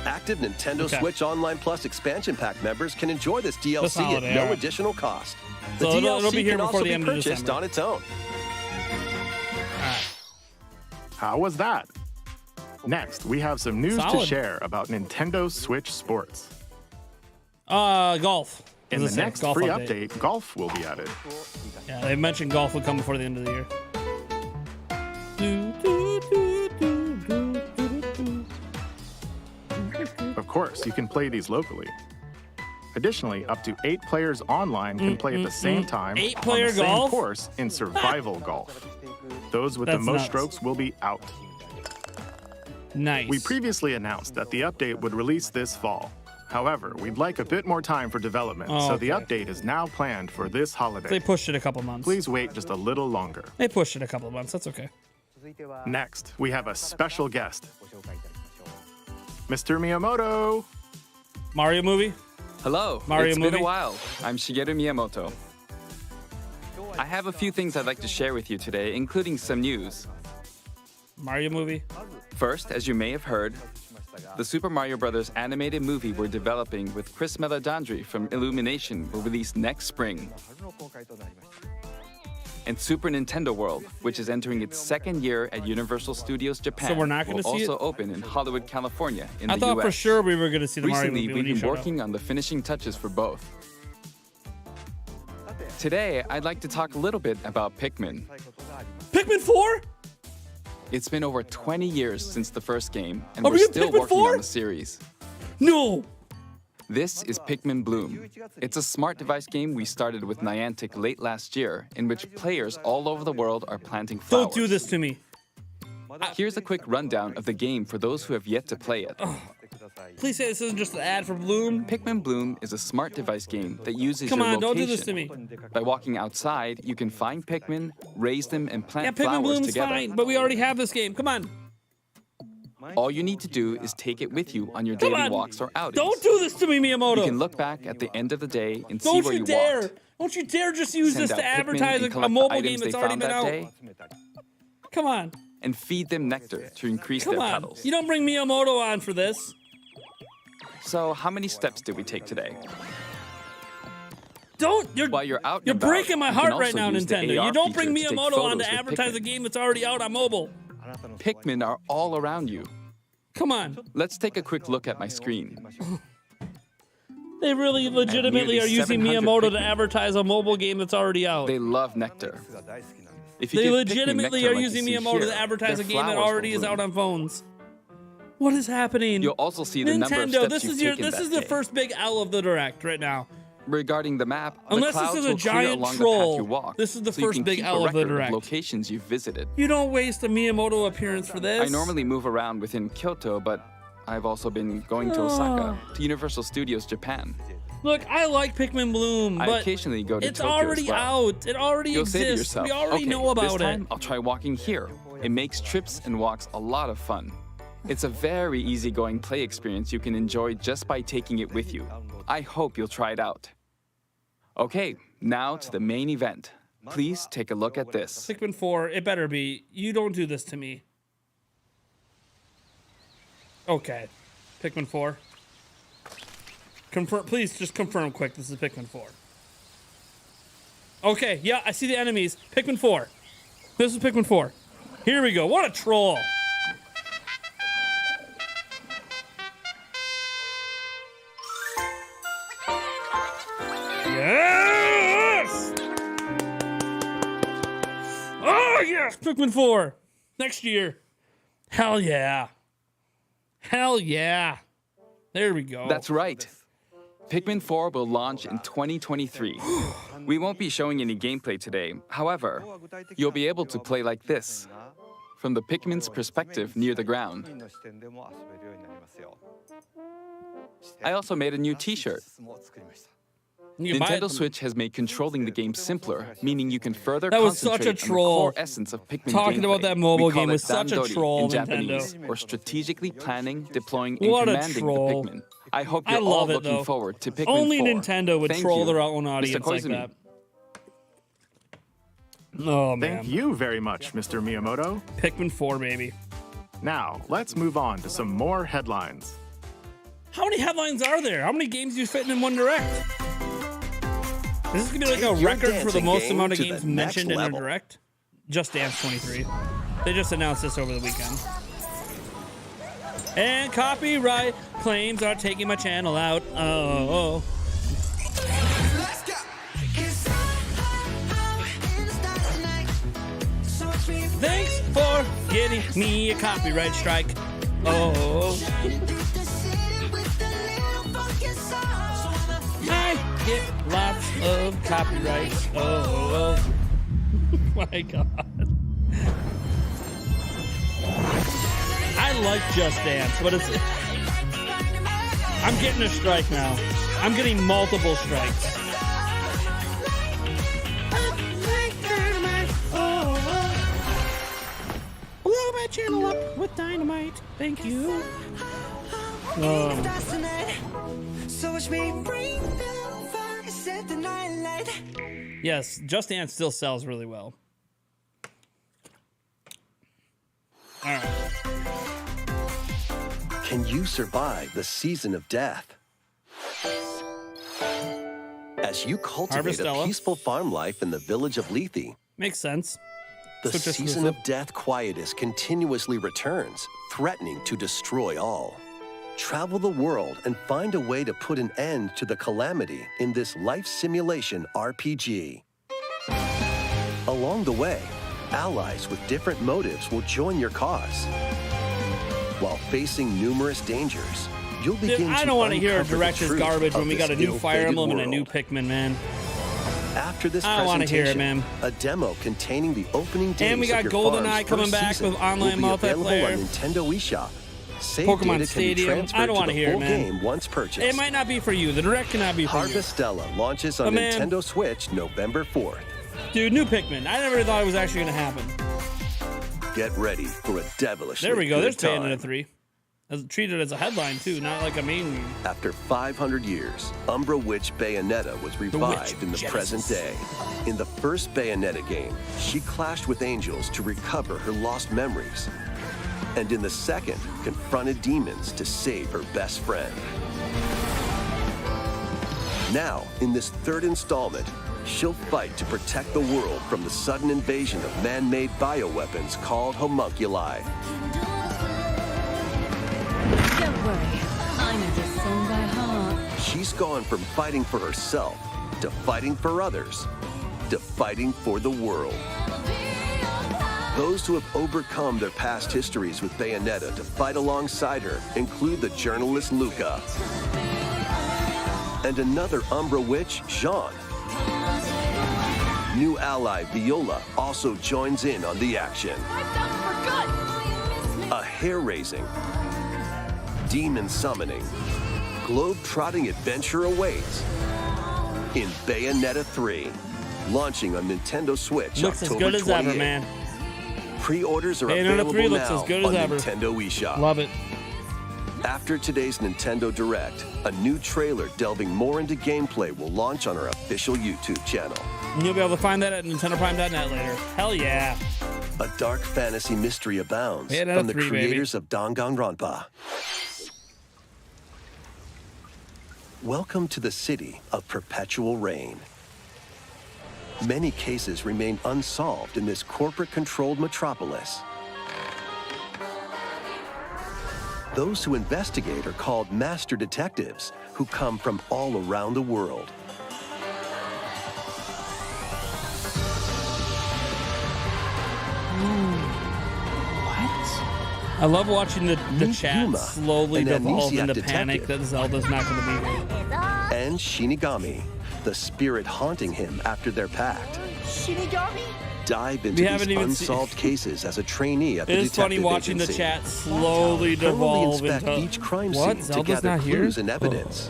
Active Nintendo Okay. Switch Online Plus expansion pack members can enjoy this DLC at holiday, no alright. additional cost. The So DLC it'll be here can before also the be end of purchased December. on its own. How was that? Next, we have some news to Solid. share about Nintendo Switch Sports. Golf. In As the I said, next golf free update. update, golf will be added. Yeah, they mentioned golf will come before the end of the year. Of course, you can play these locally. Additionally, up to 8 players online can play at the same time 8-player on the same golf? course in survival golf. Those with the That's most nuts. strokes will be out. Nice. We previously announced that the update would release this fall. However, we'd like a bit more time for development, Oh, so the okay. update is now planned for this holiday. They pushed it a couple months. Please wait just a little longer. They pushed it a couple of months. That's okay. Next, we have a special guest. Mr. Miyamoto! Mario movie? Hello, Mario it's movie? been a while. I'm Shigeru Miyamoto. I have a few things I'd like to share with you today, including some news. Mario movie? First, as you may have heard, the Super Mario Bros. Animated movie we're developing with Chris Meledandri from Illumination will release next spring. And Super Nintendo World, which is entering its second year at Universal Studios Japan, So we're not gonna will see also it? open in Hollywood, California, in I the thought US. for sure we were going to see the Mario Recently, movie when we've you been showed working on the finishing touches for both. Today, I'd like to talk a little bit about Pikmin. Pikmin 4? It's been over 20 years since the first game, and Are we're we in still Pikmin working 4? on the series. No! This is Pikmin Bloom. It's a smart device game we started with Niantic late last year, in which players all over the world are planting flowers. Don't do this to me. Here's a quick rundown of the game for those who have yet to play it. Please say this isn't just an ad for Bloom. Pikmin Bloom is a smart device game that uses Come your on, location. don't do this to me. By walking outside, you can find Pikmin, raise them, and Yeah, plant Pikmin flowers Bloom's together. fine, but we already have this game. Come on. All you need to do is take it with you on your Come daily on. walks or outings. Don't do this to me, Miyamoto. You can look back at the end of the day and see Don't where you you dare. walked. Don't you dare just use Send this to out Pikmin advertise and a collect the mobile items game they that's already found been that out. day, Come on. and feed them nectar to increase Come their on. petals. You don't bring Miyamoto on for this. So, how many steps did we take today? Don't. While you're out and You're about, breaking my you can heart right also now, use the Nintendo. AR You don't bring feature to take Miyamoto on to photos with advertise a Pikmin. game that's already out on mobile. Pikmin are all around you. Come on. Let's take a quick look at my screen. They really legitimately nearly are using 700 Miyamoto to Pikmin. advertise a mobile game that's already out. They love nectar. If you They give Pikmin legitimately nectar are like you using see Miyamoto here, to advertise a their game that flowers already will is out bloom. on phones. What is happening? You'll also see the number of Nintendo, steps this you've is your taken this that is the day. first big L of the direct right now. Regarding the map, Unless the this clouds is a will clear giant along troll, the path you walk, this is the so you first can big keep L a of the record direct. locations you've visited. You don't waste a Miyamoto appearance for this. I normally move around within Kyoto, but I've also been going to Osaka, to Universal Studios Japan. Look, I like Pikmin Bloom, I but occasionally go to it's Tokyo as already well. out. It already You'll say to exists. yourself, We already okay, know about this time it. I'll try walking here. It makes trips and walks a lot of fun. It's a very easygoing play experience you can enjoy just by taking it with you. I hope you'll try it out. Okay, now to the main event. Please take a look at this. Pikmin 4, it better be. You don't do this to me. Okay. Pikmin 4. Confirm, please just confirm quick. This is Pikmin 4. Okay, yeah, I see the enemies. Pikmin 4. This is Pikmin 4. Here we go. What a troll. Yes! Oh, yes! Pikmin 4. Next year. Hell yeah. Hell yeah. There we go. That's right. Pikmin 4 will launch in 2023. We won't be showing any gameplay today. However, you'll be able to play like this, from the Pikmin's perspective near the ground. I also made a new t-shirt. Nintendo Switch has made controlling the game simpler, meaning you can further that was concentrate such a on the troll. core essence of Pikmin Talking gameplay. about that mobile We call game it was such a Dandori troll, in Nintendo. Japanese, or strategically planning, deploying, and What a commanding the troll. Pikmin. I hope I you're all love it, looking though. forward to Pikmin Only 4. Nintendo would Thank troll you, their own Mr. audience like Koizumi. that. Oh, man. Thank you very much, Mr. Miyamoto. Pikmin 4, baby. Now, let's move on to some more headlines. How many headlines are there? How many games are you fitting in one Direct? Is this going to be like a Take your record for the dancing most game amount of to games the next mentioned in a level. Direct? Just Dance 23. They just announced this over the weekend. And copyright claims are taking my channel out. Oh. Thanks for getting me a copyright strike. Oh. I get lots of copyrights. Oh. My God. I like Just Dance, but it's... I'm getting a strike now. I'm getting multiple strikes. Blow my channel up with dynamite. Thank you. Yes, Just Dance still sells really well. All right. Can you survive the season of death? As you cultivate a Harvestella. peaceful farm life in the village of Lethe, Makes sense. the Switch season exclusive. of death quietus continuously returns, threatening to destroy all. Travel the world and find a way to put an end to the calamity in this life simulation RPG. Along the way, allies with different motives will join your cause. While facing numerous dangers, you'll begin Dude, I to don't want to hear uncover the Direct as truth garbage of when we this got a new Fire ill-fated Emblem and a new world. Pikmin, man. After this I don't wanna hear it, presentation, man. a demo containing the opening days And we got of your GoldenEye farm's coming first back season with online will be available multiplayer. on Nintendo eShop. Save Pokemon data can be Stadium. transferred I don't to want to the hear it, full man. game once purchased. It might not be for you. The Direct cannot be for you. Harvestella launches But on man- Nintendo Switch November 4th. Dude, new Pikmin. I never thought it was actually going to happen. Get ready for a devilish. There we go. There's time. Bayonetta 3. As treated as a headline, too, not like a main... After 500 years, Umbra Witch Bayonetta was revived in the Genesis. present day. In the first Bayonetta game, she clashed with angels to recover her lost memories. And in the second, confronted demons to save her best friend. Now, in this third installment, she'll fight to protect the world from the sudden invasion of man-made bioweapons called homunculi. Don't worry, I know this song by heart. She's gone from fighting for herself to fighting for others to fighting for the world. Those who have overcome their past histories with Bayonetta to fight alongside her include the journalist Luca and another Umbra witch, Jean. New ally Viola also joins in on the action. A hair-raising, demon summoning, globe-trotting adventure awaits in Bayonetta 3, launching on Nintendo Switch Looks as October good as ever, 28th. man. Pre-orders are Bayonetta available 3 looks now as good as on ever. Nintendo eShop. Love it. After today's Nintendo Direct, a new trailer delving more into gameplay will launch on our official YouTube channel. And you'll be able to find that at NintendoPrime.net later. Hell yeah. A dark fantasy mystery abounds Bayonetta from the 3, creators of Danganronpa. Welcome to the city of perpetual rain. Many cases remain unsolved in this corporate-controlled metropolis. Those who investigate are called master detectives, who come from all around the world. I love watching the chat Yuma, slowly an devolve amnesiac into panic detective. that Zelda's not going to be here. And Shinigami, the spirit haunting him after their pact. Shinigami? Dive We into haven't these even unsolved cases as a trainee at It the is funny detective watching the agency. chat slowly Thoroughly devolve inspect into each crime what? scene Zelda's to gather not here? clues and evidence.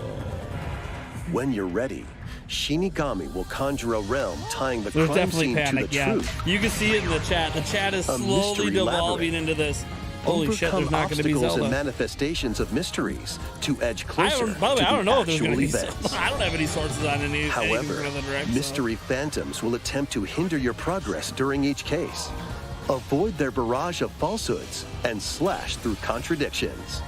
When you're ready, Shinigami will conjure a realm tying the There's crime definitely scene to panic, the yeah. truth. You can see it in the chat. The chat is A slowly mystery devolving labyrinth. into this. Holy shit, Overcome there's not going to be obstacles and Zelda. manifestations of mysteries to edge I closer don't, by the way, to I don't the know if there's going actual to be events. I don't have any sources on anything However, from the direct. so- mystery phantoms will attempt to hinder your progress during each case. Avoid their barrage of falsehoods and slash through contradictions.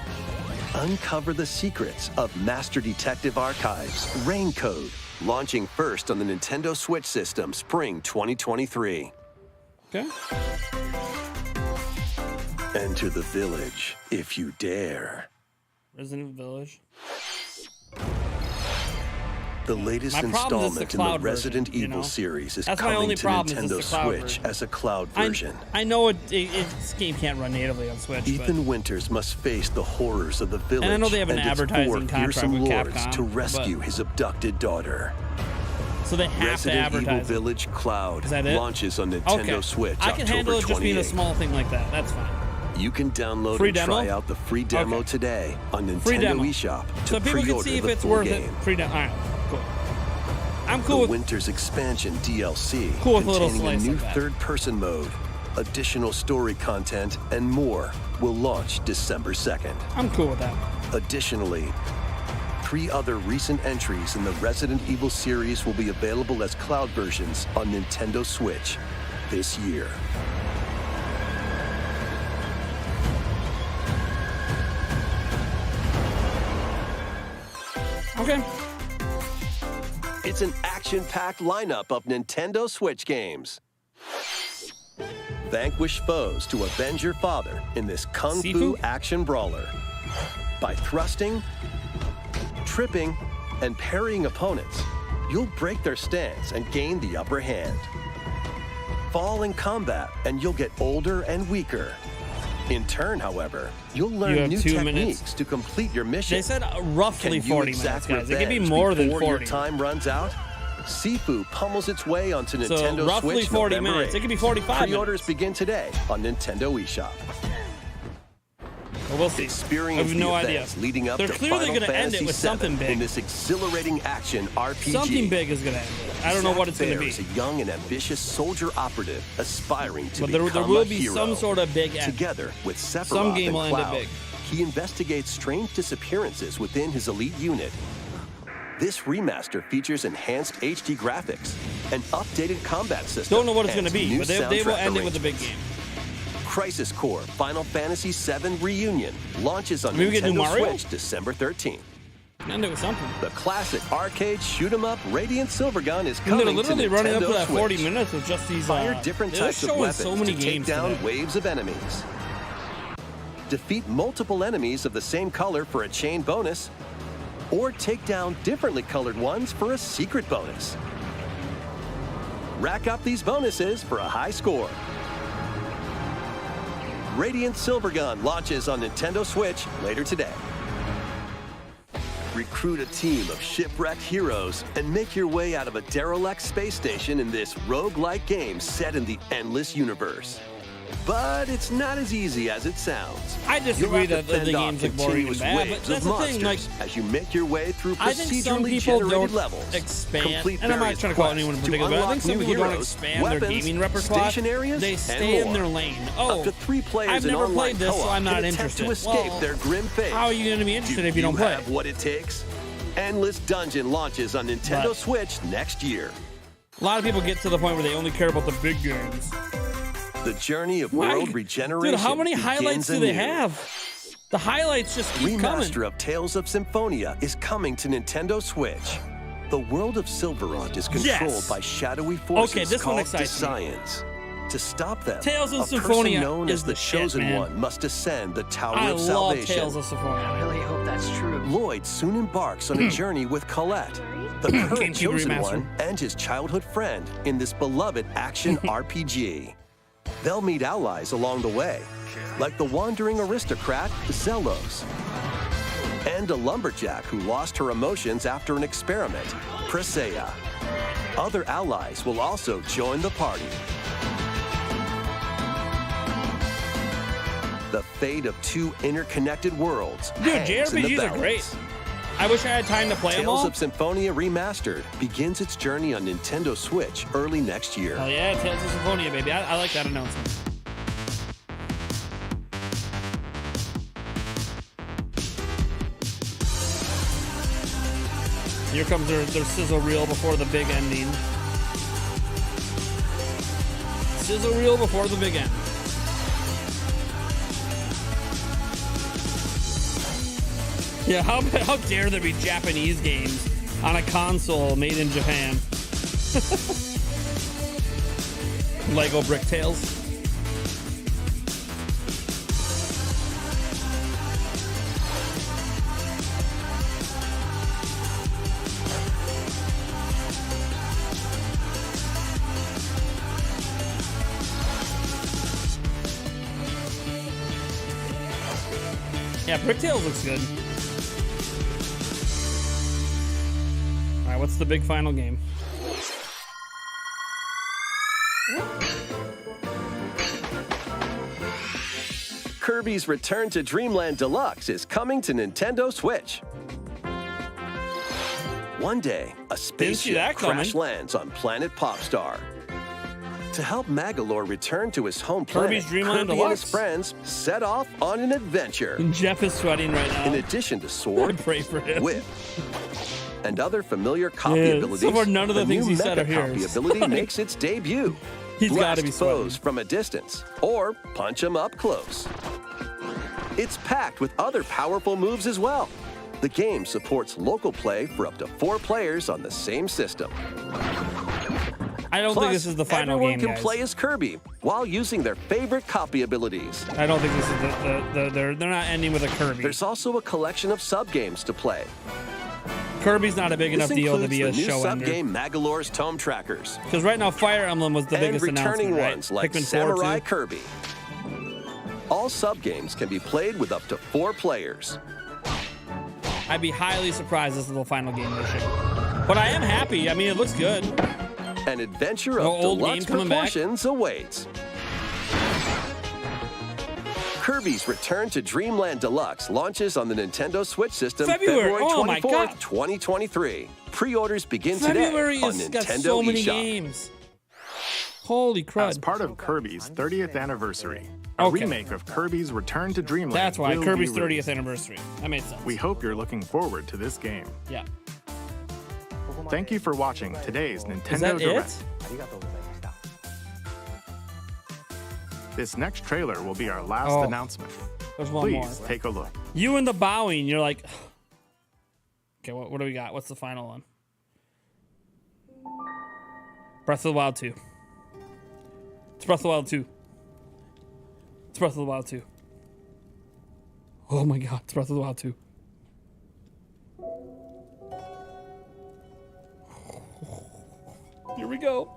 Uncover the secrets of Master Detective Archives Rain Code, launching first on the Nintendo Switch system spring 2023. Okay. Enter the village if you dare. Resident Village. The latest My problem is the installment in the cloud Resident version, you Evil know? series is That's my coming only to problem is Nintendo it's the cloud Switch version. as a cloud version. I know this game can't run natively on Switch, Ethan Winters must face the horrors of the village And I know they have an its advertising four contract fearsome with lords Capcom, to rescue but- his abducted daughter. so they have Resident to Evil advertise it. Village Cloud Is that it? launches on Nintendo Okay. Switch I can October handle it just being a 28th. small thing like that. That's fine. You can download Free and demo? try out the free demo Okay. today on Nintendo Free demo. eShop to So people can pre-order see if the it's full worth game. it. Free demo. All right, cool. I'm cool the with Winter's Expansion DLC, Cool with a little containing a slice new like that. third-person mode, additional story content, and more, will launch December 2nd. I'm cool with that. Additionally, 3 other recent entries in the Resident Evil series will be available as cloud versions on Nintendo Switch this year. Okay. It's an action-packed lineup of Nintendo Switch games. Vanquish foes to avenge your father in this kung fu action brawler by thrusting, tripping, and parrying opponents. You'll break their stance and gain the upper hand. Fall in combat and you'll get older and weaker. In turn, however, you'll You learn have new 2 techniques minutes. to complete your mission. They said roughly Can you 40 minutes, exact guys. It could be revenge more than before 40. your time runs out? Sifu pummels its way onto So, Nintendo roughly Switch 40 November minutes. 8th. It could be 45 Pre-orders begin today on Nintendo eShop. Well, we'll see. Experience I have no the idea. events leading up They're to clearly Final going to end Fantasy it with VII something big. in this exhilarating action RPG. Something big is going to end it. I don't know what it's going to be. Zack Fair is a young and ambitious soldier operative aspiring to But there become will a be hero. some sort of big end. Together with Sephiroth Some game and will end it Cloud, big. he investigates strange disappearances within his elite unit. This remaster features enhanced HD graphics, an updated combat system. Don't know what it's and going to be, new but they will soundtrack end it with a big arrangements. game. Crisis Core Final Fantasy VII Reunion launches on Maybe we get new Nintendo Mario? Switch December 13th. End it with something. The classic arcade shoot 'em up Radiant Silvergun is And coming they're literally to running up to Nintendo that 40 Switch. minutes with just these. Fire different they're types of showing weapons so many to take games down today. waves of enemies. Defeat multiple enemies of the same color for a chain bonus, or take down differently colored ones for a secret bonus. Rack up these bonuses for a high score. Radiant Silvergun launches on Nintendo Switch later today. Recruit a team of shipwrecked heroes and make your way out of a derelict space station in this roguelike game set in the endless universe. But it's not as easy as it sounds. I disagree You'll have that to the fend off games look boring and continuous bad, but waves that's of the thing, like, monsters as you make your way through I think some procedurally people generated don't levels. expand, Complete and I'm not various trying to call quests anyone in to particular, but I think unlock some new people don't heroes, expand their weapons, gaming repertoire. station areas, They and stay in more. their lane. Oh, Up to 3 players I've in never online played this, so co-op I'm not can attempt interested. to escape Well, their grim fate. how are you going to be interested if you don't Do play? you have what it takes? Endless Dungeon launches on Nintendo But- Switch next year. A lot of people get to the point where they only care about the big games. The journey of Why- world regeneration. Dude, how many highlights do they anew. have? The highlights just keep coming. Remaster of Tales of Symphonia is coming to Nintendo Switch. The world of Silverant is controlled Yes. by shadowy forces Okay, this one called excites me. Science. To stop them, Tales of a Symphonia person known is as the the shit, Chosen man. One must ascend the Tower I of love Salvation. Tales of Symphonia. I really hope that's true. Lloyd soon embarks on a journey with Colette, the current GameCube Chosen remaster. One, and his childhood friend in this beloved action RPG. They'll meet allies along the way, like the wandering aristocrat Zelos, and a lumberjack who lost her emotions after an experiment, Presea. Other allies will also join the party. The fate of 2 interconnected worlds Dude, hangs in the JRPGs are balance. great. I wish I had time to play them Tales all. of Symphonia Remastered begins its journey on Nintendo Switch early next year. Oh yeah, Tales of Symphonia, baby. I like that announcement. Here comes their sizzle reel before the big ending. Sizzle reel before the big end. Yeah, how dare there be Japanese games on a console made in Japan? Lego Brick Tales. Yeah, Brick Tales looks good. All right, what's the big final game? Kirby's Return to Dreamland Deluxe is coming to Nintendo Switch. One day, a spaceship that coming. crash lands on planet Popstar. To help Magalore return to his home planet, Kirby's Dream Land Kirby and his Deluxe? friends set off on an adventure. Jeff is sweating right now. In addition to sword, pray for him. whip, and other familiar copy Yeah, abilities, so far none of the the things new he said Mecha are here. copy ability makes its debut. He's Blast gotta be sweating. foes from a distance, or punch them up close. It's packed with other powerful moves as well. The game supports local play for up to 4 players on the same system. I don't think this is the final everyone game, can guys. play as Kirby while using their favorite copy abilities. I don't think this is they're not ending with a Kirby. There's also a collection of sub-games to play. Kirby's not a big enough This deal to includes be a the new show ender. sub-game Magalore's Tome Trackers. Because right now, Fire Emblem was the and biggest returning announcement, right? ones like Pikmin 4 Samurai too. Kirby. All sub-games can be played with up to 4 players. I'd be highly surprised this is the final game this year. But I am happy. I mean, it looks good. An adventure No of old deluxe game coming back? proportions awaits. Kirby's Return to Dreamland Deluxe launches on the Nintendo Switch system February. Oh my 24th, God. 2023. Pre-orders begin February today on has Nintendo got so many eShop. games. Holy crud. As part of Kirby's 30th anniversary, a Okay. remake of Kirby's Return to Dreamland. That's why. will Kirby's be 30th released. anniversary. That made sense. We hope you're looking forward to this game. Yeah. Thank you for watching today's Nintendo Is that Direct. it? This next trailer will be our last Oh, announcement. there's one Please more. take a look. You and the bowing, you're like, okay, what do we got? What's the final one? Breath of the Wild 2. It's Breath of the Wild 2. It's Breath of the Wild 2. Oh my god, it's Breath of the Wild 2. Here we go.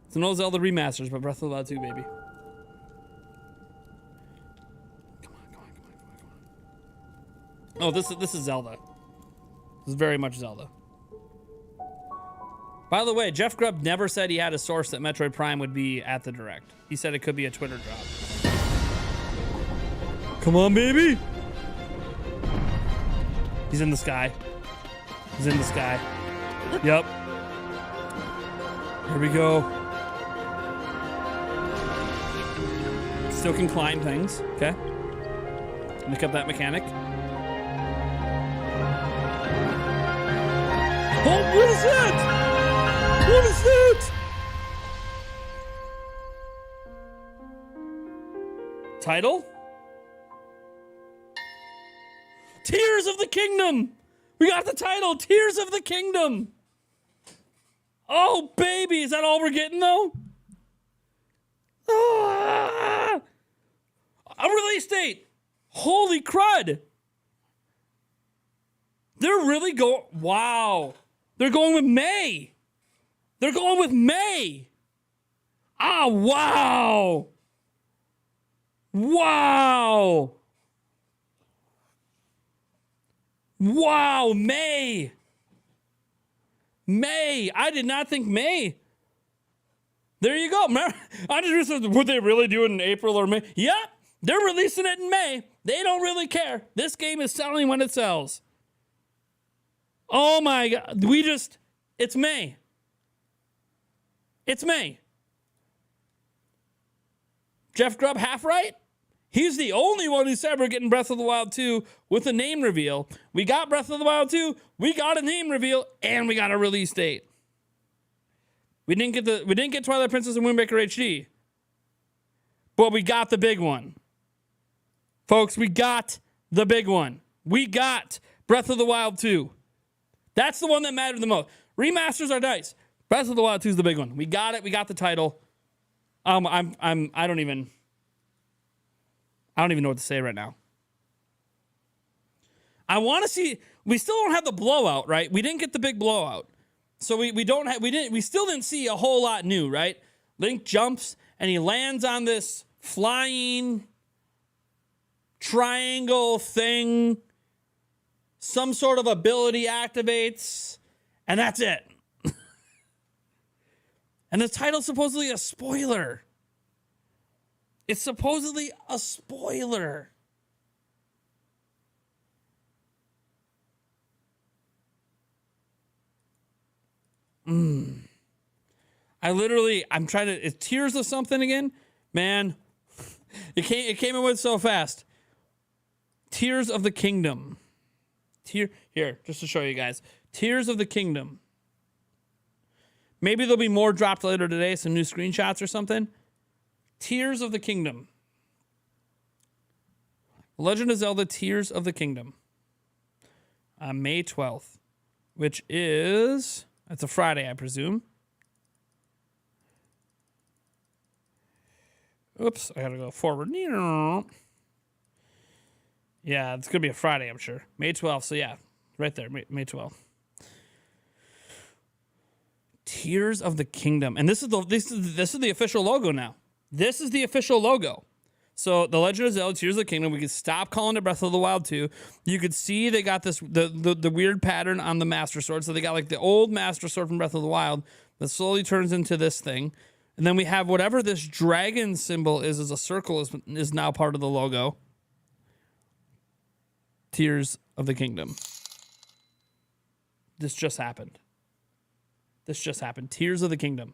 It's no Zelda remasters, but Breath of the Wild 2, baby. Oh, this is Zelda. This is very much Zelda. By the way, Jeff Grubb never said he had a source that Metroid Prime would be at the Direct. He said it could be a Twitter drop. Come on, baby. He's in the sky. He's in the sky. Yep. Here we go. Still can climb things. Okay. Look up that mechanic. Oh, what is that? What is that? Title? Tears of the Kingdom. We got the title, Tears of the Kingdom. Oh, baby, is that all we're getting, though? Ah! A release date. Holy crud. They're really going, wow. They're going with May. They're going with May. Ah, wow. Wow. Wow, May. May. I did not think May. There you go. I just said, would they really do it in April or May? Yep. They're releasing it in May. They don't really care. This game is selling when it sells. Oh my God. It's May. It's May. Jeff Grubb half right? He's the only one who said we're getting Breath of the Wild 2 with a name reveal. We got Breath of the Wild 2, we got a name reveal, and we got a release date. We didn't get Twilight Princess and Wind Waker HD. But we got the big one. Folks, we got the big one. We got Breath of the Wild 2. That's the one that mattered the most. Remasters are nice. Breath of the Wild 2 is the big one. We got it. We got the title. I don't even know what to say right now. I want to see. We still don't have the blowout, right? We didn't get the big blowout, so we still didn't see a whole lot new, right? Link jumps and he lands on this flying triangle thing. Some sort of ability activates, and that's it. And the title's supposedly a spoiler. It's supposedly a spoiler. I'm trying to, it's Tears of something again? Man, it came in with so fast. Tears of the Kingdom. Here, just to show you guys. Tears of the Kingdom. Maybe there'll be more dropped later today, some new screenshots or something. Tears of the Kingdom. Legend of Zelda Tears of the Kingdom. May 12th, which is, that's a Friday, I presume. Oops, I gotta go forward. Yeah, it's gonna be a Friday, I'm sure. May 12th, so yeah, right there, May 12th. Tears of the Kingdom, and this is the official logo now. This is the official logo. So the Legend of Zelda Tears of the Kingdom, we could stop calling it Breath of the Wild 2. You could see they got this the weird pattern on the Master Sword. So they got like the old Master Sword from Breath of the Wild that slowly turns into this thing. And then we have whatever this dragon symbol is as a circle is now part of the logo. Tears of the Kingdom. This just happened. This just happened. Tears of the Kingdom.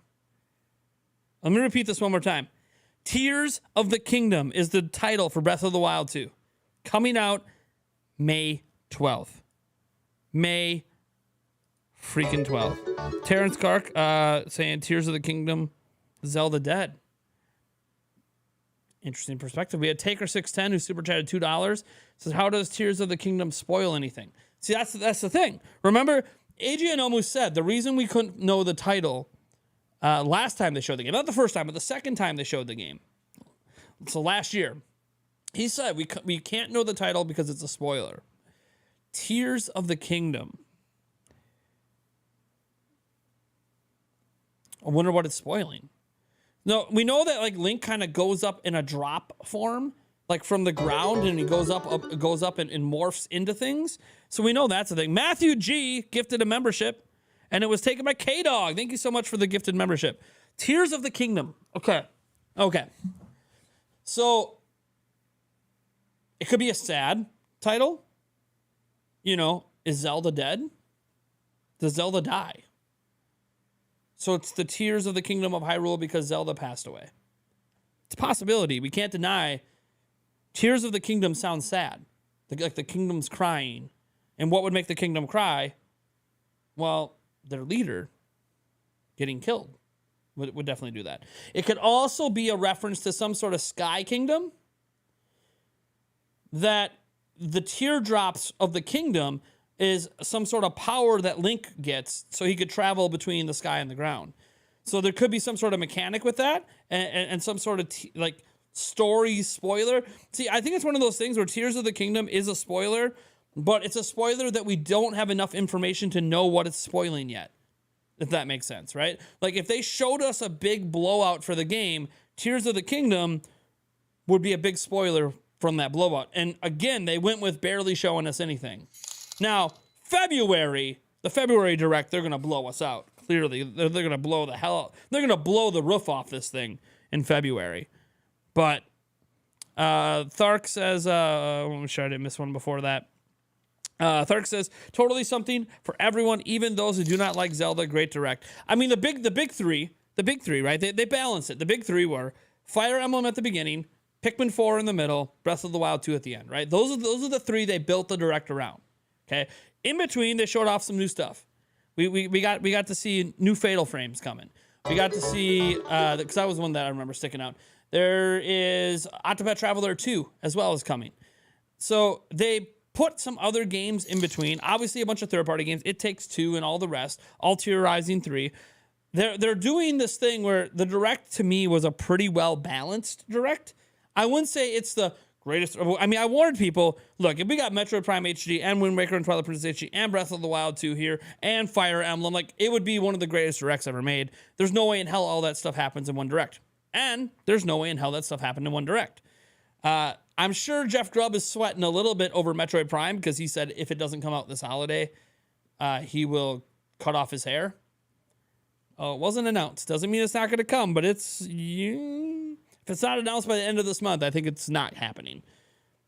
Let me repeat this one more time. Tears of the Kingdom is the title for Breath of the Wild 2. Coming out May 12th. May freaking 12th. Terrence Clark saying Tears of the Kingdom, Zelda dead. Interesting perspective. We had Taker610 who super chatted $2. Says, how does Tears of the Kingdom spoil anything? See, that's the thing. Remember, Eiji Anomu said the reason we couldn't know the title last time they showed the game, not the first time, but the second time they showed the game. So last year, he said we can't know the title because it's a spoiler. Tears of the Kingdom. I wonder what it's spoiling. No, we know that like Link kind of goes up in a drop form, like from the ground, and he goes up and morphs into things. So we know that's the thing. Matthew G gifted a membership And it was taken by K-Dog. Thank you so much for the gifted membership. Tears of the Kingdom. Okay. So it could be a sad title. You know, is Zelda dead? Does Zelda die? So it's the Tears of the Kingdom of Hyrule because Zelda passed away. It's a possibility. We can't deny Tears of the Kingdom sounds sad. Like the kingdom's crying. And what would make the kingdom cry? Well, their leader getting killed would definitely do that. It could also be a reference to some sort of sky kingdom that the teardrops of the kingdom is some sort of power that Link gets so he could travel between the sky and the ground. So there could be some sort of mechanic with that and some sort of story spoiler. See, I think it's one of those things where Tears of the Kingdom is a spoiler, but it's a spoiler that we don't have enough information to know what it's spoiling yet. If that makes sense, right? Like if they showed us a big blowout for the game, Tears of the Kingdom would be a big spoiler from that blowout. And again, they went with barely showing us anything. Now, the February Direct, they're going to blow us out. Clearly, they're going to blow the hell out. They're going to blow the roof off this thing in February. But Thark says, I'm sure I didn't miss one before that. Thark says, totally something for everyone, even those who do not like Zelda. Great Direct. I mean, the big three, right? They balanced it. The big three were Fire Emblem at the beginning, Pikmin 4 in the middle, Breath of the Wild 2 at the end, right? Those are the three they built the Direct around. Okay. In between, they showed off some new stuff. We got to see new Fatal Frames coming. We got to see because that was one that I remember sticking out. There is Octopath Traveler 2 as well as coming. So they put some other games in between. Obviously, a bunch of third-party games. It Takes Two and all the rest. Altair Rising 3. They're doing this thing where the Direct to me was a pretty well-balanced Direct. I wouldn't say it's the greatest. I mean, I warned people, look, if we got Metroid Prime HD and Wind Waker and Twilight Princess HD and Breath of the Wild 2 here and Fire Emblem, like it would be one of the greatest Directs ever made. There's no way in hell all that stuff happens in one Direct. And there's no way in hell that stuff happened in one Direct. I'm sure Jeff Grubb is sweating a little bit over Metroid Prime because he said if it doesn't come out this holiday, he will cut off his hair. Oh, it wasn't announced. Doesn't mean it's not going to come, but if it's not announced by the end of this month, I think it's not happening.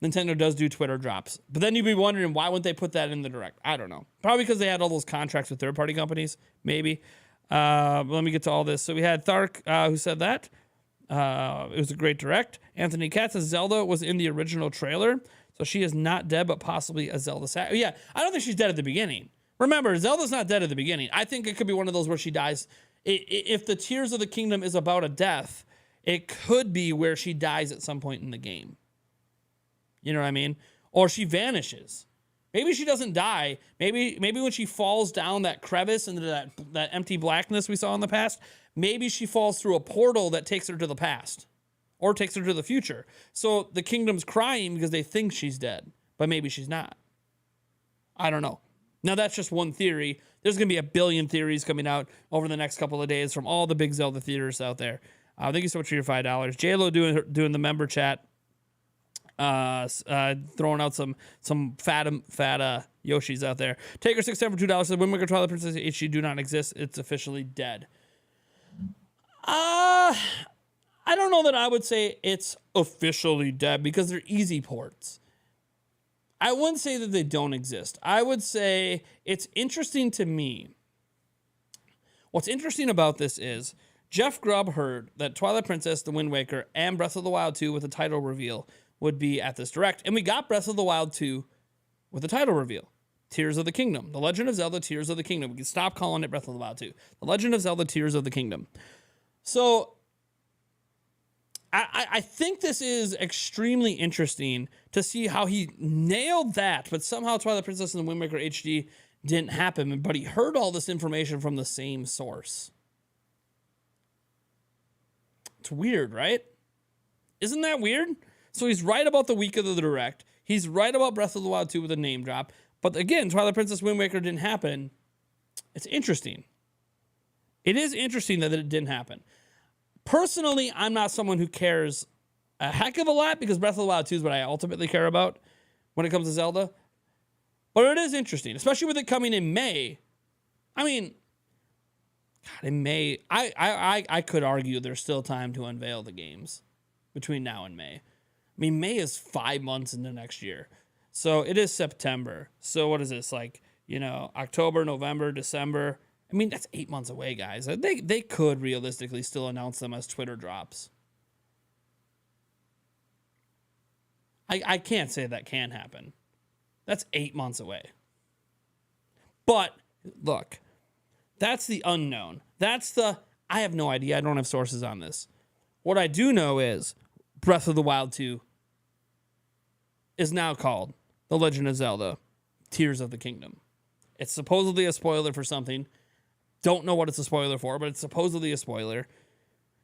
Nintendo does do Twitter drops. But then you'd be wondering, why wouldn't they put that in the Direct? I don't know. Probably because they had all those contracts with third-party companies, maybe. Let me get to all this. So we had Thark, who said that. It was a great Direct. Anthony Katz says Zelda was in the original trailer, so she is not dead, but possibly a Zelda. Yeah, I don't think she's dead at the beginning. Remember, Zelda's not dead at the beginning. I think it could be one of those where she dies. If the Tears of the Kingdom is about a death, it could be where she dies at some point in the game. You know what I mean? Or she vanishes. Maybe she doesn't die. Maybe when she falls down that crevice into that empty blackness we saw in the past, maybe she falls through a portal that takes her to the past or takes her to the future. So the kingdom's crying because they think she's dead, but maybe she's not. I don't know. Now, that's just one theory. There's going to be a billion theories coming out over the next couple of days from all the big Zelda theaters out there. Thank you so much for your $5. J-Lo doing the member chat. Throwing out some fat Yoshis out there. Taker 610 for $2 said Wind Waker Twilight Princess HD do not exist. It's officially dead. I don't know that I would say it's officially dead because they're easy ports. I wouldn't say that they don't exist. I would say it's interesting to me. What's interesting about this is Jeff Grubb heard that Twilight Princess, The Wind Waker, and Breath of the Wild 2 with a title reveal would be at this Direct. And we got Breath of the Wild 2 with a title reveal. Tears of the Kingdom. The Legend of Zelda Tears of the Kingdom. We can stop calling it Breath of the Wild 2. The Legend of Zelda Tears of the Kingdom. So I think this is extremely interesting to see how he nailed that, but somehow Twilight Princess and the Wind Waker HD didn't happen, but he heard all this information from the same source. It's weird, right? Isn't that weird? So he's right about the week of the Direct. He's right about Breath of the Wild 2 with a name drop. But again, Twilight Princess Wind Waker didn't happen. It's interesting. It is interesting that it didn't happen. Personally, I'm not someone who cares a heck of a lot because Breath of the Wild 2 is what I ultimately care about when it comes to Zelda. But it is interesting, especially with it coming in May. I mean, God, in May, I could argue there's still time to unveil the games between now and May. I mean, May is 5 months into next year. So it is September. So what is this, like, you know, October, November, December? I mean, that's 8 months away, guys. They could realistically still announce them as Twitter drops. I can't say that can happen. That's 8 months away. But, look, that's the unknown. I have no idea. I don't have sources on this. What I do know is Breath of the Wild 2 is now called The Legend of Zelda Tears of the Kingdom. It's supposedly a spoiler for something. Don't know what it's a spoiler for, but it's supposedly a spoiler.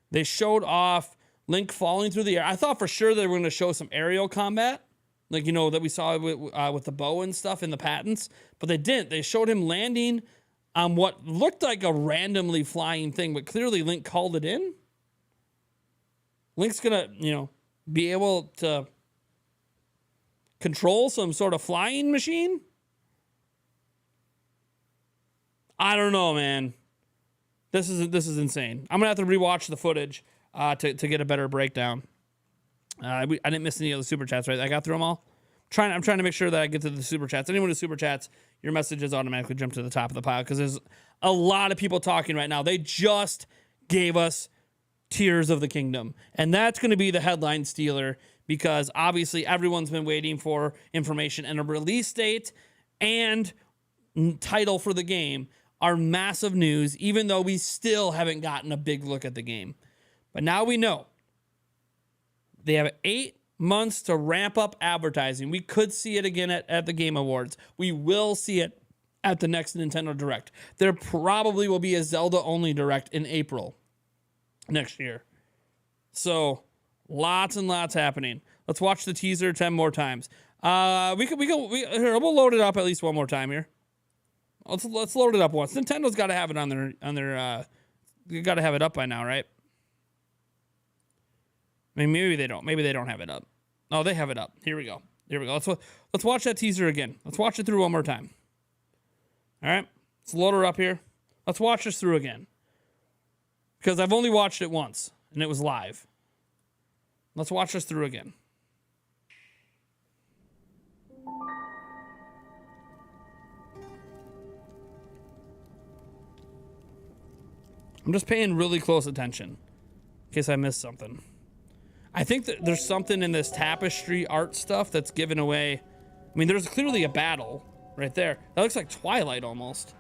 They showed off Link falling through the air. I thought for sure they were going to show some aerial combat, like, you know, that we saw with the bow and stuff in the patents, but they didn't. They showed him landing on what looked like a randomly flying thing, but clearly Link called it in. Link's going to, you know, be able to control some sort of flying machine. I don't know, man. This is insane. I'm gonna have to rewatch the footage to get a better breakdown. I didn't miss any of the super chats, right? I got through them all. I'm trying to make sure that I get to the super chats. Anyone who super chats, your messages automatically jump to the top of the pile because there's a lot of people talking right now. They just gave us Tears of the Kingdom, and that's going to be the headline stealer because obviously everyone's been waiting for information, and a release date and title for the game are massive news, even though we still haven't gotten a big look at the game. But now we know. They have 8 months to ramp up advertising. We could see it again at the Game Awards. We will see it at the next Nintendo Direct. There probably will be a Zelda-only Direct in April next year. So, lots and lots happening. Let's watch the teaser 10 more times. We'll load it up at least one more time here. Let's load it up once. Nintendo's got to have it on their you got to have it up by now, right? I mean, maybe they don't. Maybe they don't have it up. Oh, they have it up. Here we go. Let's watch that teaser again. Let's watch it through one more time. All right, let's load her up here. Let's watch this through again because I've only watched it once and it was live. Let's watch this through again. I'm just paying really close attention in case I missed something. I think that there's something in this tapestry art stuff that's given away. I mean, there's clearly a battle right there. That looks like Twilight almost.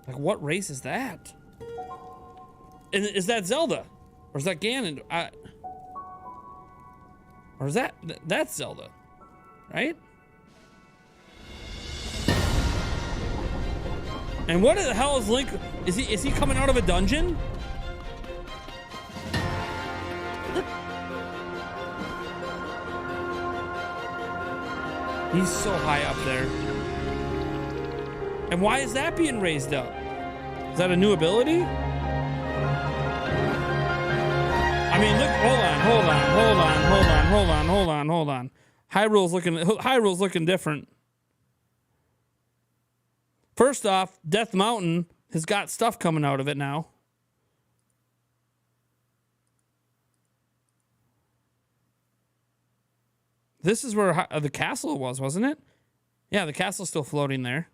Like, what race is that? And is that Zelda? Or is that Ganon? Or is that's Zelda? Right? And what the hell is Link? Is he coming out of a dungeon? He's so high up there. And why is that being raised up? Is that a new ability? I mean, look, hold on. Hyrule's looking different. First off, Death Mountain has got stuff coming out of it now. This is where the castle was, wasn't it? Yeah, the castle's still floating there.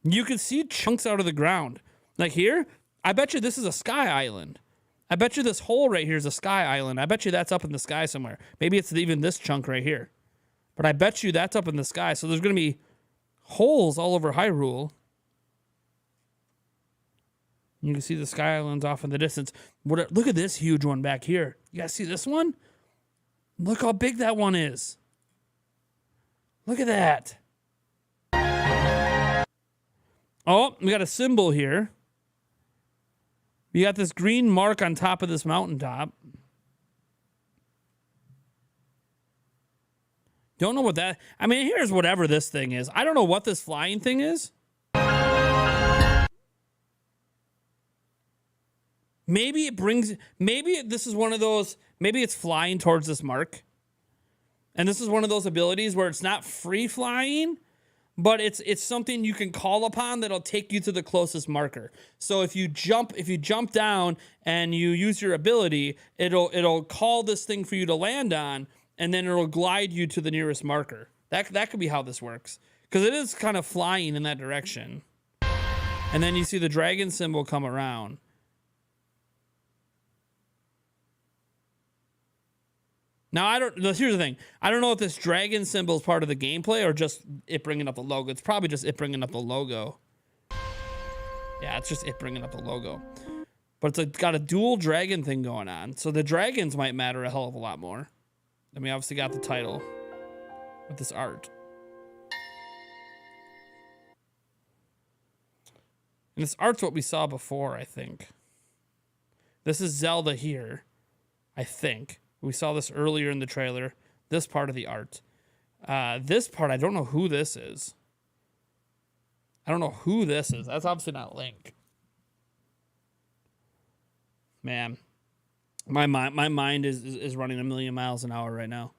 You can see chunks out of the ground. Like here, I bet you this is a sky island. I bet you this hole right here is a sky island. I bet you that's up in the sky somewhere. Maybe it's even this chunk right here. But I bet you that's up in the sky. So there's going to be holes all over Hyrule. You can see the sky islands off in the distance. Look at this huge one back here. You guys see this one? Look how big that one is. Look at that. Oh, we got a symbol here. We got this green mark on top of this mountaintop. Don't know what that... I mean, here's whatever this thing is. I don't know what this flying thing is. Maybe this is one of those, maybe it's flying towards this mark. And this is one of those abilities where it's not free flying, but it's something you can call upon that'll take you to the closest marker. So if you jump down and you use your ability, it'll call this thing for you to land on, and then it'll glide you to the nearest marker. That could be how this works, because it is kind of flying in that direction. And then you see the dragon symbol come around. Now, here's the thing. I don't know if this dragon symbol is part of the gameplay or just it bringing up the logo. It's probably just it bringing up the logo. Yeah, it's just it bringing up the logo. But it's got a dual dragon thing going on. So the dragons might matter a hell of a lot more. And we obviously got the title with this art. And this art's what we saw before, I think. This is Zelda here, I think. We saw this earlier in the trailer. This part of the art. This part, I don't know who this is. That's obviously not Link. Man. My mind is running a million miles an hour right now.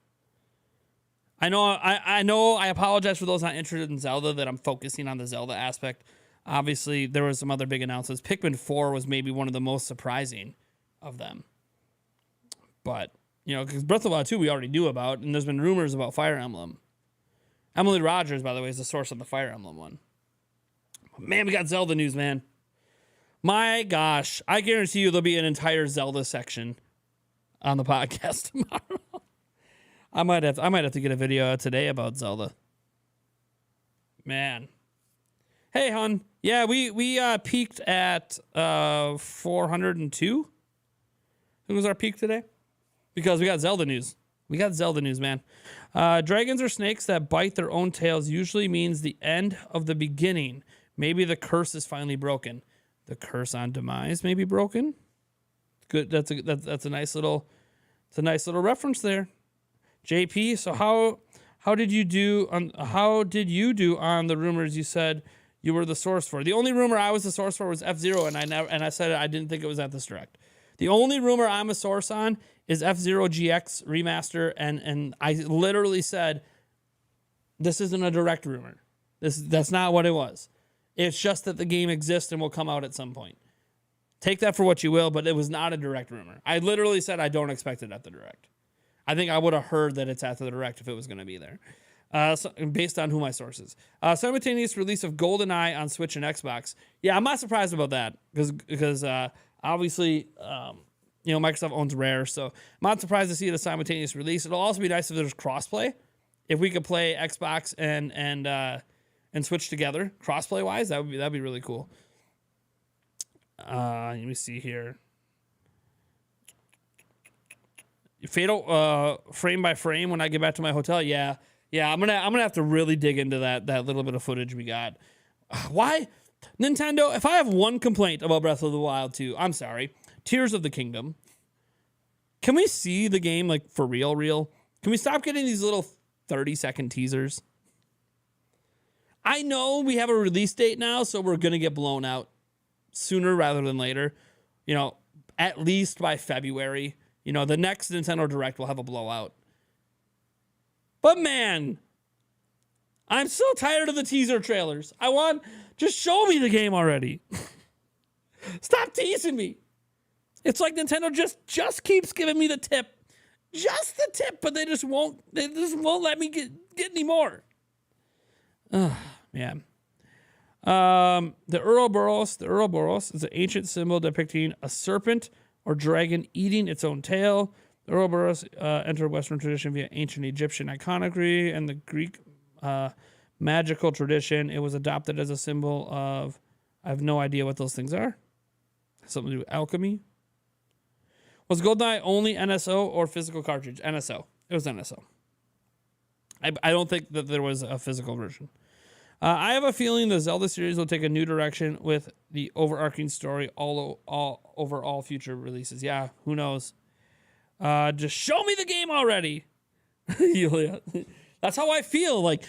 I know I apologize for those not interested in Zelda that I'm focusing on the Zelda aspect. Obviously, there was some other big announcements. Pikmin 4 was maybe one of the most surprising of them. But, because Breath of the Wild 2 we already knew about, and there's been rumors about Fire Emblem. Emily Rogers, by the way, is the source of the Fire Emblem one. Man, we got Zelda news, man. My gosh, I guarantee you there'll be an entire Zelda section on the podcast tomorrow. I might have to get a video out today about Zelda. Man. Hey, hon. Yeah, we peaked at 402. Who was our peak today? Because we got Zelda news. Man. Dragons or snakes that bite their own tails usually means the end of the beginning. Maybe the curse is finally broken. The curse on demise may be broken. Good. That's a nice little reference there. JP, so how did you do on the rumors you said you were the source for? The only rumor I was the source for was F-Zero, and I said I didn't think it was at this direct. The only rumor I'm a source on is F-Zero GX remaster, and I literally said this isn't a direct rumor. That's not what it was. It's just that the game exists and will come out at some point. Take that for what you will, but it was not a direct rumor. I literally said I don't expect it at the direct. I think I would have heard that it's at the direct if it was going to be there. Based on who my source is. Simultaneous release of GoldenEye on Switch and Xbox. Yeah, I'm not surprised about that because obviously, Microsoft owns Rare, so I'm not surprised to see it a simultaneous release. It'll also be nice if there's crossplay. If we could play Xbox and Switch together, crossplay wise, that'd be really cool. Let me see here. Fatal frame by frame when I get back to my hotel. Yeah, I'm gonna have to really dig into that little bit of footage we got. Why, Nintendo? If I have one complaint about Breath of the Wild 2, I'm sorry. Tears of the Kingdom. Can we see the game like for real? Can we stop getting these little 30-second teasers? I know we have a release date now, so we're gonna get blown out sooner rather than later. At least by February. The next Nintendo Direct will have a blowout. But man, I'm so tired of the teaser trailers. Just show me the game already. Stop teasing me. It's like Nintendo just keeps giving me the tip. Just the tip, but they just won't let me get any more. Man. The Ouroboros is an ancient symbol depicting a serpent or dragon eating its own tail. The Ouroboros entered Western tradition via ancient Egyptian iconography and the Greek magical tradition. It was adopted as a symbol of, I have no idea what those things are. Something to do with alchemy. Was GoldenEye only NSO or physical cartridge? NSO. It was NSO. I don't think that there was a physical version. I have a feeling the Zelda series will take a new direction with the overarching story all over all future releases. Yeah, who knows? Just show me the game already. Yulia. That's how I feel. Like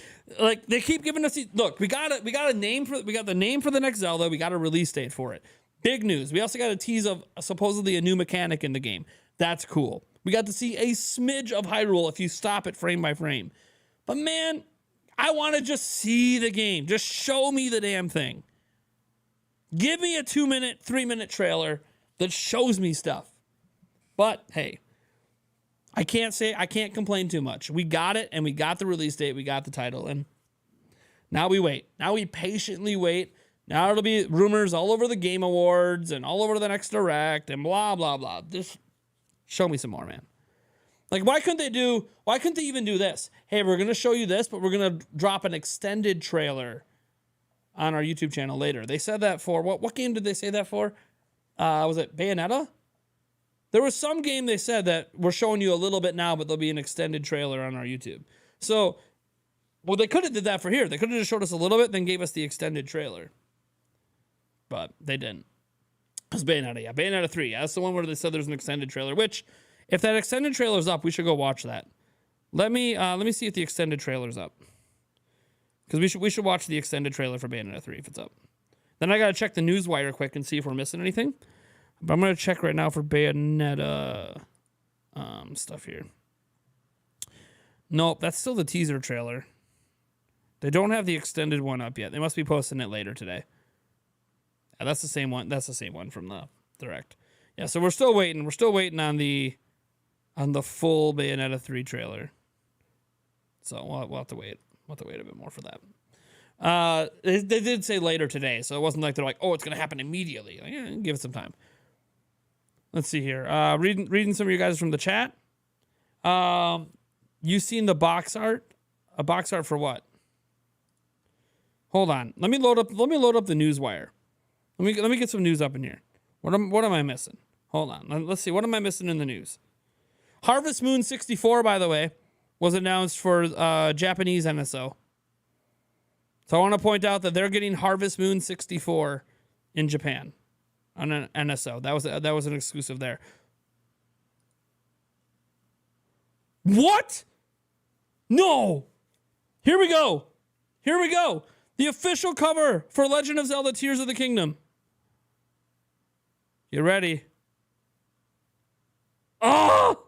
they keep giving us. Look, we got the name for the next Zelda. We got a release date for it. Big news. We also got a tease of supposedly a new mechanic in the game. That's cool. We got to see a smidge of Hyrule if you stop it frame by frame. But man, I want to just see the game. Just show me the damn thing. Give me a 2-minute, 3-minute trailer that shows me stuff. But hey, I can't complain too much. We got it, and we got the release date, we got the title, and now we wait. Now we patiently wait. Now it'll be rumors all over the Game Awards and all over the next Direct and blah, blah, blah. Just show me some more, man. Like, why couldn't they even do this? Hey, we're going to show you this, but we're going to drop an extended trailer on our YouTube channel later. They said that for, what game did they say that for? Was it Bayonetta? There was some game they said that we're showing you a little bit now, but there'll be an extended trailer on our YouTube. So, well, they could have did that for here. They could have just showed us a little bit, then gave us the extended trailer. But they didn't. It was Bayonetta, yeah. Bayonetta 3. Yeah, that's the one where they said there's an extended trailer, which, if that extended trailer's up, we should go watch that. Let me see if the extended trailer's up. Because we should watch the extended trailer for Bayonetta 3 if it's up. Then I got to check the Newswire quick and see if we're missing anything. But I'm going to check right now for Bayonetta stuff here. Nope, that's still the teaser trailer. They don't have the extended one up yet. They must be posting it later today. Yeah, that's the same one. That's the same one from the Direct. Yeah, so we're still waiting. We're still waiting on the full Bayonetta 3 trailer. So we'll have to wait. We'll have to wait a bit more for that. They did say later today, so it wasn't like they're like, oh, it's going to happen immediately. Like, yeah, give it some time. Let's see here. Reading some of you guys from the chat. You seen the box art? A box art for what? Hold on. Let me load up the Newswire. Let me get some news up in here. What am I missing? Hold on. Let's see. What am I missing in the news? Harvest Moon 64, by the way, was announced for Japanese NSO. So I want to point out that they're getting Harvest Moon 64 in Japan on an NSO. That was an exclusive there. What? No. Here we go. Here we go. The official cover for Legend of Zelda Tears of the Kingdom. You ready? Oh!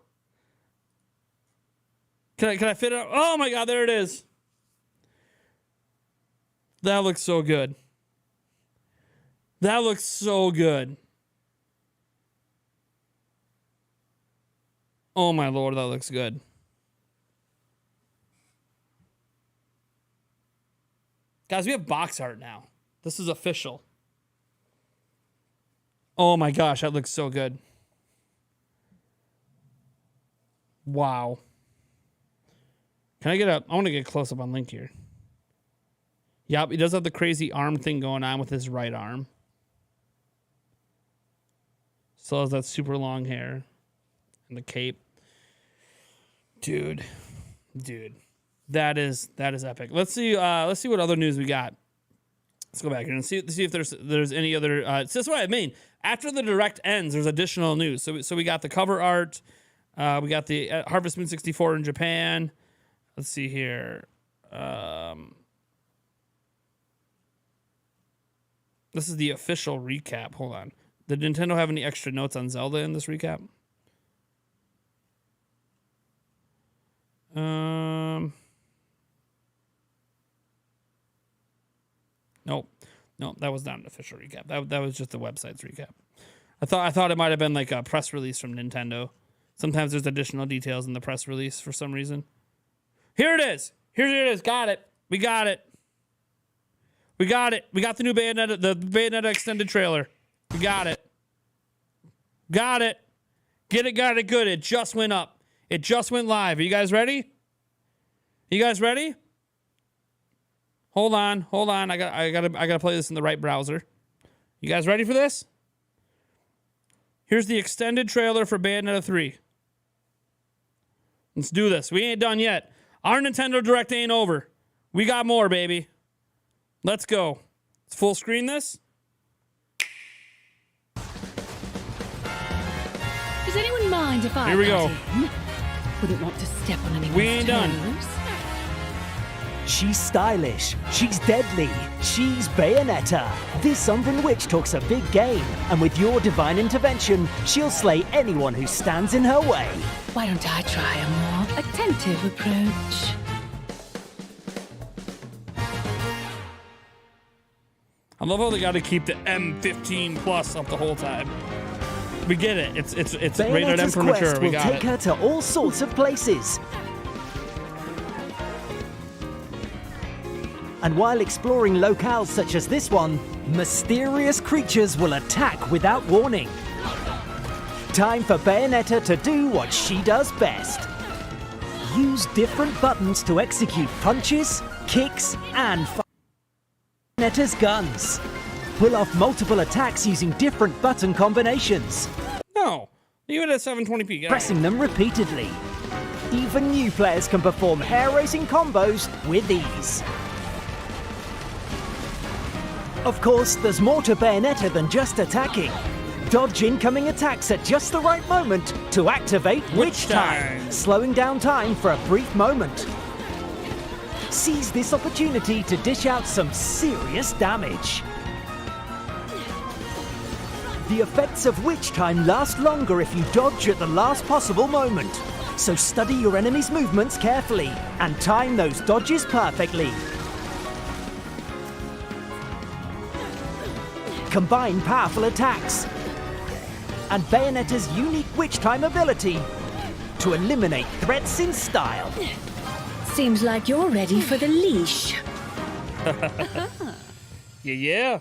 Can I fit it? Oh my God, there it is. That looks so good. That looks so good. Oh my Lord, that looks good. Guys, we have box art now. This is official. Oh my gosh, that looks so good. Wow. Can I get I want to get close up on Link here. Yep, he does have the crazy arm thing going on with his right arm. Still has that super long hair and the cape. Dude. That is epic. Let's see what other news we got. Let's go back here and see if there's any other that's what I mean. After the Direct ends, there's additional news. So we got the cover art. We got the Harvest Moon 64 in Japan. Let's see here. This is the official recap. Hold on. Did Nintendo have any extra notes on Zelda in this recap? Nope, that was not an official recap. That was just the website's recap. I thought it might have been like a press release from Nintendo. Sometimes there's additional details in the press release for some reason. Here it is. Here it is. Got it. We got it. We got the new Bayonetta, the Bayonetta extended trailer. We got it. Got it. Got it good. It just went up. It just went live. Are you guys ready? You guys ready? Hold on. I gotta play this in the right browser. You guys ready for this? Here's the extended trailer for Bayonetta 3. Let's do this. We ain't done yet. Our Nintendo Direct ain't over. We got more, baby. Let's go. Let's full screen this. Does anyone mind if I Here we go. Wouldn't want to step on anyone's We ain't done. toes. She's stylish, she's deadly, she's Bayonetta. This Umbran Witch talks a big game, and with your divine intervention, she'll slay anyone who stands in her way. Why don't I try a more attentive approach? I love how they got to keep the M15 plus up the whole time. We get it. It's rated M Bayonetta's for mature. quest We will got take it. her to all sorts of places. And while exploring locales such as this one, mysterious creatures will attack without warning. Time for Bayonetta to do what she does best. Use different buttons to execute punches, kicks, and Bayonetta's guns. Pull off multiple attacks using different button combinations. No, leave it at 720p. Get Pressing them repeatedly. Even new players can perform hair-raising combos with ease. Of course, there's more to Bayonetta than just attacking. Dodge incoming attacks at just the right moment to activate Witch Time, slowing down time for a brief moment. Seize this opportunity to dish out some serious damage. The effects of Witch Time last longer if you dodge at the last possible moment. So study your enemy's movements carefully and time those dodges perfectly. Combine powerful attacks and Bayonetta's unique Witch Time ability to eliminate threats in style. Seems like you're ready for the leash. Yeah.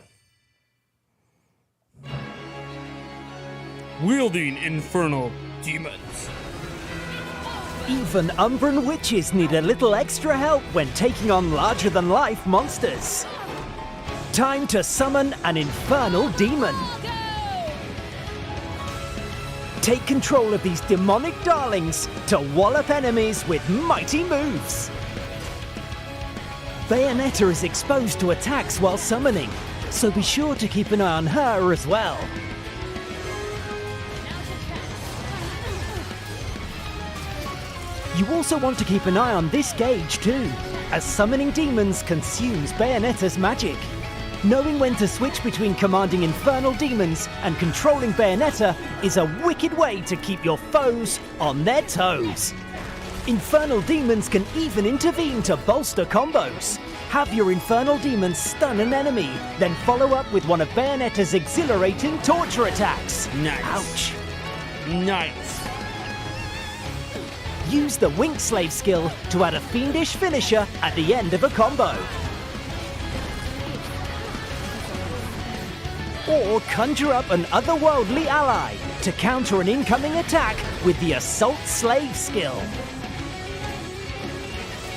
Wielding infernal demons. Even Umbran witches need a little extra help when taking on larger-than-life monsters. Time to summon an infernal demon. Take control of these demonic darlings to wallop enemies with mighty moves. Bayonetta is exposed to attacks while summoning, so be sure to keep an eye on her as well. You also want to keep an eye on this gauge too, as summoning demons consumes Bayonetta's magic. Knowing when to switch between commanding infernal demons and controlling Bayonetta is a wicked way to keep your foes on their toes. Infernal demons can even intervene to bolster combos. Have your infernal demons stun an enemy, then follow up with one of Bayonetta's exhilarating torture attacks. Nice. Ouch. Nice. Use the Wink Slave skill to add a fiendish finisher at the end of a combo. Or conjure up an otherworldly ally to counter an incoming attack with the Assault Slave skill.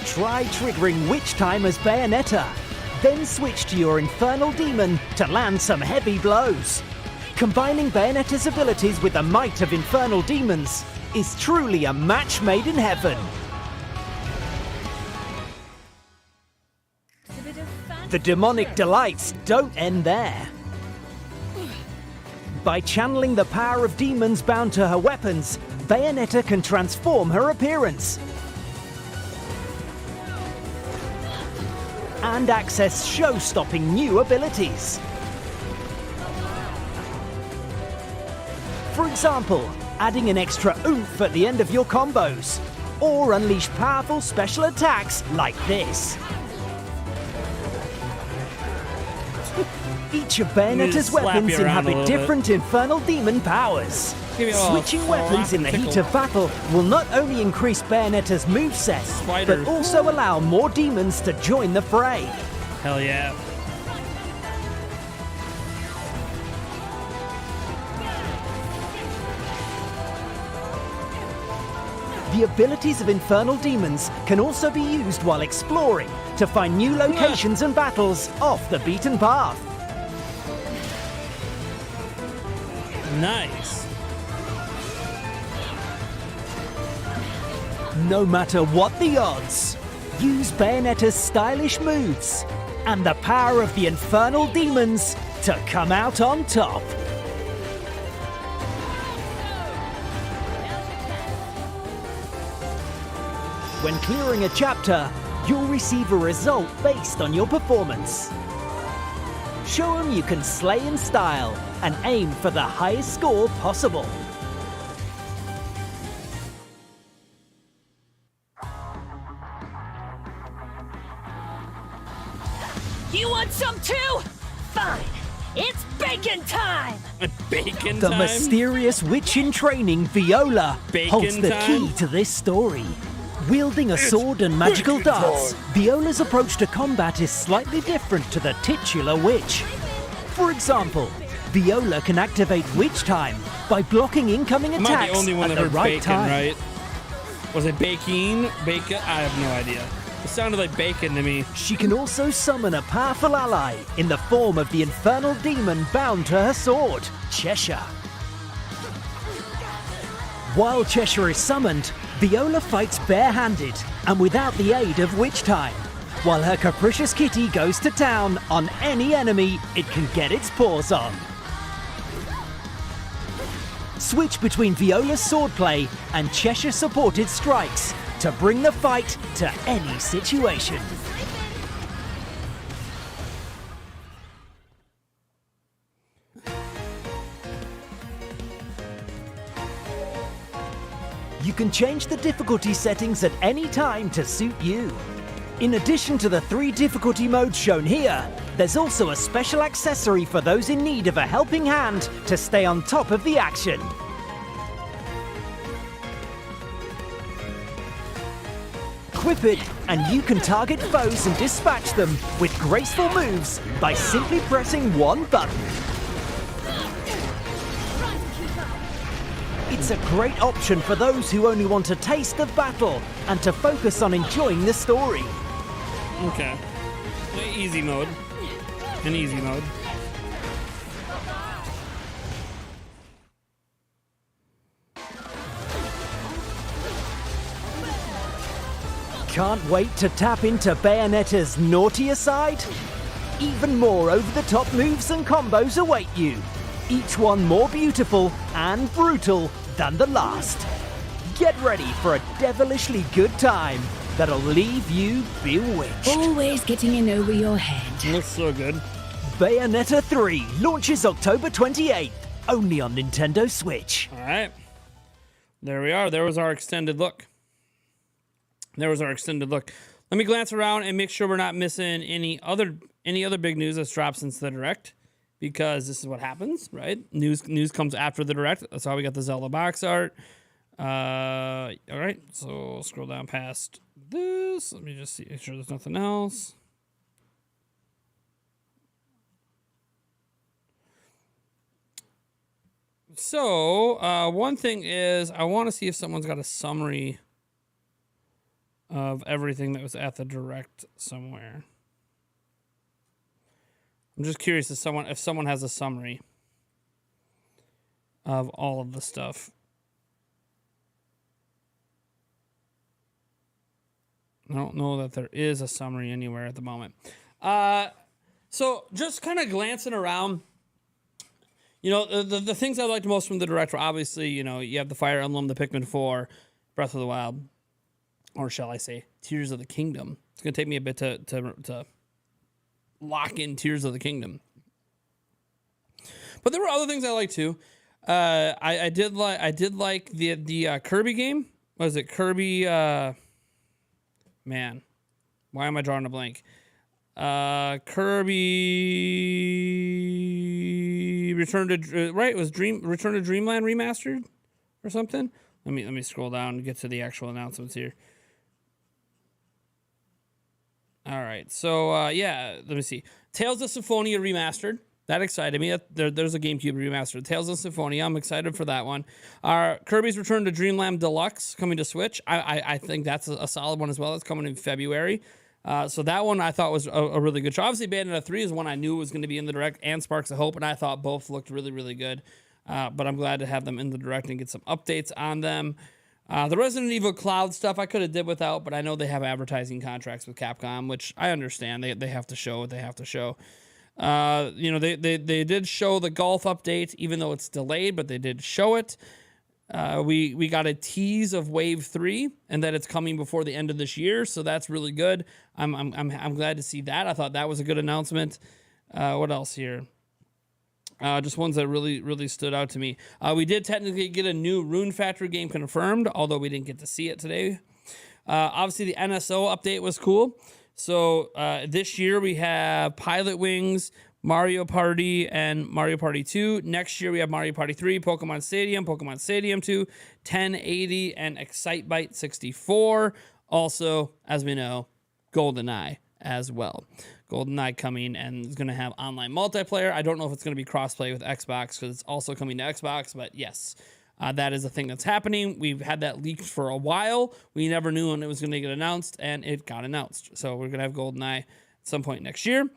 Try triggering Witch Time as Bayonetta, then switch to your Infernal Demon to land some heavy blows. Combining Bayonetta's abilities with the might of Infernal Demons is truly a match made in heaven. The demonic delights don't end there. By channeling the power of demons bound to her weapons, Bayonetta can transform her appearance and access show-stopping new abilities. For example, adding an extra oomph at the end of your combos, or unleash powerful special attacks like this. Each of Bayonetta's slap weapons you around a inhabit little different infernal demon powers. Give you a little Switching weapons in the slap heat tickle. of battle will not only increase Bayonetta's moveset, Spider. but also allow more demons to join the fray. Hell yeah. The abilities of infernal demons can also be used while exploring to find new locations and battles off the beaten path. Nice. No matter what the odds, use Bayonetta's stylish moves and the power of the infernal demons to come out on top. When clearing a chapter, You'll receive a result based on your performance. Show them you can slay in style and aim for the highest score possible. You want some too? Fine. It's bacon time! Bacon The time? mysterious witch in training, Viola, Bacon holds the time? key to this story. Wielding a sword and magical bacon darts, time. Viola's approach to combat is slightly different to the titular witch. For example, Viola can activate Witch Time by blocking incoming Am I attacks the only one at that the heard right bacon, time. right? Was it bacon? Bacon? I have no idea. It sounded like bacon to me. She can also summon a powerful ally in the form of the infernal demon bound to her sword, Cheshire. While Cheshire is summoned, Viola fights barehanded and without the aid of Witch Time, while her capricious kitty goes to town on any enemy it can get its paws on. Switch between Viola's swordplay and Cheshire-supported strikes to bring the fight to any situation. You can change the difficulty settings at any time to suit you. In addition to the 3 difficulty modes shown here, there's also a special accessory for those in need of a helping hand to stay on top of the action. Equip it, and you can target foes and dispatch them with graceful moves by simply pressing one button. It's a great option for those who only want a taste of battle and to focus on enjoying the story. Okay. Easy mode. An easy mode. Can't wait to tap into Bayonetta's naughtier side? Even more over-the-top moves and combos await you, each one more beautiful and brutal than the last. Get ready for a devilishly good time that'll leave you bewitched. Always getting in over your head. Looks so good. Bayonetta 3 launches October 28th, only on Nintendo Switch. All right. There we are. There was our extended look. Let me glance around and make sure we're not missing any other big news that's dropped since the Direct, because this is what happens, right? News comes after the Direct. That's how we got the Zelda box art. All right, so scroll down past this. Let me just see, make sure there's nothing else. So one thing is, I want to see if someone's got a summary of everything that was at the Direct somewhere. I'm just curious if someone has a summary of all of the stuff. I don't know that there is a summary anywhere at the moment. So just kind of glancing around, you know, the things I liked most from the Direct were obviously, you know, you have the Fire Emblem, the Pikmin 4, Breath of the Wild, or shall I say, Tears of the Kingdom. It's going to take me a bit to lock in Tears of the Kingdom. But there were other things I liked too. I did like the Kirby game. What is it? Kirby, man, why am I drawing a blank? Kirby Return to right? It was Return to Dreamland Remastered or something. Let me scroll down and get to the actual announcements here. All right, so yeah, let me see. Tales of Symphonia Remastered. That excited me. There's a GameCube remastered. Tales of Symphonia. I'm excited for that one. Kirby's Return to Dreamland Deluxe coming to Switch. I think that's a solid one as well. It's coming in February. So that one I thought was a really good show. Obviously, Bayonetta 3 is one I knew was going to be in the Direct, and Sparks of Hope, and I thought both looked really, really good. But I'm glad to have them in the Direct and get some updates on them. The Resident Evil Cloud stuff I could have did without, but I know they have advertising contracts with Capcom, which I understand. They have to show what they have to show. You know, they did show the golf update, even though it's delayed, but they did show it. We got a tease of Wave 3 and that it's coming before the end of this year, so that's really good. I'm glad to see that. I thought that was a good announcement. What else here? Just ones that really stood out to me. We did technically get a new Rune Factory game confirmed, although we didn't get to see it today. Obviously, the NSO update was cool. So this year we have Pilot Wings, Mario Party, and Mario Party 2. Next year we have Mario Party 3, Pokemon Stadium 2, 1080, and Excitebike 64. Also, as we know, GoldenEye as well. GoldenEye coming and is going to have online multiplayer. I don't know if it's going to be crossplay with Xbox because it's also coming to Xbox, but yes, that is a thing that's happening. We've had that leaked for a while. We never knew when it was going to get announced, and it got announced. So we're going to have GoldenEye at some point next year.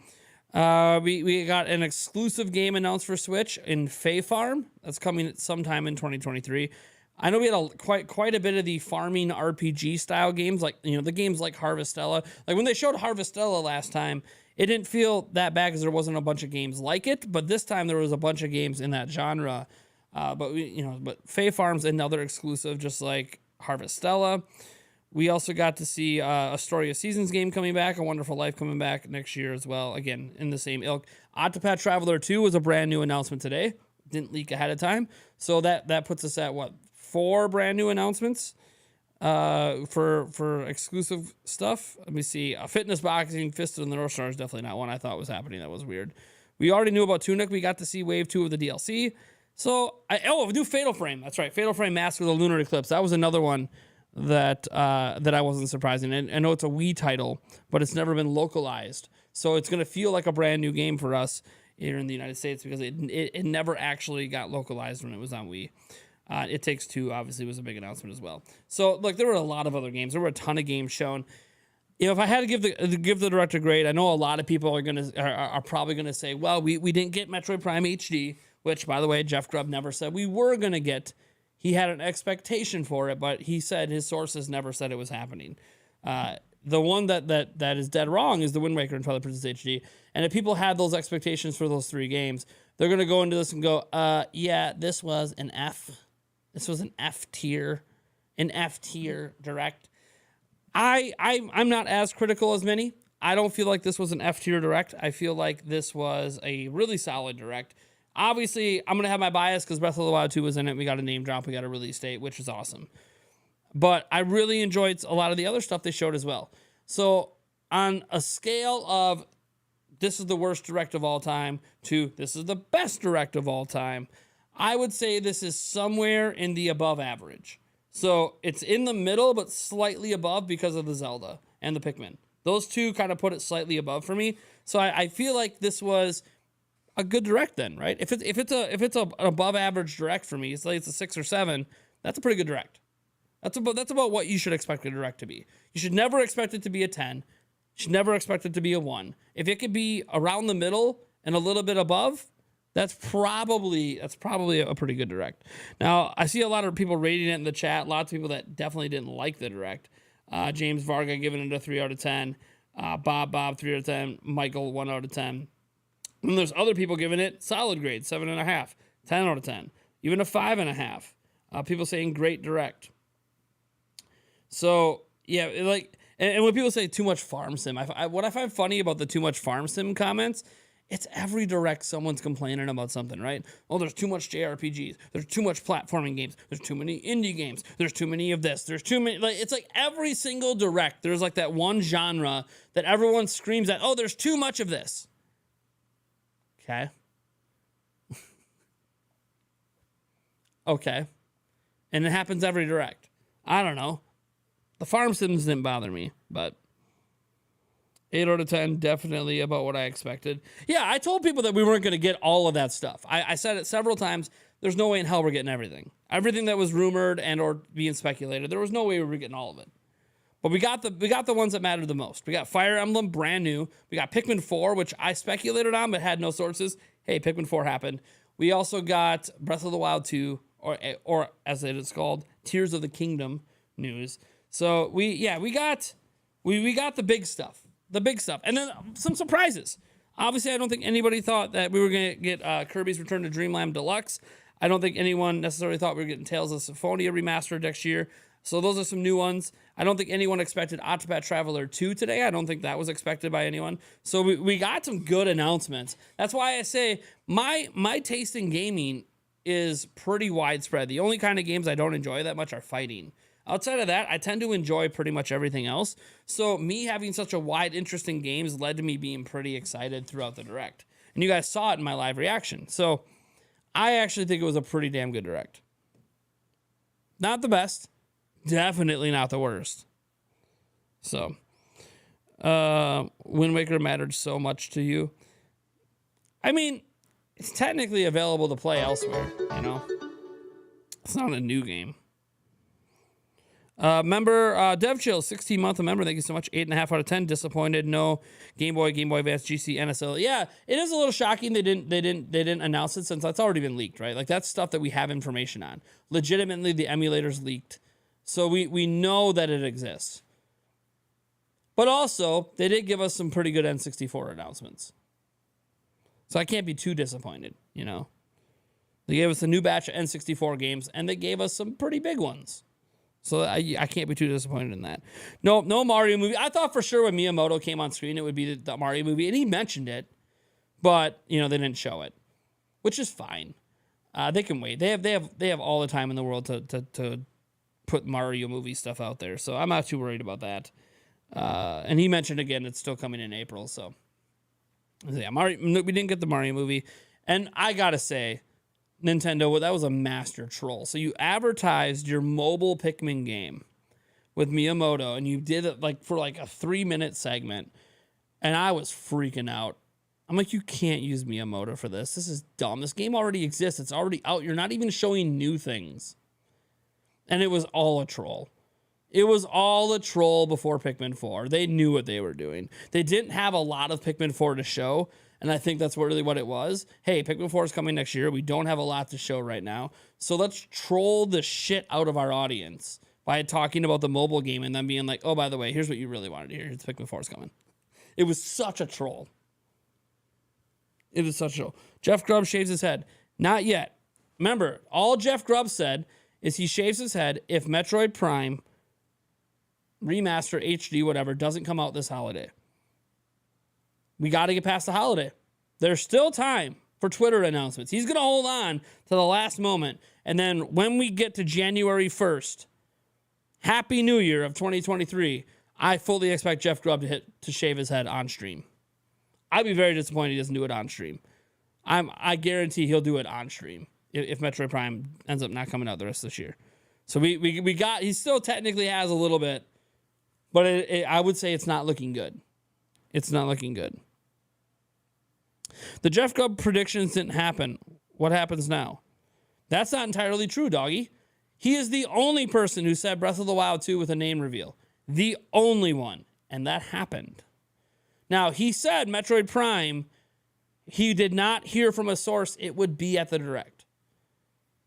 We got an exclusive game announced for Switch in Fae Farm. That's coming sometime in 2023. I know we had quite a bit of the farming RPG style games, like, you know, the games like Harvestella. Like when they showed Harvestella last time, it didn't feel that bad because there wasn't a bunch of games like it. But this time there was a bunch of games in that genre. But Fae Farm's another exclusive, just like Harvestella. We also got to see a Story of Seasons game coming back, A Wonderful Life coming back next year as well. Again, in the same ilk. Octopath Traveler 2 was a brand new announcement today. Didn't leak ahead of time. So that puts us at, 4 brand new announcements for exclusive stuff. Let me see. Fitness Boxing, Fist of the North Star is definitely not one I thought was happening. That was weird. We already knew about Tunic. We got to see Wave 2 of the DLC. So, a new Fatal Frame. That's right. Fatal Frame Mask of the Lunar Eclipse. That was another one that I wasn't surprising. And I know it's a Wii title, but it's never been localized. So it's going to feel like a brand new game for us here in the United States because it never actually got localized when it was on Wii. It Takes Two obviously was a big announcement as well. So look, there were a lot of other games. There were a ton of games shown. You know, if I had to give the director a grade, I know a lot of people are probably gonna say, well, we didn't get Metroid Prime HD, which, by the way, Jeff Grubb never said we were gonna get. He had an expectation for it, but he said his sources never said it was happening. The one that is dead wrong is the Wind Waker and Twilight Princess HD. And if people had those expectations for those 3 games, they're gonna go into this and go, yeah, this was an F. This was an F tier direct. I'm not as critical as many. I don't feel like this was an F tier direct. I feel like this was a really solid direct. Obviously, I'm going to have my bias because Breath of the Wild 2 was in it. We got a name drop. We got a release date, which is awesome. But I really enjoyed a lot of the other stuff they showed as well. So on a scale of this is the worst direct of all time to this is the best direct of all time, I would say this is somewhere in the above average. So it's in the middle, but slightly above because of the Zelda and the Pikmin. Those two kind of put it slightly above for me. So I feel like this was a good direct then, right? If it's an above average direct for me, it's like it's a 6 or 7. That's a pretty good direct. That's about what you should expect a direct to be. You should never expect it to be a 10. You should never expect it to be a 1. If it could be around the middle and a little bit above, that's probably a pretty good direct. Now, I see a lot of people rating it in the chat. Lots of people that definitely didn't like the direct. James Varga giving it a 3 out of 10. Bob 3 out of 10. Michael 1 out of 10. And there's other people giving it solid grade, 7.5, 10 out of 10, even a 5.5. People saying great direct. So yeah, and when people say too much farm sim, what I find funny about the too much farm sim comments. It's every direct someone's complaining about something, right? Oh, there's too much JRPGs. There's too much platforming games. There's too many indie games. There's too many of this. There's too many. It's like every single direct, there's like that one genre that everyone screams at. Oh, there's too much of this. Okay. Okay. And it happens every direct. I don't know. The farm sims didn't bother me, but 8 out of 10, definitely about what I expected. Yeah, I told people that we weren't going to get all of that stuff. I said it several times. There's no way in hell we're getting everything. Everything that was rumored and or being speculated, there was no way we were getting all of it. But we got the ones that mattered the most. We got Fire Emblem, brand new. We got Pikmin 4, which I speculated on but had no sources. Hey, Pikmin 4 happened. We also got Breath of the Wild 2, or as it is called, Tears of the Kingdom news. So we got the big stuff. The big stuff. And then some surprises. Obviously, I don't think anybody thought that we were going to get Kirby's Return to Dreamland Deluxe. I don't think anyone necessarily thought we were getting Tales of Symphonia remastered next year. So those are some new ones. I don't think anyone expected Octopath Traveler 2 today. I don't think that was expected by anyone. So we got some good announcements. That's why I say my taste in gaming is pretty widespread. The only kind of games I don't enjoy that much are fighting. Outside of that, I tend to enjoy pretty much everything else. So me having such a wide interest in games led to me being pretty excited throughout the Direct. And you guys saw it in my live reaction. So I actually think it was a pretty damn good Direct. Not the best. Definitely not the worst. So, Wind Waker mattered so much to you. I mean, it's technically available to play elsewhere, you know? It's not a new game. Member DevChill, 16-month member. Thank you so much. 8.5 out of 10. Disappointed. No Game Boy Advance, GC, NSL. Yeah, it is a little shocking they didn't announce it since that's already been leaked, right? Like that's stuff that we have information on. Legitimately, the emulators leaked. So we know that it exists. But also, they did give us some pretty good N64 announcements. So I can't be too disappointed, you know. They gave us a new batch of N64 games, and they gave us some pretty big ones. So I can't be too disappointed in that. No Mario movie. I thought for sure when Miyamoto came on screen, it would be the Mario movie, and he mentioned it. But, you know, they didn't show it, which is fine. They can wait. They have all the time in the world to put Mario movie stuff out there, so I'm not too worried about that. And he mentioned again it's still coming in April, so yeah, we didn't get the Mario movie, and I gotta say, Nintendo, well, that was a master troll. So you advertised your mobile Pikmin game with Miyamoto, and you did it for a 3-minute segment, and I was freaking out. I'm like, you can't use Miyamoto for this. This is dumb. This game already exists. It's already out. You're not even showing new things. And it was all a troll. It was all a troll before Pikmin 4. They knew what they were doing. They didn't have a lot of Pikmin 4 to show, and I think that's really what it was. Hey, Pikmin 4 is coming next year. We don't have a lot to show right now. So let's troll the shit out of our audience by talking about the mobile game and then being like, oh, by the way, here's what you really wanted to hear. It's Pikmin 4 is coming. It was such a troll. It is such a troll. Jeff Grubb shaves his head. Not yet. Remember, all Jeff Grubb said is he shaves his head if Metroid Prime Remaster, HD, whatever, doesn't come out this holiday. We got to get past the holiday. There's still time for Twitter announcements. He's going to hold on to the last moment. And then when we get to January 1st, Happy New Year of 2023, I fully expect Jeff Grubb to shave his head on stream. I'd be very disappointed he doesn't do it on stream. I guarantee he'll do it on stream if Metroid Prime ends up not coming out the rest of this year. So he still technically has a little bit, but I would say it's not looking good. It's not looking good. The Jeff Grubb predictions didn't happen. What happens now? That's not entirely true, doggy. He is the only person who said Breath of the Wild 2 with a name reveal. The only one. And that happened. Now, he said Metroid Prime, he did not hear from a source it would be at the Direct.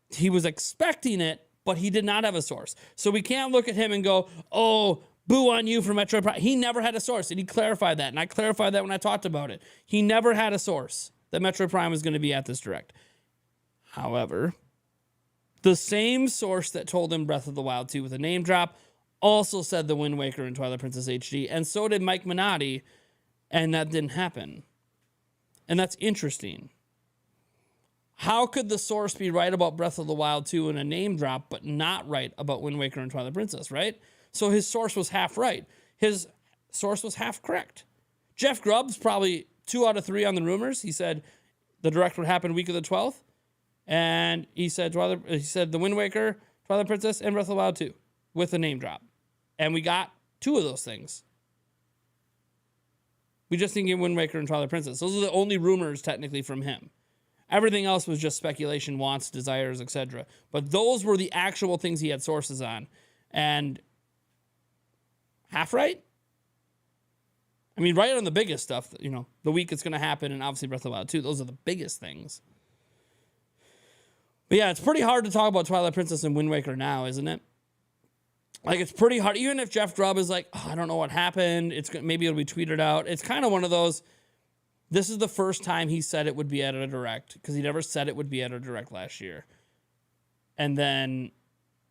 He was expecting it, but he did not have a source. So we can't look at him and go, oh, boo on you for Metroid Prime. He never had a source, and he clarified that. And I clarified that when I talked about it. He never had a source that Metroid Prime was going to be at this Direct. However, the same source that told him Breath of the Wild 2 with a name drop also said The Wind Waker and Twilight Princess HD, and so did Mike Minotti, and that didn't happen. And that's interesting. How could the source be right about Breath of the Wild 2 and a name drop, but not right about Wind Waker and Twilight Princess, right? So his source was half right. His source was half correct. Jeff Grubb's probably 2 out of 3 on the rumors. He said the Direct would happen week of the 12th. And he said The Wind Waker, Twilight Princess, and Breath of the Wild 2 with a name drop. And we got 2 of those things. We just didn't get Wind Waker and Twilight Princess. Those are the only rumors technically from him. Everything else was just speculation, wants, desires, etc. But those were the actual things he had sources on. And half right? I mean, right on the biggest stuff, you know, the week it's going to happen, and obviously Breath of the Wild 2. Those are the biggest things. But yeah, it's pretty hard to talk about Twilight Princess and Wind Waker now, isn't it? Like, it's pretty hard. Even if Jeff Grubb is like, oh, I don't know what happened. Maybe it'll be tweeted out. It's kind of one of those, This is the first time he said it would be at a direct, because he never said it would be at a direct last year. And then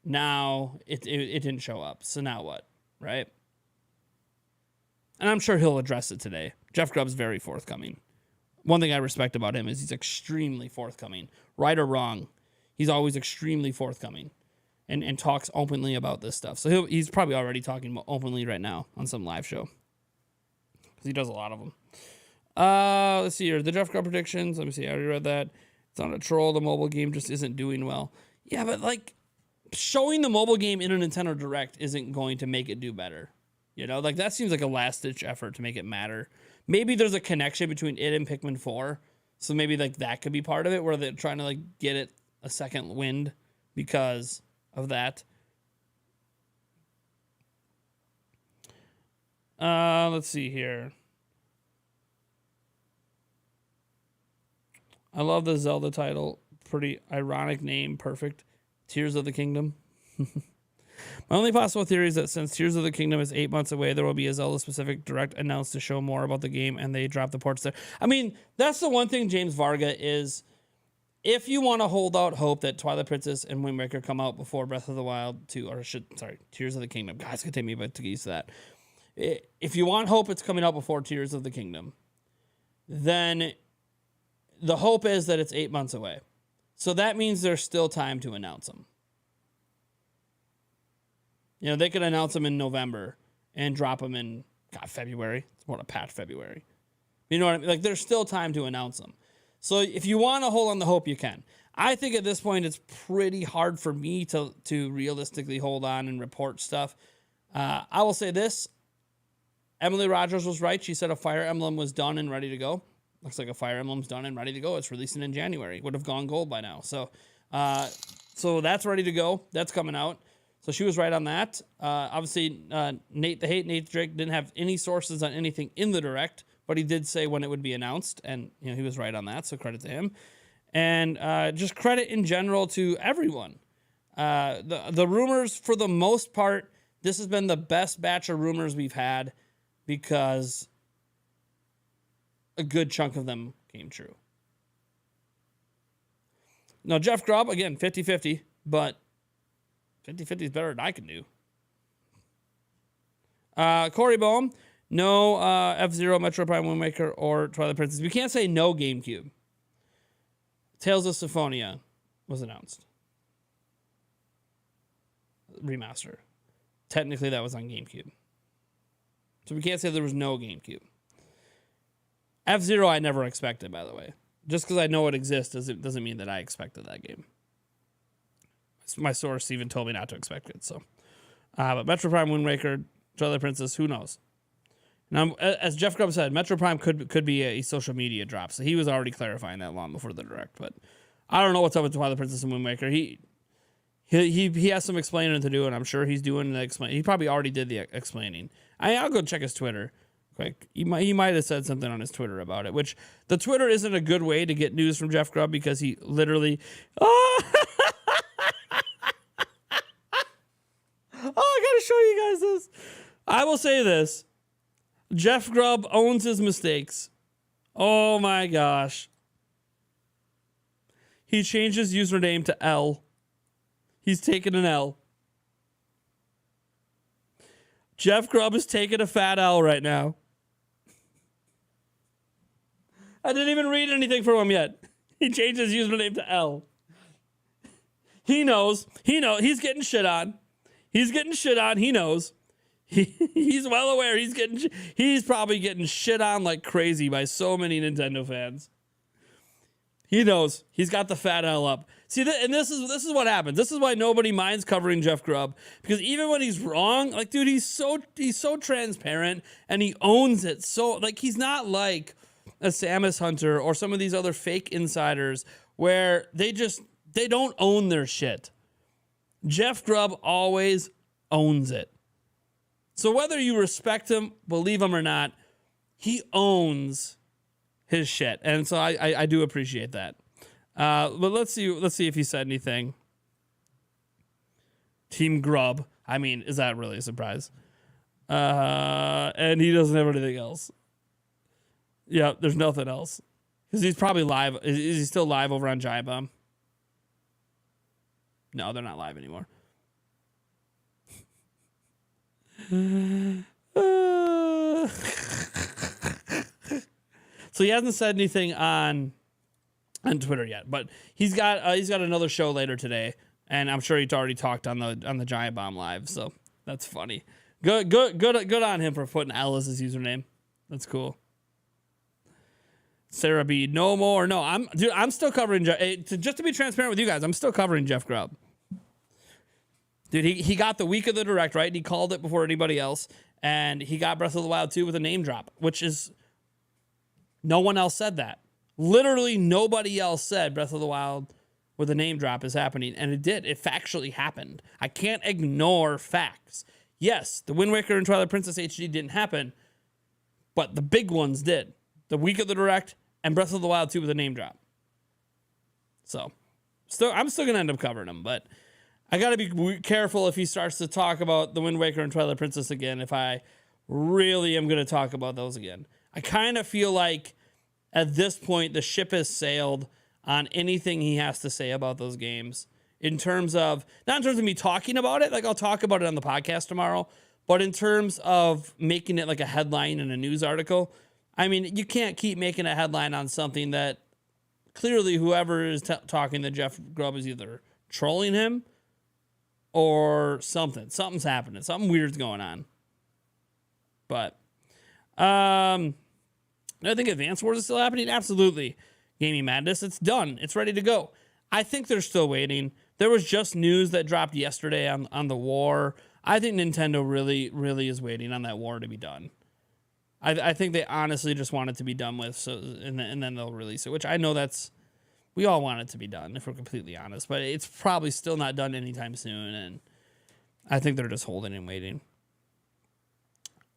now it didn't show up. So now what, right? And I'm sure he'll address it today. Jeff Grubb's very forthcoming. One thing I respect about him is he's extremely forthcoming. Right or wrong, he's always extremely forthcoming and talks openly about this stuff. So he's probably already talking openly right now on some live show, because he does a lot of them. Let's see here. The Jeff Grubb predictions. Let me see. I already read that. It's not a troll. The mobile game just isn't doing well. Yeah, but like showing the mobile game in a Nintendo Direct isn't going to make it do better. You know, like that seems like a last-ditch effort to make it matter. Maybe there's a connection between it and Pikmin 4. So maybe like that could be part of it, where they're trying to like get it a second wind because of that. Let's see here. I love the Zelda title. Pretty ironic name. Perfect. Tears of the Kingdom. My only possible theory is that since Tears of the Kingdom is 8 months away, there will be a Zelda-specific direct announced to show more about the game, and they drop the ports there. I mean, that's the one thing, James Varga, is if you want to hold out hope that Twilight Princess and Wind Waker come out before Breath of the Wild 2, Tears of the Kingdom. God, it's going to take me a bit to get used to that. If you want hope it's coming out before Tears of the Kingdom, then the hope is that it's 8 months away. So that means there's still time to announce them. You know, they could announce them in November and drop them in, February. It's more a patch February. You know what I mean? Like, there's still time to announce them. So if you want to hold on the hope, you can. I think at this point, it's pretty hard for me to realistically hold on and report stuff. I will say this. Emily Rogers was right. She said a Fire Emblem was done and ready to go. Looks like a Fire Emblem's done and ready to go. It's releasing in January. Would have gone gold by now. So that's ready to go. That's coming out. So she was right on that. Obviously, Nate the Drake didn't have any sources on anything in the Direct, but he did say when it would be announced, and you know he was right on that. So credit to him, and just credit in general to everyone. The rumors, for the most part, this has been the best batch of rumors we've had, because a good chunk of them came true. Now, Jeff Grubb, again, 50-50, but 50-50 is better than I can do. Corey Bohm, no F-Zero, Metro Prime, Wind Waker, or Twilight Princess. We can't say no GameCube. Tales of Symphonia was announced. Remaster. Technically, that was on GameCube. So we can't say there was no GameCube. F-Zero I never expected, by the way. Just because I know it exists doesn't mean that I expected that game. My source even told me not to expect it. So, but Metro Prime, Wind Waker, Twilight Princess, who knows? Now, as Jeff Grubb said, Metro Prime could be a social media drop. So he was already clarifying that long before the Direct. But I don't know what's up with Twilight Princess and Wind Waker. He has some explaining to do, and I'm sure he's doing the explain. He probably already did the explaining. I'll go check his Twitter quick. He might have said something on his Twitter about it, which the Twitter isn't a good way to get news from Jeff Grubb, because he literally... I gotta show you guys this. I will say this. Jeff Grubb owns his mistakes. Oh my gosh. He changed his username to L. He's taken an L. Jeff Grubb is taking a fat L right now. I didn't even read anything from him yet. He changed his username to L. He knows. He's getting shit on. He knows. He's well aware. He's probably getting shit on like crazy by so many Nintendo fans. He knows. He's got the fat L up. See, and this is what happens. This is why nobody minds covering Jeff Grubb, because even when he's wrong, like, dude, he's so transparent and he owns it. So, like, he's not like a Samus Hunter or some of these other fake insiders where they don't own their shit. Jeff Grubb always owns it. So whether you respect him, believe him or not, he owns his shit. And so I do appreciate that. But let's see if he said anything. Team Grubb. I mean, is that really a surprise? And he doesn't have anything else. Yeah, there's nothing else. Because he's probably live. Is he still live over on Giant Bomb? No, they're not live anymore. So he hasn't said anything on Twitter yet, but he's got another show later today, and I'm sure he's already talked on the Giant Bomb live. So that's funny. Good on him for putting L as his username. That's cool. Sarah B, no more. No, I'm still covering. Just to be transparent with you guys, I'm still covering Jeff Grubb. Dude, he got the week of the Direct right. He called it before anybody else, and he got Breath of the Wild 2 with a name drop, which is no one else said that. Literally nobody else said Breath of the Wild with a name drop is happening, and it did. It factually happened. I can't ignore facts. Yes, the Wind Waker and Twilight Princess HD didn't happen, but the big ones did. The week of the Direct and Breath of the Wild 2 with a name drop. So, I'm still going to end up covering them, but I got to be careful if he starts to talk about the Wind Waker and Twilight Princess again, if I really am going to talk about those again. I kind of feel like at this point, the ship has sailed on anything he has to say about those games. Not in terms of me talking about it, like I'll talk about it on the podcast tomorrow, but in terms of making it like a headline in a news article. I mean, you can't keep making a headline on something that clearly whoever is talking to Jeff Grubb is either trolling him or something. Something's happening. Something weird's going on. But, I think Advance Wars is still happening. Absolutely. Gaming Madness, it's done. It's ready to go. I think they're still waiting. There was just news that dropped yesterday on the war. I think Nintendo really, really is waiting on that war to be done. I think they honestly just want it to be done with, and then they'll release it, which I know we all want it to be done, if we're completely honest, but it's probably still not done anytime soon, and I think they're just holding and waiting.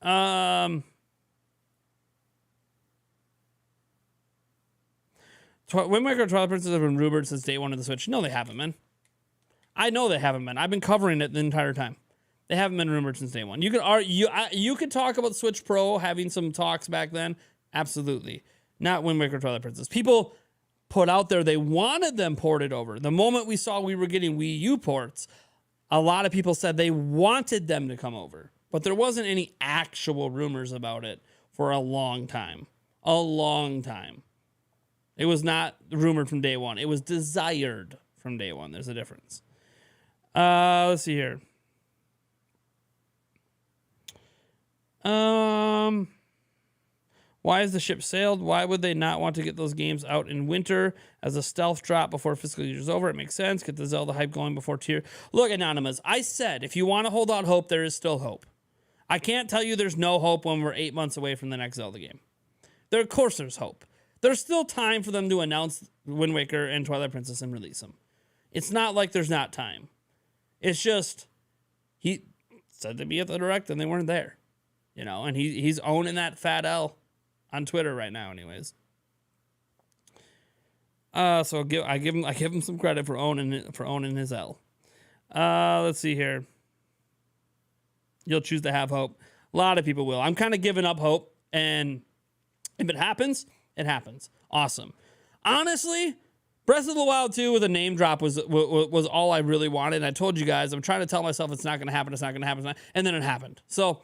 Wind Waker and Twilight Princess have been rumored since day one of the Switch. No, they haven't, man. I know they haven't been. I've been covering it the entire time. They haven't been rumored since day one. You could talk about Switch Pro having some talks back then. Absolutely. Not Wind Waker Twilight Princess. People put out there they wanted them ported over. The moment we saw we were getting Wii U ports, a lot of people said they wanted them to come over. But there wasn't any actual rumors about it for a long time. A long time. It was not rumored from day one. It was desired from day one. There's a difference. Let's see here. Why is the ship sailed? Why would they not want to get those games out in winter as a stealth drop before fiscal year is over? It makes sense. Get the Zelda hype going before tier. Look, Anonymous, I said if you want to hold out hope, there is still hope. I can't tell you there's no hope when we're 8 months away from the next Zelda game. Of course there's hope. There's still time for them to announce Wind Waker and Twilight Princess and release them. It's not like there's not time. It's just he said they'd be at the Direct and they weren't there. You know, and he's owning that fat L on Twitter right now, anyways. So I give him some credit for owning his L. Let's see here. You'll choose to have hope. A lot of people will. I'm kind of giving up hope, and if it happens, it happens. Awesome. Honestly, Breath of the Wild 2 with a name drop was all I really wanted. And I told you guys, I'm trying to tell myself it's not going to happen. It's not going to happen. And then it happened. So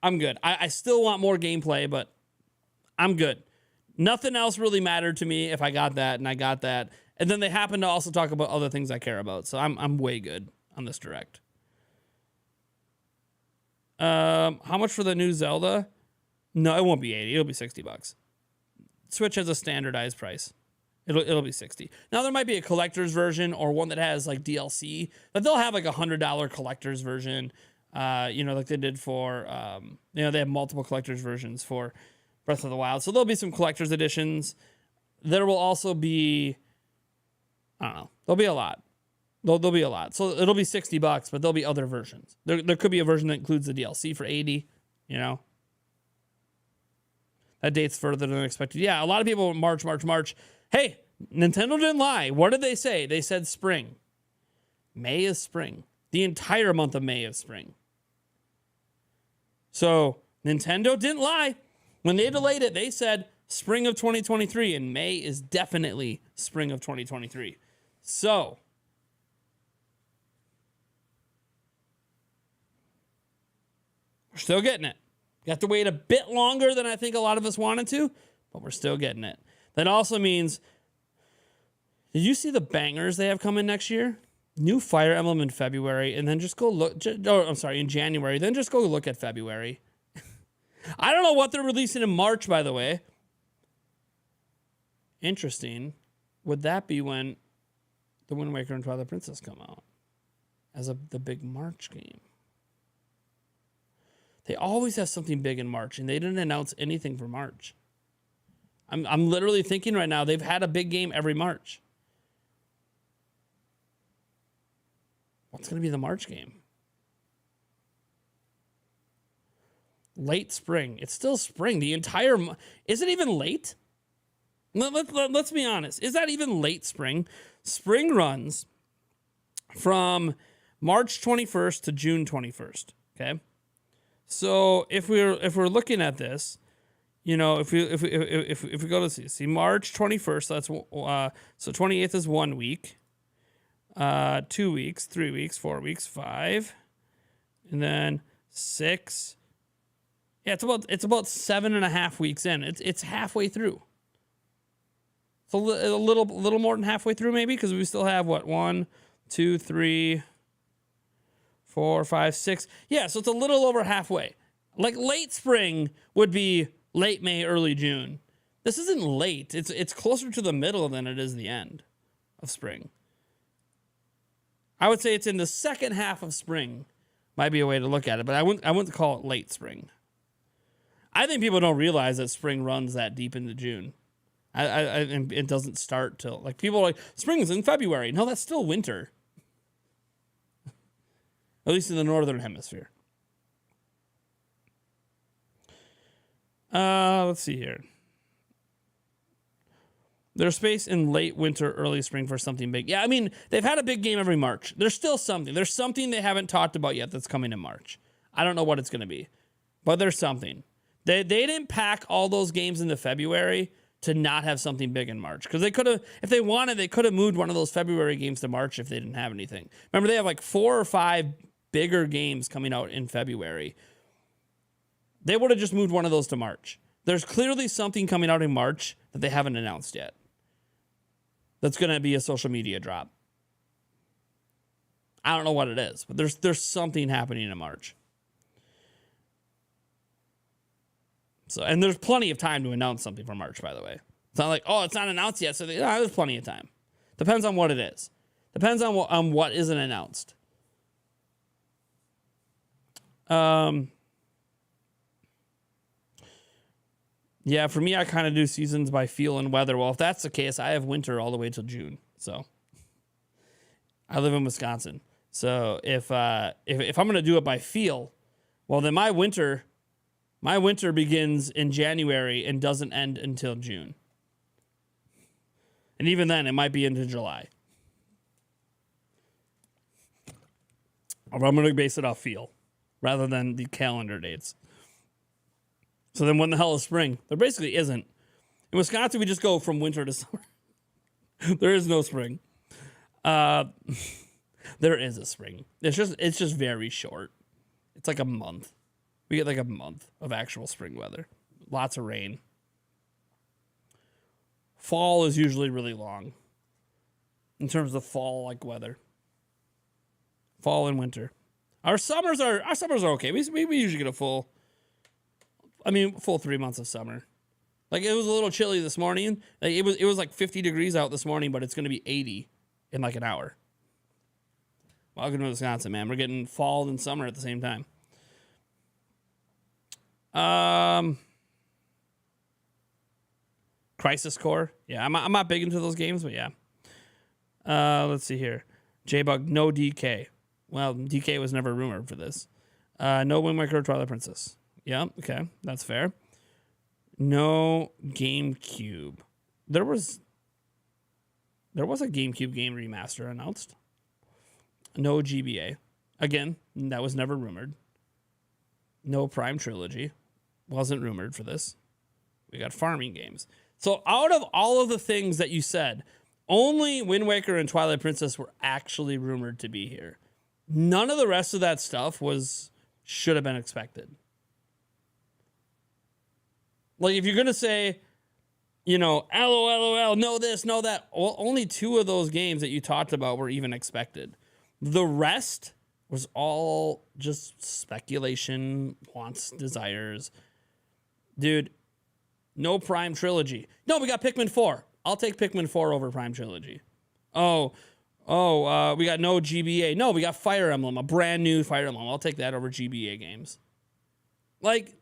I'm good. I still want more gameplay, but I'm good. Nothing else really mattered to me if I got that, and I got that. And then they happen to also talk about other things I care about. So I'm way good on this Direct. How much for the new Zelda? No, it won't be 80. It'll be $60. Switch has a standardized price. It'll be 60. Now there might be a collector's version or one that has like DLC, but they'll have like $100 collector's version. Like they did for they have multiple collector's versions for Breath of the Wild. So there'll be some collector's editions. There will also be, I don't know, there'll be a lot. There'll be a lot. So it'll be $60, but there'll be other versions. There could be a version that includes the DLC for 80, you know. That date's further than expected. Yeah, a lot of people March. Hey, Nintendo didn't lie. What did they say? They said spring. May is spring. The entire month of May is spring. So Nintendo didn't lie. When they delayed it, they said spring of 2023, and May is definitely spring of 2023. So, we're still getting it. You have to wait a bit longer than I think a lot of us wanted to, but we're still getting it. That also means, did you see the bangers they have coming next year? New Fire Emblem in February, and then just go look. In January. Then just go look at February. I don't know what they're releasing in March, by the way. Interesting. Would that be when the Wind Waker and Twilight Princess come out as the big March game? They always have something big in March, and they didn't announce anything for March. I'm literally thinking right now they've had a big game every March. What's going to be the March game? Late spring. It's still spring. The entire is it even late? Let's be honest. Is that even late spring? Spring runs from March 21st to June 21st. Okay. So if we're looking at this, you know, if we go to see March 21st, that's so 28th is 1 week, 2 weeks, 3 weeks, 4 weeks, 5, and then 6. Yeah, it's about 7.5 weeks in. It's halfway through. It's a little more than halfway through, maybe, because we still have what 1, 2, 3, 4, 5, 6. Yeah, so it's a little over halfway. Like late spring would be late May, early June. This isn't late. It's closer to the middle than it is the end of spring. I would say it's in the second half of spring. Might be a way to look at it, but I wouldn't call it late spring. I think people don't realize that spring runs that deep into June. It doesn't start till, like, people are like, spring's in February. No, that's still winter. At least in the northern hemisphere. Let's see here. There's space in late winter, early spring for something big. Yeah, I mean, they've had a big game every March. There's still something. There's something they haven't talked about yet that's coming in March. I don't know what it's going to be, but there's something. They didn't pack all those games into February to not have something big in March, because they could have, if they wanted, they could have moved one of those February games to March if they didn't have anything. Remember, they have like 4 or 5 bigger games coming out in February. They would have just moved one of those to March. There's clearly something coming out in March that they haven't announced yet. That's going to be a social media drop. I don't know what it is, but there's something happening in March. So, and there's plenty of time to announce something for March, by the way. It's not like, oh, it's not announced yet, so there's plenty of time. Depends on what it is. Depends on what isn't announced. Yeah, for me, I kind of do seasons by feel and weather. Well, if that's the case, I have winter all the way till June. So I live in Wisconsin. So if I'm going to do it by feel, well, then my winter begins in January and doesn't end until June. And even then, it might be into July. Or I'm going to base it off feel rather than the calendar dates. So then when the hell is spring? There basically isn't. In Wisconsin, we just go from winter to summer. There is no spring. There is a spring. It's just very short. It's like a month. We get like a month of actual spring weather. Lots of rain. Fall is usually really long in terms of fall like weather. Fall and winter. Our summers are okay. We usually get a full 3 months of summer. Like, it was a little chilly this morning. Like, it was like 50 degrees out this morning, but it's going to be 80 in like an hour. Welcome to Wisconsin, man. We're getting fall and summer at the same time. Crisis Core. Yeah, I'm not big into those games, but yeah. Let's see here. J-Bug, no DK. Well, DK was never rumored for this. No Wind Waker or Twilight Princess. Yeah, okay, that's fair. No GameCube. There was a GameCube game remaster announced. No GBA. Again, that was never rumored. No Prime Trilogy. Wasn't rumored for this. We got farming games. So out of all of the things that you said, only Wind Waker and Twilight Princess were actually rumored to be here. None of the rest of that stuff should have been expected. Like, if you're going to say, you know, LOL, know this, know that, well, only 2 of those games that you talked about were even expected. The rest was all just speculation, wants, desires. Dude, no Prime Trilogy. No, we got Pikmin 4. I'll take Pikmin 4 over Prime Trilogy. We got no GBA. No, we got Fire Emblem, a brand new Fire Emblem. I'll take that over GBA games. Like,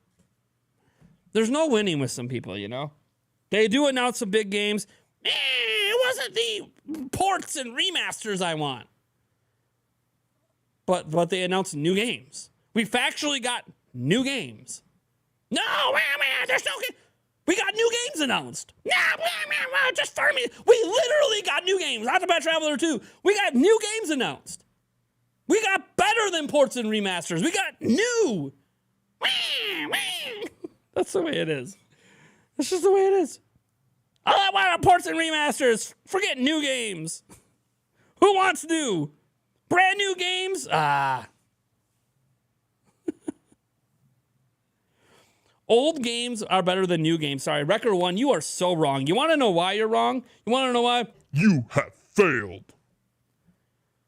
there's no winning with some people, you know? They do announce some big games. It wasn't the ports and remasters I want. But they announced new games. We factually got new games. No, man, there's no game. We got new games announced. Just farm me. We literally got new games. Octopath Traveler 2. We got new games announced. We got better than ports and remasters. We got new. That's the way it is. That's just the way it is. All I want are ports and remasters. Forget new games. Who wants new? Brand new games? Old games are better than new games. Sorry, Wrecker 1, you are so wrong. You want to know why you're wrong? You want to know why? You have failed.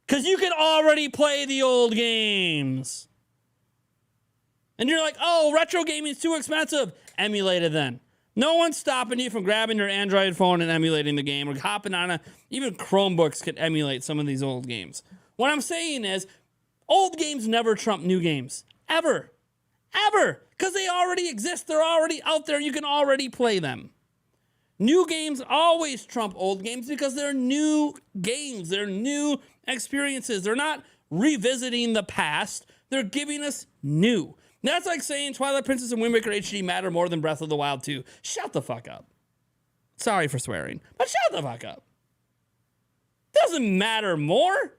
Because you can already play the old games. And you're like, oh, retro gaming is too expensive. Emulate it then. No one's stopping you from grabbing your Android phone and emulating the game or hopping on even Chromebooks can emulate some of these old games. What I'm saying is, old games never trump new games. Ever. Because they already exist. They're already out there. You can already play them. New games always trump old games because they're new games. They're new experiences. They're not revisiting the past. They're giving us new. That's like saying Twilight Princess and Wind Waker HD matter more than Breath of the Wild 2. Shut the fuck up. Sorry for swearing, but shut the fuck up. Doesn't matter more.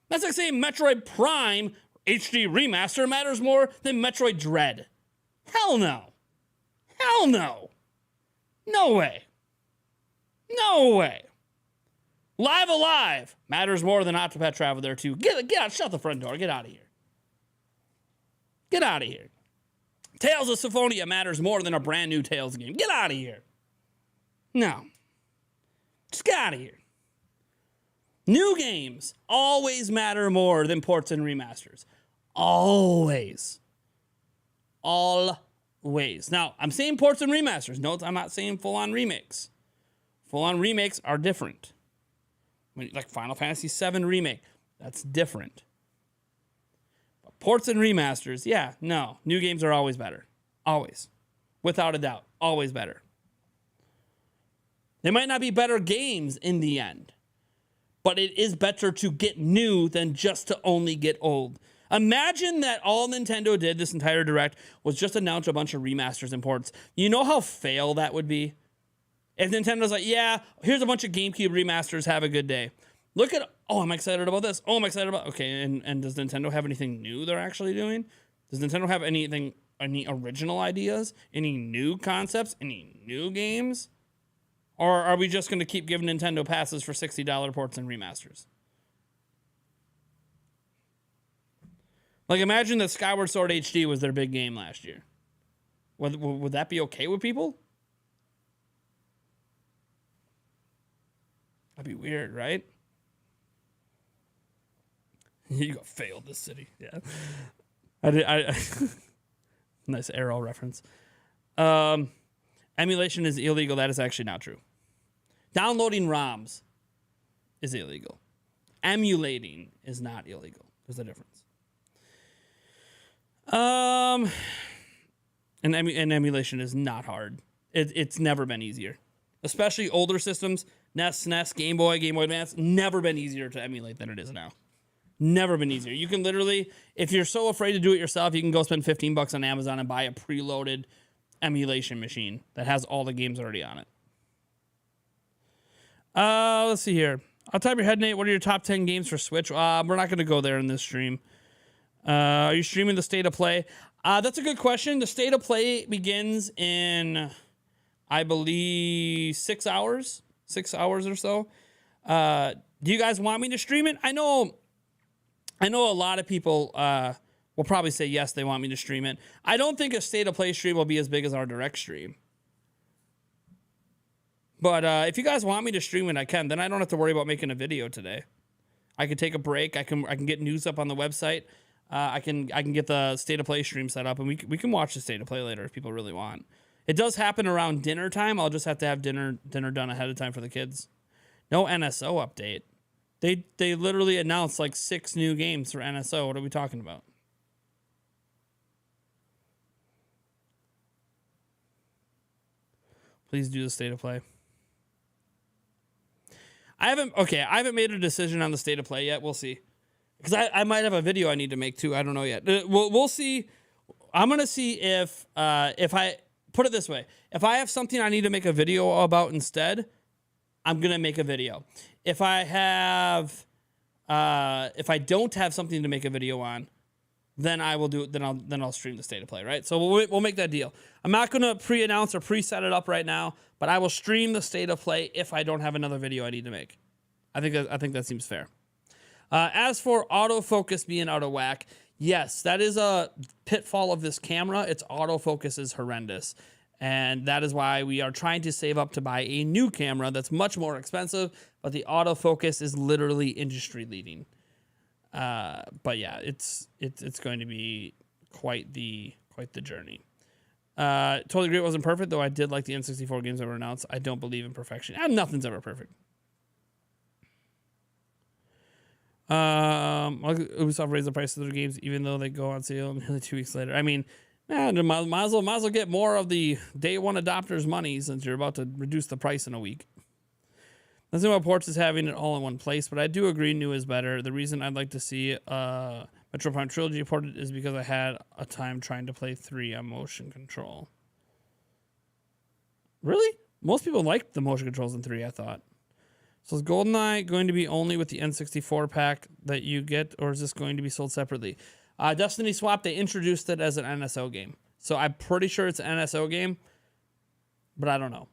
That's like saying Metroid Prime HD Remaster matters more than Metroid Dread. Hell no. Hell no. No way. No way. Live Alive matters more than Octopath Traveler 2. Get out. Shut the front door. Get out of here. Get out of here. Tales of Symphonia matters more than a brand new Tales game. Get out of here. No. Just get out of here. New games always matter more than ports and remasters. Always. Always. Now, I'm saying ports and remasters. Note, I'm not saying full-on remakes. Full-on remakes are different. Like Final Fantasy VII Remake, that's different. But ports and remasters, yeah, no. New games are always better. Always. Without a doubt. Always better. They might not be better games in the end, but it is better to get new than just to only get old. Imagine that all Nintendo did this entire Direct was just announce a bunch of remasters and ports. You know how fail that would be? If Nintendo's like, yeah, here's a bunch of GameCube remasters, have a good day. Look at, oh, I'm excited about this. Oh, I'm excited about, okay, and does Nintendo have anything new they're actually doing? Does Nintendo have any original ideas? Any new concepts? Any new games? Or are we just going to keep giving Nintendo passes for $60 ports and remasters? Like, imagine that Skyward Sword HD was their big game last year. Would that be okay with people? That'd be weird, right? You go, failed this city. Yeah. Nice Arrow reference. Emulation is illegal. That is actually not true. Downloading ROMs is illegal. Emulating is not illegal. There's a difference. And emulation is not hard. It's never been easier. Especially older systems, NES, SNES, Game Boy Advance, never been easier to emulate than it is now. Never been easier. You can literally, if you're so afraid to do it yourself, you can go spend $15 on Amazon and buy a preloaded emulation machine that has all the games already on it. Let's see here. I'll type your head, Nate. What are your top 10 games for Switch? We're not going to go there in this stream. Are you streaming the State of Play? That's a good question. The State of Play begins in I believe 6 hours or so. Do you guys want me to stream it? I know a lot of people will probably say yes, they want me to stream it. I don't think a State of Play stream will be as big as our direct stream. But if you guys want me to stream it, I can. Then I don't have to worry about making a video today. I can take a break. I can get news up on the website. I can get the State of Play stream set up, and we can watch the State of Play later if people really want. It does happen around dinner time. I'll just have to have dinner done ahead of time for the kids. No NSO update. They literally announced like 6 new games for NSO. What are we talking about? Please do the State of Play. I haven't made a decision on the State of Play yet. We'll see. Because I might have a video I need to make too. I don't know yet. We'll see. I'm going to see if I put it this way. If I have something I need to make a video about instead, I'm going to make a video. If I don't have something to make a video on, then I will do it. Then I'll stream the State of Play, right? So we'll make that deal. I'm not going to pre-announce or pre-set it up right now, but I will stream the State of Play if I don't have another video I need to make. I think that seems fair. As for autofocus being out of whack, yes, that is a pitfall of this camera. Its autofocus is horrendous. And that is why we are trying to save up to buy a new camera that's much more expensive, but the autofocus is literally industry leading. But yeah, it's going to be quite the journey. Totally Great wasn't perfect, though I did like the N64 games that were announced. I don't believe in perfection. And nothing's ever perfect. Ubisoft raised the price of their games even though they go on sale nearly 2 weeks later. I mean, man, might as well get more of the day one adopters' money since you're about to reduce the price in a week. Nothing about ports is having it all in one place, but I do agree new is better. The reason I'd like to see Metro Prime Trilogy ported is because I had a time trying to play 3 on motion control. Really? Most people liked the motion controls in 3, I thought. So is GoldenEye going to be only with the N64 pack that you get, or is this going to be sold separately? Destiny Swap, they introduced it as an NSO game. So I'm pretty sure it's an NSO game, but I don't know.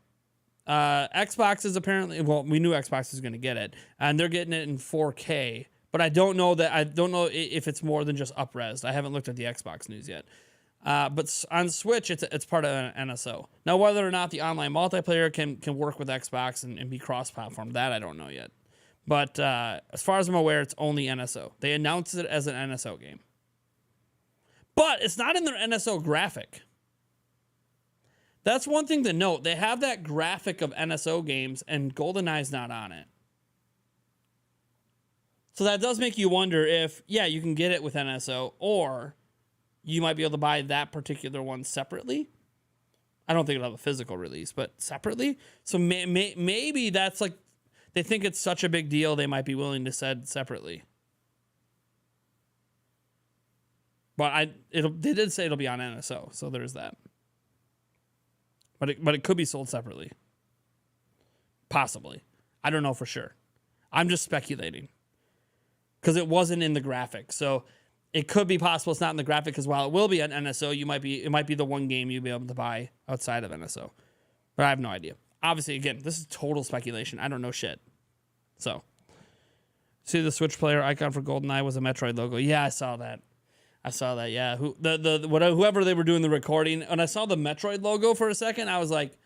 Xbox is apparently, well, we knew Xbox was going to get it, and they're getting it in 4K, but I don't know if it's more than just up-res. I haven't looked at the Xbox news yet. But on Switch, it's part of an NSO. Now, whether or not the online multiplayer can work with Xbox and be cross-platform, that I don't know yet. But as far as I'm aware, it's only NSO. They announced it as an NSO game. But it's not in their NSO graphic. That's one thing to note. They have that graphic of NSO games, and GoldenEye's not on it. So that does make you wonder if, yeah, you can get it with NSO, or you might be able to buy that particular one separately. I don't think it'll have a physical release, but separately. So maybe that's like, they think it's such a big deal, they might be willing to sell separately. But they did say it'll be on NSO, so there's that. But it could be sold separately. Possibly. I don't know for sure. I'm just speculating. Because it wasn't in the graphic. So it could be possible it's not in the graphic, because while it will be on NSO, it might be the one game you'll be able to buy outside of NSO. But I have no idea. Obviously, again, this is total speculation. I don't know shit. So, see the Switch player icon for GoldenEye was a Metroid logo. Yeah, I saw that. Yeah. Whoever they were doing the recording, and I saw the Metroid logo for a second, I was like,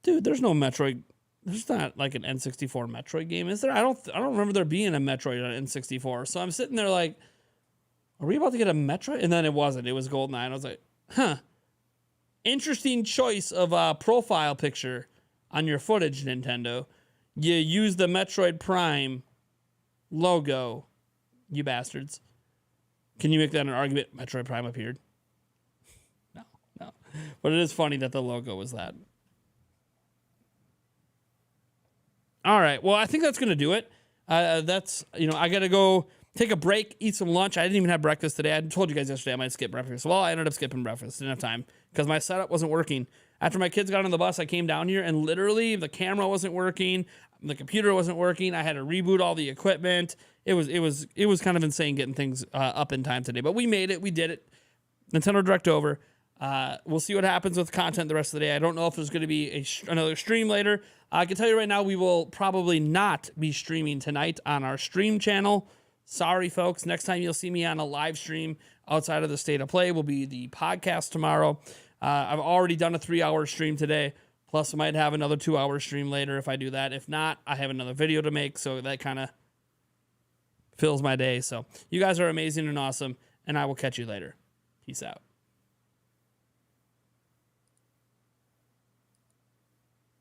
dude, there's no Metroid. There's not like an N64 Metroid game, is there? I don't remember there being a Metroid on N64. So I'm sitting there like, are we about to get a Metroid? And then it wasn't. It was GoldenEye. And I was like, huh. Interesting choice of a profile picture on your footage, Nintendo. You use the Metroid Prime logo, you bastards. Can you make that an argument? Metroid Prime appeared? No. But it is funny that the logo was that. All right. Well, I think that's going to do it. I got to go take a break, eat some lunch. I didn't even have breakfast today. I told you guys yesterday I might skip breakfast. Well, I ended up skipping breakfast. Didn't have time because my setup wasn't working. After my kids got on the bus, I came down here and literally the camera wasn't working. The computer wasn't working. I had to reboot all the equipment. It was kind of insane getting things up in time today, but we made it. We did it. Nintendo Direct over. We'll see what happens with content the rest of the day. I don't know if there's going to be another stream later. I can tell you right now, we will probably not be streaming tonight on our stream channel. Sorry, folks. Next time you'll see me on a live stream outside of the State of Play will be the podcast tomorrow. I've already done a 3-hour stream today. Plus, I might have another 2-hour stream later if I do that. If not, I have another video to make, so that kind of fills my day. So you guys are amazing and awesome, and I will catch you later. Peace out.